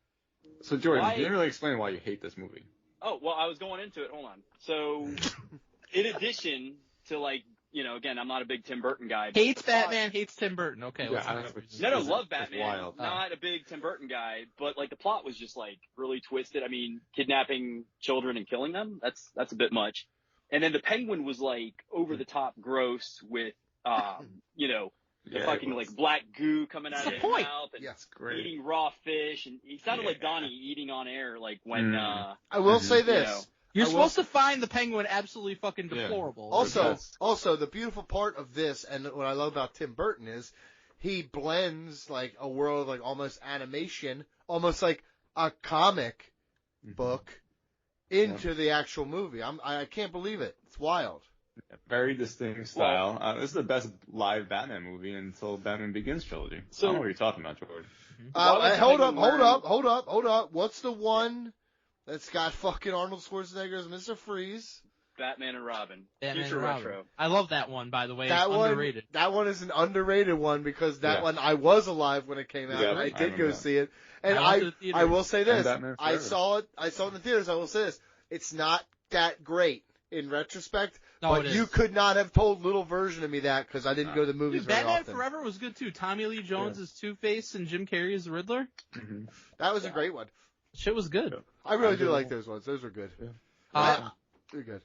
So Jordan, you didn't really explain why you hate this movie. Oh, well, I was going into it. Hold on. So, in addition to again, I'm not a big Tim Burton guy. Hates Batman, hates Tim Burton. Okay. No, love Batman. Wild. Not a big Tim Burton guy, but the plot was just really twisted. I mean, kidnapping children and killing them. That's a bit much. And then the Penguin was over the top gross with the fucking black goo coming out of his mouth and eating raw fish, and he sounded like Donnie eating on air when I will say this. You're supposed to find the Penguin absolutely fucking deplorable. Also, the beautiful part of this, and what I love about Tim Burton is, he blends a world of almost animation, almost like a comic book, into the actual movie. I can't believe it. It's wild. Very distinct style. This is the best live Batman movie until Batman Begins trilogy. So, I don't know what you're talking about, George. Hold up. What's the one that's got fucking Arnold Schwarzenegger as Mr. Freeze? Batman and Robin. Future Retro. I love that one, by the way. That it's underrated. That one is an underrated one because that one I was alive when it came out. And I did go see it. And I will say this. I saw it in the theaters. I will say this. It's not that great in retrospect. But you could not have told little version of me that because I didn't go to the movies very Batman often. Forever was good too. Tommy Lee Jones as Two-Face and Jim Carrey as the Riddler. Mm-hmm. That was a great one. Shit was good. I really do like those ones. Those were good. They're good.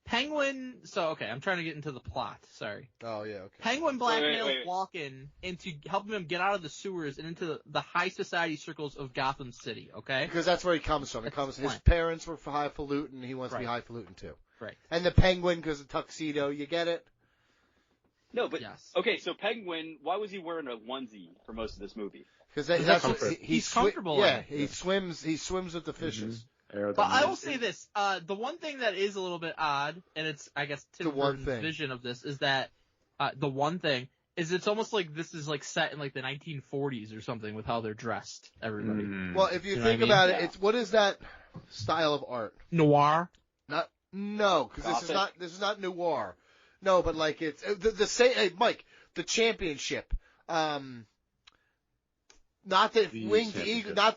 Penguin. So okay, I'm trying to get into the plot. Sorry. Oh yeah. Okay. Penguin blackmails Walken into helping him get out of the sewers and into the high society circles of Gotham City. Okay. Because that's where he comes from. His parents were highfalutin. He wants to be highfalutin too. Right. And the Penguin because of tuxedo. You get it? No, but okay. So Penguin, why was he wearing a onesie for most of this movie? Because he's comfortable. He swims with the fishes. But I will say this: the one thing that is a little bit odd, and it's I guess Tim Burton's vision of this is that the one thing is it's almost like this is set in the 1940s or something with how they're dressed. Everybody. Well, if you think about it, it's what is that style of art? Noir. No, because this is not noir. No, but it's the same. Hey, Mike, the championship. Not the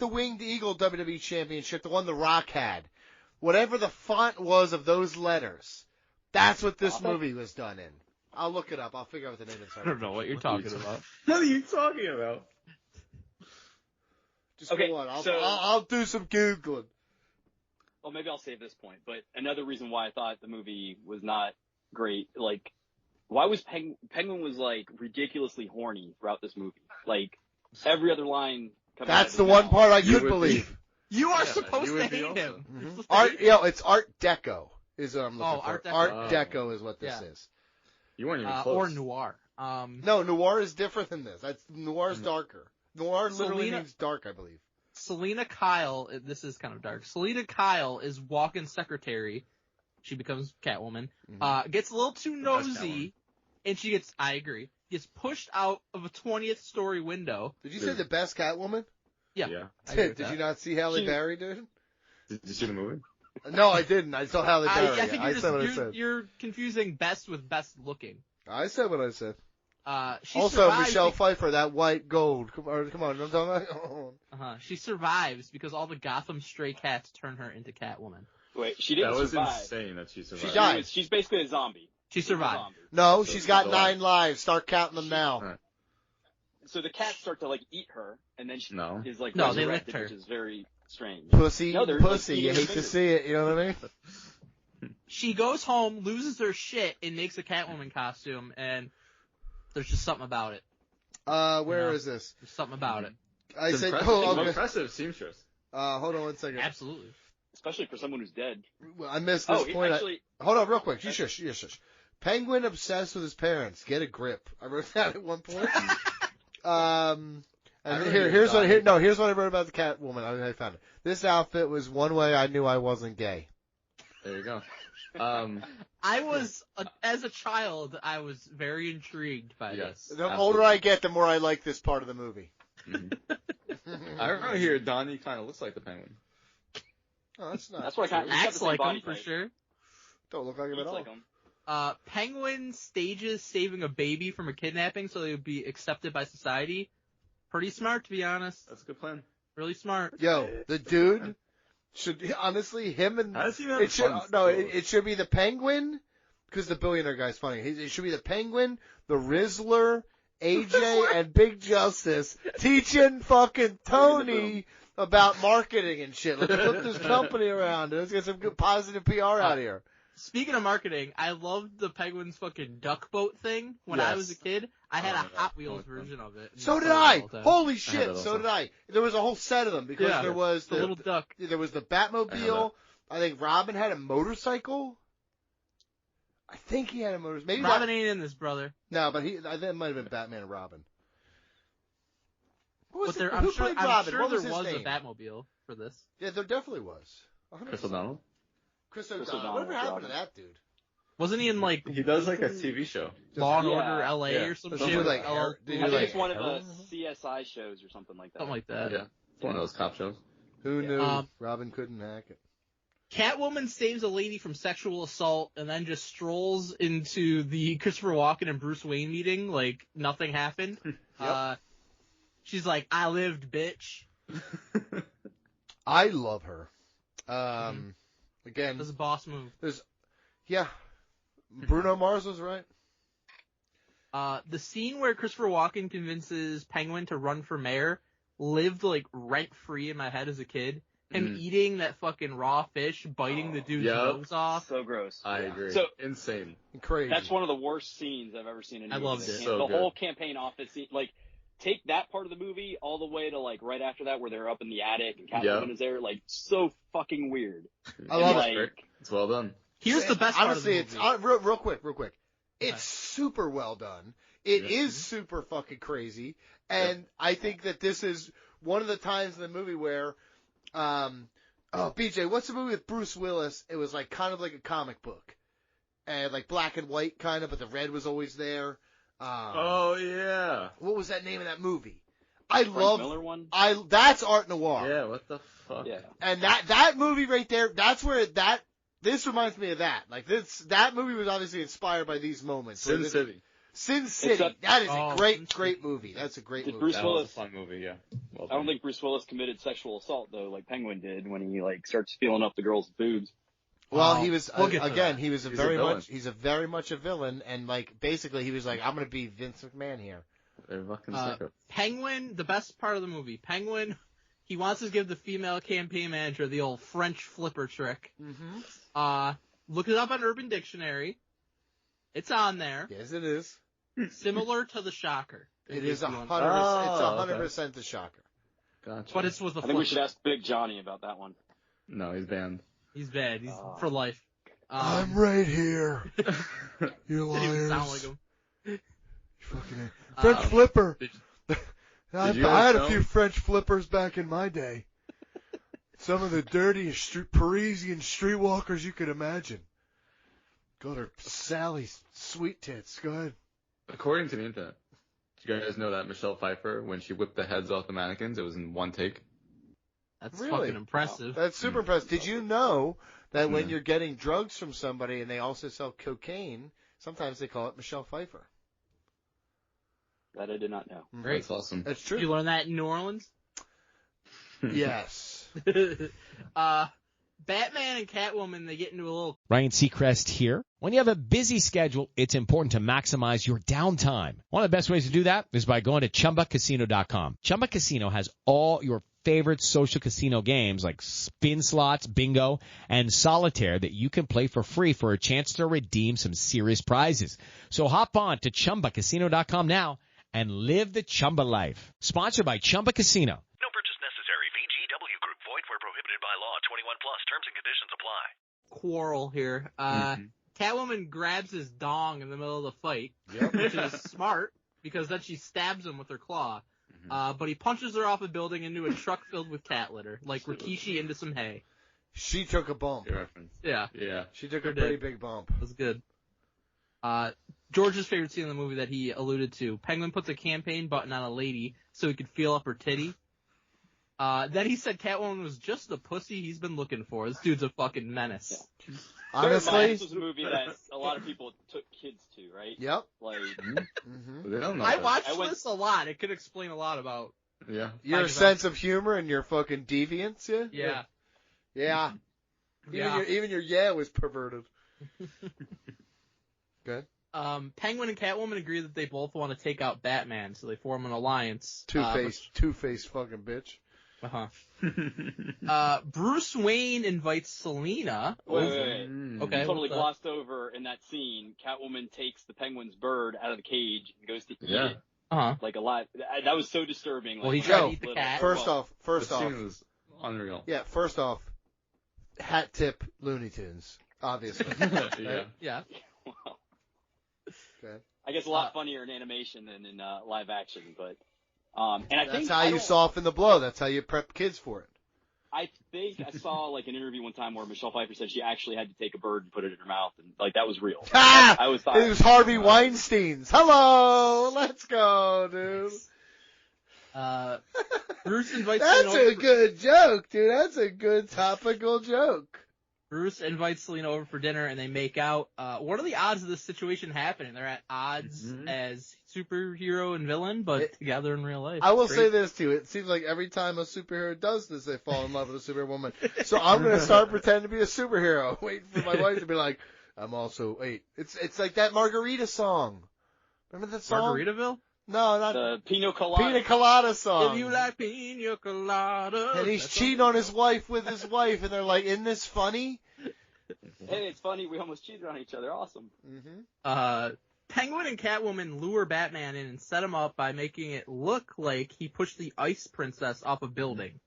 winged eagle WWE championship, the one The Rock had. Whatever the font was of those letters, that's what this movie was done in. I'll look it up. I'll figure out what the name is. I don't know what you're talking about. What are you talking about? Just go on. I'll do some Googling. Well, maybe I'll save this point. But another reason why I thought the movie was not great, why was Penguin was ridiculously horny throughout this movie? Every other line. That's the one part I could believe. You are supposed to hate him. Mm-hmm. It's Art Deco is what I'm looking for. Art Deco. Art Deco is what this is. You weren't even close. Or noir. No, noir is different than this. Noir is darker. Noir literally means dark, I believe. Selena Kyle, this is kind of dark. Selena Kyle is Walken's secretary. She becomes Catwoman. Gets a little too nosy, and she gets, I agree, gets pushed out of a 20th story window. Did you say the best Catwoman? Yeah. Did you not see Halle Berry, dude? Did you see the movie? No, I didn't. I saw Halle Berry. I think I said what I said. You're confusing best with best looking. I said what I said. She also, Michelle Pfeiffer, that white gold. Come on, I'm talking about. She survives because all the Gotham stray cats turn her into Catwoman. Wait, she didn't survive. That was insane that she survived. She died. She's basically a zombie. She survived. No, she's got 9 lives. Start counting them now. Right. So the cats start to eat her, and then she is they resurrected, licked her. which is very strange. Pussy. You hate to see it. You know what I mean? She goes home, loses her shit, and makes a Catwoman costume, and there's just something about it. Where is this? There's something about it. I said, impressive seamstress. Hold on 1 second. Absolutely. Especially for someone who's dead. Well, I missed this point. Hold on real quick. Shush. Penguin obsessed with his parents. Get a grip. I wrote that at one point. Here's what I wrote about the Catwoman. I found it. This outfit was one way I knew I wasn't gay. There you go. I was, as a child, I was very intrigued by this. The older I get, the more I like this part of the movie. I remember here, Donnie kind of looks like the Penguin. Oh, that's not. That's what I acts like him for sure. Don't look like him at all. Like Penguin stages saving a baby from a kidnapping so they would be accepted by society. Pretty smart, to be honest. That's a good plan. Really smart. Yo, the dude should honestly him and it should be the Penguin because the billionaire guy's funny. It should be the Penguin, the Rizzler, AJ, and Big Justice teaching fucking Tony about marketing and shit. Let's flip this company around. Let's get some good positive PR out here. Speaking of marketing, I loved the Penguin's fucking duck boat thing when I was a kid. I had a Hot Wheels version of it. So did I. Holy shit, so did I. There was a whole set of them because there was the little duck. There was the Batmobile. I think Robin had a motorcycle. I think he had a motorcycle. Maybe Robin ain't in this, brother. No, but I think it might have been Batman and Robin. I'm sure there was a Batmobile for this. Yeah, there definitely was. 100%. Chris O'Donnell? Chris O'Donnell. Whatever happened to that dude? Wasn't he in He does a TV show. Law and Order LA or some shit? I think it's one of the CSI shows or something like that. Something like that. Yeah. It's one of those cop shows. Who knew Robin couldn't hack it? Catwoman saves a lady from sexual assault and then just strolls into the Christopher Walken and Bruce Wayne meeting like nothing happened. She's like, I lived, bitch. I love her. Again, that's a boss move. Bruno Mars was right. The scene where Christopher Walken convinces Penguin to run for mayor lived like rent free in my head as a kid. Him eating that fucking raw fish, biting the dude's nose off. So gross. I agree. So insane. Crazy. That's one of the worst scenes I've ever seen in a movie. I loved it. The whole campaign office scene, like, take that part of the movie all the way to like right after that where they're up in the attic and Catwoman is there, like so fucking weird. I love it. It's well done. Here's the best part of the movie. It's real quick. It's super well done. It is super fucking crazy, and I think that this is one of the times in the movie where, BJ, what's the movie with Bruce Willis? It was like kind of like a comic book, and like black and white kind of, but the red was always there. What was that name of that movie? Miller one? That's Art Noir. Yeah, what the fuck? Yeah. And that movie right there, that's where this reminds me of that. Like that movie was obviously inspired by these moments. Sin City. That is a great movie. That's a great movie. Bruce Willis, was a fun movie, yeah. I don't think Bruce Willis committed sexual assault though, like Penguin did when he like starts feeling up the girl's boobs. Well, he was he's very much a villain, and like basically he was like, I'm gonna be Vince McMahon here. Penguin, the best part of the movie. Penguin, he wants to give the female campaign manager the old French flipper trick. Look it up on Urban Dictionary. It's on there. Yes, it is. Similar to the Shocker. It is 100%. It's 100% the Shocker. Gotcha. But it's with a I think we should ask Big Johnny about that one. No, he's banned. He's bad. He's for life. I'm right here. You Didn't even liars. sound like him. Fucking French flipper. I had a few French flippers back in my day. Some of the dirtiest Parisian streetwalkers you could imagine. Got her Sally's sweet tits. Go ahead. According to the internet, do you guys know that Michelle Pfeiffer, when she whipped the heads off the mannequins, it was in one take? That's fucking impressive. Wow. That's super impressive. Did you know that when you're getting drugs from somebody and they also sell cocaine, sometimes they call it Michelle Pfeiffer? That I did not know. Great. That's awesome. That's true. Did you learn that in New Orleans? Yes. Batman and Catwoman, they get into a little... Ryan Seacrest here. When you have a busy schedule, it's important to maximize your downtime. One of the best ways to do that is by going to ChumbaCasino.com. Chumba Casino has all your favorite social casino games like spin slots, bingo, and solitaire that you can play for free for a chance to redeem some serious prizes. So hop on to ChumbaCasino.com now and live the Chumba life. Sponsored by Chumba Casino. No purchase necessary. VGW Group. Void where prohibited by law. 21 plus. Terms and conditions apply. Quarrel here. Catwoman grabs his dong in the middle of the fight, which is smart because then she stabs him with her claw. But he punches her off a building into a truck filled with cat litter, like Rikishi into some hay. She took a bump. Yeah. She took a pretty big bump. That was good. George's favorite scene in the movie that he alluded to. Penguin puts a campaign button on a lady so he could feel up her titty. Then he said Catwoman was just the pussy he's been looking for. This dude's a fucking menace. Yeah. Honestly, this was a movie that a lot of people took kids to, right? Yep. Like, I watched this a lot. It could explain a lot about your sense of humor and your fucking deviance. Yeah. Even your was perverted. Good. Penguin and Catwoman agree that they both want to take out Batman, so they form an alliance. Two-faced fucking bitch. Bruce Wayne invites Selina. Wait. Okay. Totally glossed over in that scene. Catwoman takes the Penguin's bird out of the cage and goes to eat it. Like a lot. That was so disturbing. Well, he tried to eat the cat. First off. Scene was unreal. Yeah, first off, hat tip Looney Tunes, obviously. Yeah. Okay. I guess a lot funnier in animation than in live action, but and I think that's how you soften the blow. That's how you prep kids for it. I think I saw like an interview one time where Michelle Pfeiffer said she actually had to take a bird and put it in her mouth, and like that was real. I was thought it was Harvey Weinstein's. Hello, let's go, dude. Bruce invites. That's a good joke, dude. That's a good topical joke. Bruce invites Selina over for dinner, and they make out. What are the odds of this situation happening? They're at odds as superhero and villain, but together in real life. I will say this, too. It seems like every time a superhero does this, they fall in love with a superwoman. So I'm going to start pretending to be a superhero, waiting for my wife to be like, I'm also... Wait, it's like that Margarita song. Remember that song? Margaritaville? No, not the Pina Colada. Pina Colada song. If you like Pina Colada. And he's cheating on his wife with his wife, and they're like, isn't this funny? Hey, it's funny. We almost cheated on each other. Awesome. Penguin and Catwoman lure Batman in and set him up by making it look like he pushed the Ice Princess off a building.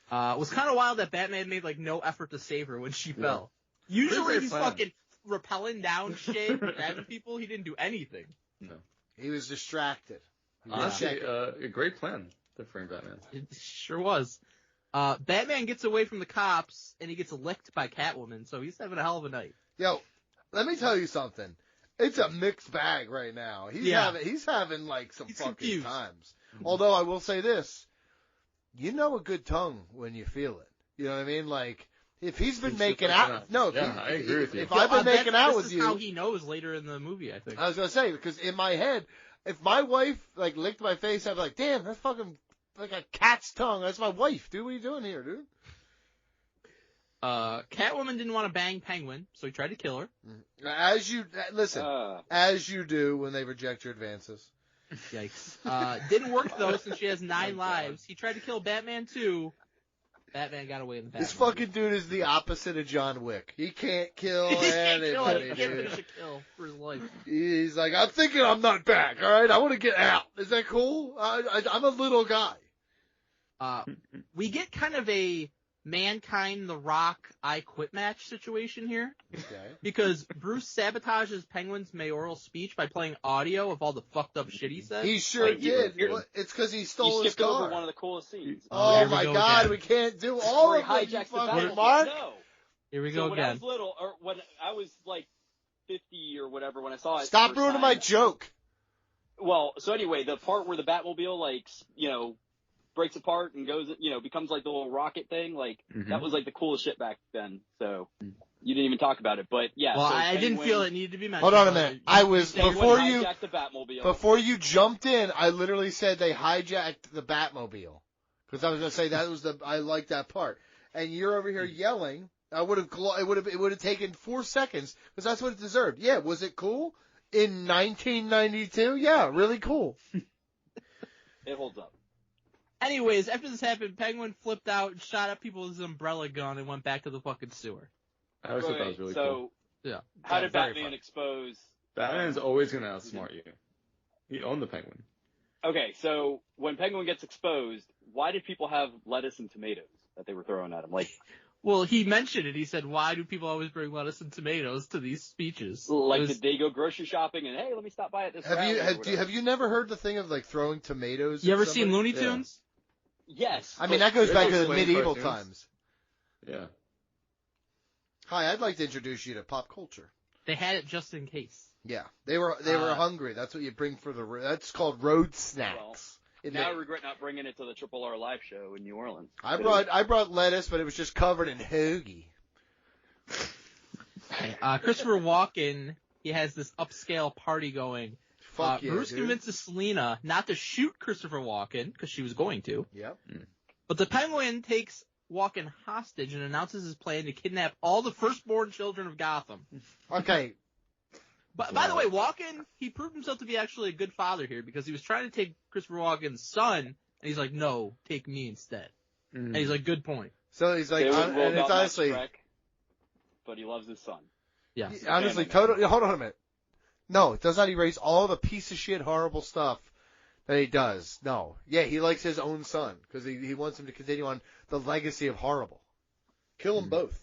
It was kind of wild that Batman made like no effort to save her when she fell. Usually he's fucking rappelling down shit, grabbing people. He didn't do anything. No. He was distracted. Honestly, a great plan to frame Batman. It sure was. Batman gets away from the cops, and he gets licked by Catwoman, so he's having a hell of a night. Yo, let me tell you something. It's a mixed bag right now. He's having like some fucking confused. times. Although I will say this, you know a good tongue when you feel it. You know what I mean? Like, if he's been making out, I agree with you. If I've been making out with you, this is how he knows later in the movie. I think. I was gonna say, because in my head, if my wife like licked my face, I'd be like, damn, that's fucking like a cat's tongue. That's my wife, dude. What are you doing here, dude? Catwoman didn't want to bang Penguin, so he tried to kill her. As you as you do when they reject your advances. Yikes. Didn't work though, since she has 9 lives. He tried to kill Batman too. Batman got away in the back. This fucking dude is the opposite of John Wick. He can't kill anybody. He can't finish a kill for his life. He's like, I'm thinking I'm not back, alright? I want to get out. Is that cool? I'm a little guy. We get kind of a Mankind The Rock I Quit match situation here. Okay. Because Bruce sabotages Penguin's mayoral speech by playing audio of all the fucked up shit he said. He sure did. It's because he stole his car. You skipped over one of the coolest scenes. Oh my God, again. We can't do all of it. You fucking Mark. No. Here we go when again. I was little, or when I was like 50 or whatever, when I saw it. Stop ruining my joke. Well, so anyway, the part where the Batmobile, like, breaks apart and goes, becomes like the little rocket thing, like, that was like the coolest shit back then. So, you didn't even talk about it, but yeah. Well, so I didn't feel it needed to be mentioned. Hold on a minute. Before you Batmobile. jumped in, I literally said they hijacked the Batmobile. Because I was going to say I like that part. And you're over here yelling. It would have taken 4 seconds because that's what it deserved. Yeah, was it cool? In 1992? Yeah, really cool. It holds up. Anyways, after this happened, Penguin flipped out and shot at people with his umbrella gun and went back to the fucking sewer. I always thought that was really cool. Yeah. How did Batman expose? Batman's always going to outsmart you. He owned the Penguin. Okay, so when Penguin gets exposed, why did people have lettuce and tomatoes that they were throwing at him? Like, well, he mentioned it. He said, "Why do people always bring lettuce and tomatoes to these speeches?" Like, did they go grocery shopping and hey, let me stop by at this? Have you never heard the thing of like throwing tomatoes? You ever seen Looney Tunes? Yeah. Yes. I mean, that goes back to the medieval times. Yeah. Hi, I'd like to introduce you to pop culture. They had it just in case. Yeah, they were hungry. That's what you bring for that's called road snacks. Well, now I regret not bringing it to the Triple R live show in New Orleans. I brought lettuce, but it was just covered in hoagie. Christopher Walken, he has this upscale party going. Fuck yeah, Bruce convinces Selena not to shoot Christopher Walken because she was going to. Yep. But the Penguin takes Walken hostage and announces his plan to kidnap all the firstborn children of Gotham. Okay. But by the way, Walken, he proved himself to be actually a good father here because he was trying to take Christopher Walken's son, and he's like, no, take me instead. And he's like, good point. So he's like, and it's honestly, but he loves his son. Yeah. Honestly, totally. Hold on a minute. No, it does not erase all the piece of shit, horrible stuff that he does. No. Yeah, he likes his own son because he wants him to continue on the legacy of horrible. Kill them both.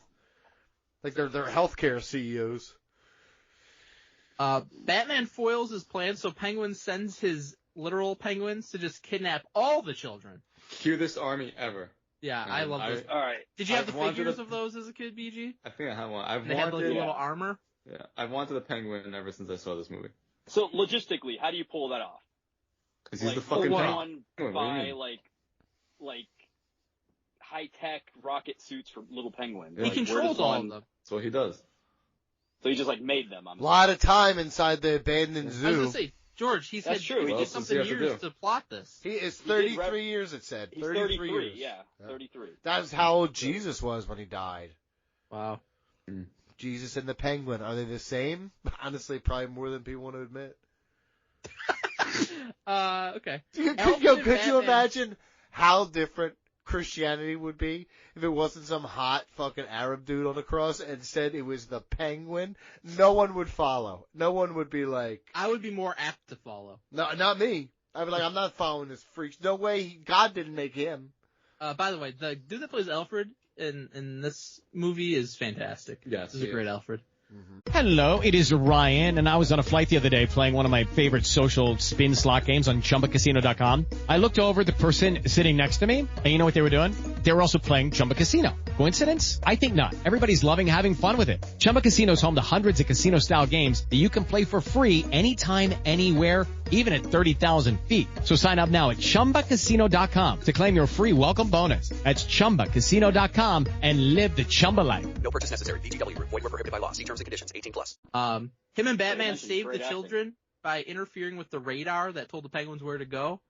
Like they're healthcare CEOs. Batman foils his plan, so Penguin sends his literal penguins to just kidnap all the children. Cutest army ever. Yeah, I love this. All right. Did you have the figures of those as a kid, BG? I think I have one. They had like a little armor? Yeah, I've wanted a penguin ever since I saw this movie. So logistically, how do you pull that off? Because he's the fucking penguin. Buy like high-tech rocket suits for little penguins. Yeah, he controls all of them. That's what he does. So he just like made them. A lot of time inside the abandoned zoo. I was gonna say, George, he's That's had true. He did something years to plot this. He is 33 years. It said he's 33 years. Yeah, 33. That's how old Jesus was when he died. Wow. Jesus and the penguin, are they the same? Honestly, probably more than people want to admit. Okay. Could you imagine how different Christianity would be if it wasn't some hot fucking Arab dude on the cross and said it was the penguin? No one would follow. No one would be like... I would be more apt to follow. No, not me. I'd be like, I'm not following this freak. No way. God didn't make him. By the way, the dude that plays Alfred in this movie is fantastic. Yes, this is a great Alfred. Hello, it is Ryan, and I was on a flight the other day playing one of my favorite social spin slot games on ChumbaCasino.com. I looked over at the person sitting next to me, and you know what they were doing? They were also playing Chumba Casino. Coincidence? I think not. Everybody's loving having fun with it. Chumba Casino is home to hundreds of casino-style games that you can play for free anytime, anywhere, even at 30,000 feet. So sign up now at ChumbaCasino.com to claim your free welcome bonus. That's ChumbaCasino.com and live the Chumba life. No purchase necessary. VGW. Void where prohibited by law. See terms and conditions. 18+. Him and Batman saved the children by interfering with the radar that told the penguins where to go.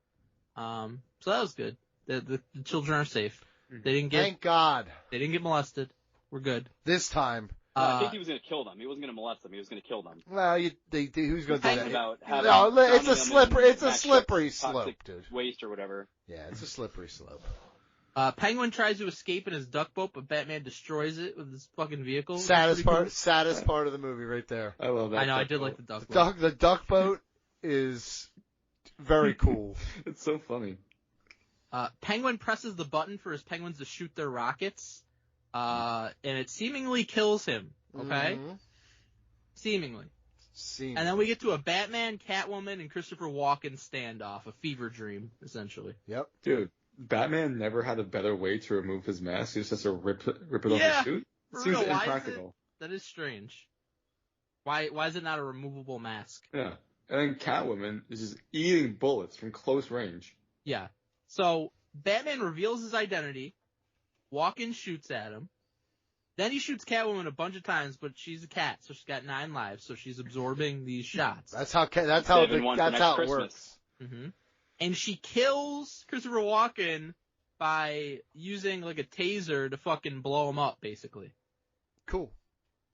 So that was good. The children are safe. They didn't get. Thank God. They didn't get molested. We're good. This time. I think he was going to kill them. He wasn't going to molest them. He was going to kill them. Well, who's going to do that? No, it's a slippery slope, dude. Waste or whatever. Yeah, it's a slippery slope. Penguin tries to escape in his duck boat, but Batman destroys it with his fucking vehicle. Saddest part of the movie right there. I love that. I know, I did like the duck boat. The duck boat is very cool. It's so funny. Penguin presses the button for his penguins to shoot their rockets, and it seemingly kills him. Okay? Mm-hmm. Seemingly. And then we get to a Batman, Catwoman, and Christopher Walken standoff, a fever dream, essentially. Yep. Dude, Batman never had a better way to remove his mask. He just has to rip it off his suit. Seems impractical. That is strange. Why is it not a removable mask? Yeah. And then Catwoman is just eating bullets from close range. Yeah. So Batman reveals his identity. Walken shoots at him. Then he shoots Catwoman a bunch of times, but she's a cat, so she's got 9 lives, so she's absorbing these shots. That's how it works. Mm-hmm. And she kills Christopher Walken by using like a taser to fucking blow him up, basically. Cool.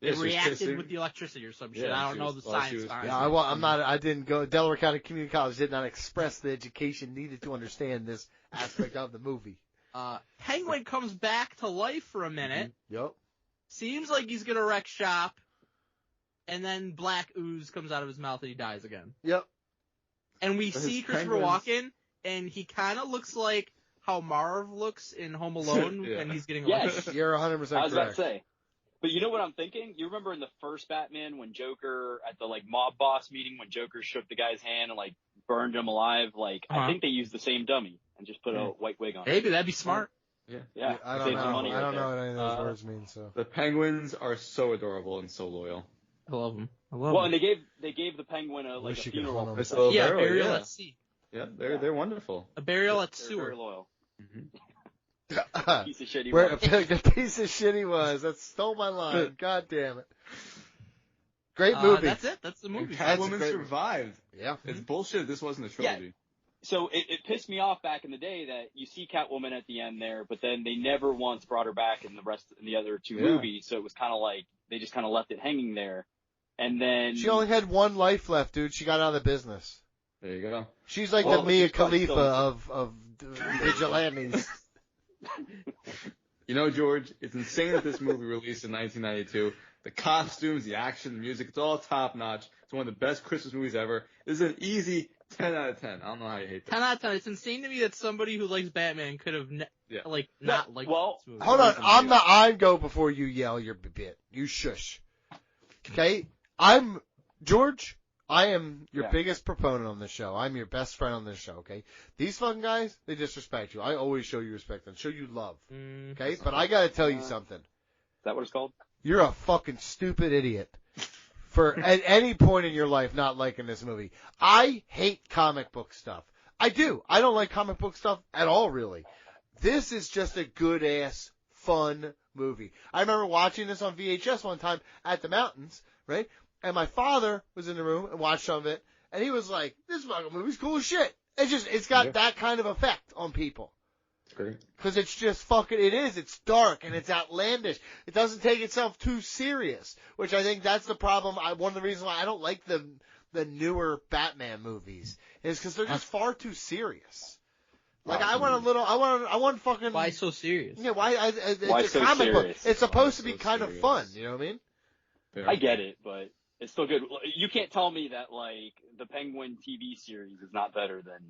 It reacted with the electricity or some shit. I don't know the science behind it. Yeah, I didn't go. Delaware County Community College did not express the education needed to understand this aspect of the movie. Penguin comes back to life for a minute. Mm-hmm. Yep. Seems like he's gonna wreck shop, and then black ooze comes out of his mouth and he dies again. Yep. And we see Christopher Walken, and he kind of looks like how Marv looks in Home Alone when he's getting yes. You're 100% correct. I was about to say. But you know what I'm thinking? You remember in the first Batman when Joker, at the like mob boss meeting, when Joker shook the guy's hand and like burned him alive? Like, I think they used the same dummy and just put a white wig on. Maybe that'd be smart. Yeah. I don't know. I don't know what any of those words mean. So the Penguins are so adorable and so loyal. I love them. And they gave the Penguin a funeral. Burial at sea. Yeah, they're wonderful. A burial at sewer. Very loyal. Mm-hmm. Piece of shit he was. The piece of shit he was. That stole my line. God damn it. Great movie. That's it. That's the movie. Catwoman survived. Yeah. It's bullshit. This wasn't a trilogy. Yeah. So it pissed me off back in the day that you see Catwoman at the end there, but then they never once brought her back in the other 2 movies. So it was kind of like they just kind of left it hanging there. And then she only had 1 life left, dude. She got out of the business. There you go. She's like the Mia Khalifa of vigilantes. You know, George, it's insane that this movie released in 1992. The costumes, the action, the music, it's all top notch. It's one of the best Christmas movies ever. This is an easy 10 out of 10. I don't know how you hate that. 10 out of 10. It's insane to me that somebody who likes Batman could have not liked this movie. Hold on. I go before you yell your bit. You shush. Okay? George, I am your biggest proponent on this show. I'm your best friend on this show, okay? These fucking guys, they disrespect you. I always show you respect and show you love. Okay? But I gotta tell you something. Is that what it's called? You're a fucking stupid idiot for at any point in your life not liking this movie. I hate comic book stuff. I do. I don't like comic book stuff at all, really. This is just a good-ass, fun movie. I remember watching this on VHS one time at the mountains, right? And my father was in the room and watched some of it, and he was like, this fucking movie's cool as shit. It's got that kind of effect on people. Because it's just it's dark and it's outlandish. It doesn't take itself too serious, which I think that's the problem. One of the reasons why I don't like the newer Batman movies is because they're just far too serious. Like I want fucking. Why so serious? Yeah, why? Why it's a so comic book. serious? It's supposed to be kind of fun. You know what I mean? I get it, but it's still good. You can't tell me that like the Penguin TV series is not better than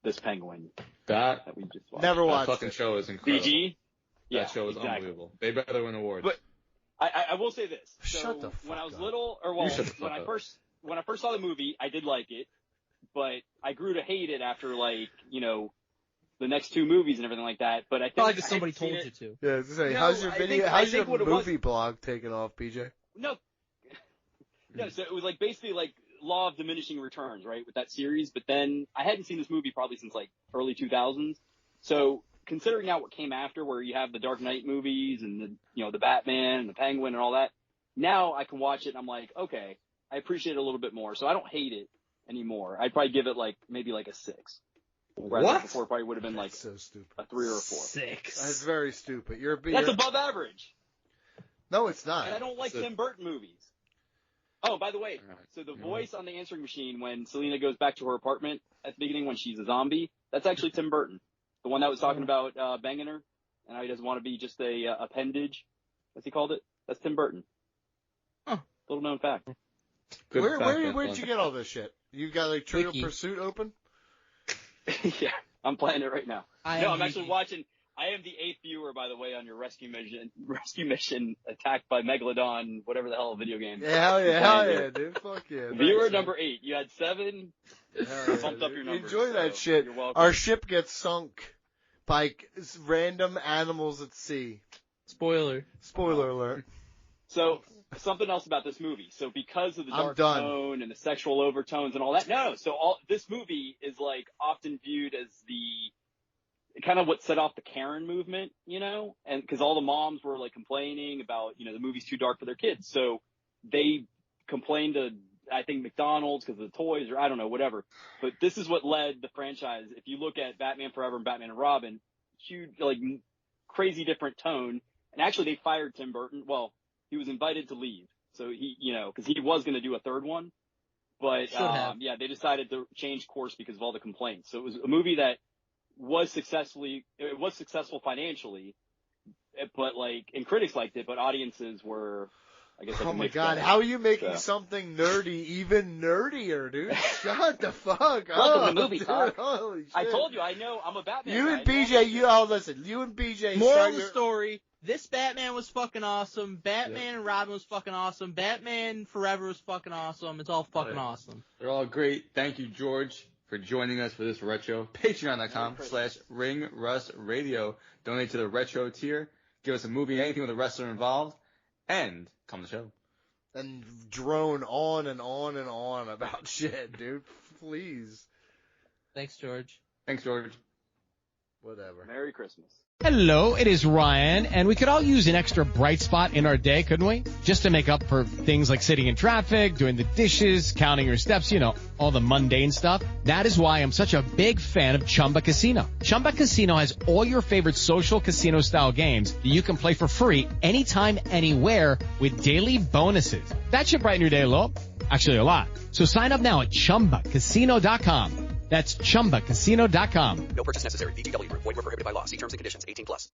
this Penguin that we just watched. Never watched. That fucking show is incredible. BG? That show is unbelievable. They better win awards. But I will say this. Shut the fuck when I was up. little, when I first saw the movie, I did like it, but I grew to hate it after the next 2 movies and everything like that. But I think probably because somebody told you to. Yeah, how's your video? How's your movie blog taking off, PJ? No. Yeah, so it was like basically like law of diminishing returns, right, with that series. But then I hadn't seen this movie probably since like early 2000s. So considering now what came after, where you have the Dark Knight movies and the Batman and the Penguin and all that, now I can watch it and I'm like, okay, I appreciate it a little bit more. So I don't hate it anymore. I'd probably give it maybe a 6. What? Before it probably would have been like so stupid. A 3 or a 4. 6. That's very stupid. That's above average. No, it's not. And I don't like Tim Burton movies. Oh, by the way, so the voice on the answering machine when Selena goes back to her apartment at the beginning when she's a zombie, that's actually Tim Burton. The one that was talking about banging her and how he doesn't want to be just a appendage. What's he called it? That's Tim Burton. Huh. Little known fact. Where'd you get all this shit? You got Trivial Pursuit open? Yeah. I'm playing it right now. I'm actually watching. I am the 8th viewer, by the way, on your rescue mission attacked by Megalodon, whatever the hell video game. Hell yeah, dude. Fuck yeah. Viewer number 8. You had 7. Bumped up your numbers. Enjoy that shit. You're welcome. Our ship gets sunk by random animals at sea. Spoiler alert. So, something else about this movie. So, because of the dark tone and the sexual overtones and all that, this movie is like often viewed as the kind of what set off the Karen movement, and because all the moms were like complaining about, the movie's too dark for their kids. So they complained to, I think, McDonald's because of the toys or I don't know, whatever. But this is what led the franchise. If you look at Batman Forever and Batman and Robin, huge, like crazy different tone. And actually they fired Tim Burton. Well, he was invited to leave. So he, because he was going to do a third one. But, they decided to change course because of all the complaints. So it was a movie that was successful financially, but and critics liked it, but audiences were, I guess. Oh my God! How are you making something nerdy even nerdier, dude? Shut the fuck up! Welcome to movie talk. Holy shit. I told you, I know, I'm a Batman. You and BJ, listen. You and BJ. Moral of the story: this Batman was fucking awesome. Batman and Robin was fucking awesome. Batman Forever was fucking awesome. It's all fucking awesome. They're all great. Thank you, George, for joining us for this retro. Patreon.com/RingRustRadio. Donate to the retro tier. Give us a movie, anything with a wrestler involved, and come to the show. And drone on and on and on about shit, dude. Please. Thanks, George. Whatever. Merry Christmas. Hello, it is Ryan, and we could all use an extra bright spot in our day, couldn't we? Just to make up for things like sitting in traffic, doing the dishes, counting your steps, all the mundane stuff. That is why I'm such a big fan of Chumba Casino. Chumba Casino has all your favorite social casino-style games that you can play for free anytime, anywhere with daily bonuses. That should brighten your day a little. Actually, a lot. So sign up now at ChumbaCasino.com. That's ChumbaCasino.com. No purchase necessary. VGW Group. Void where prohibited by law. See terms and conditions. 18+.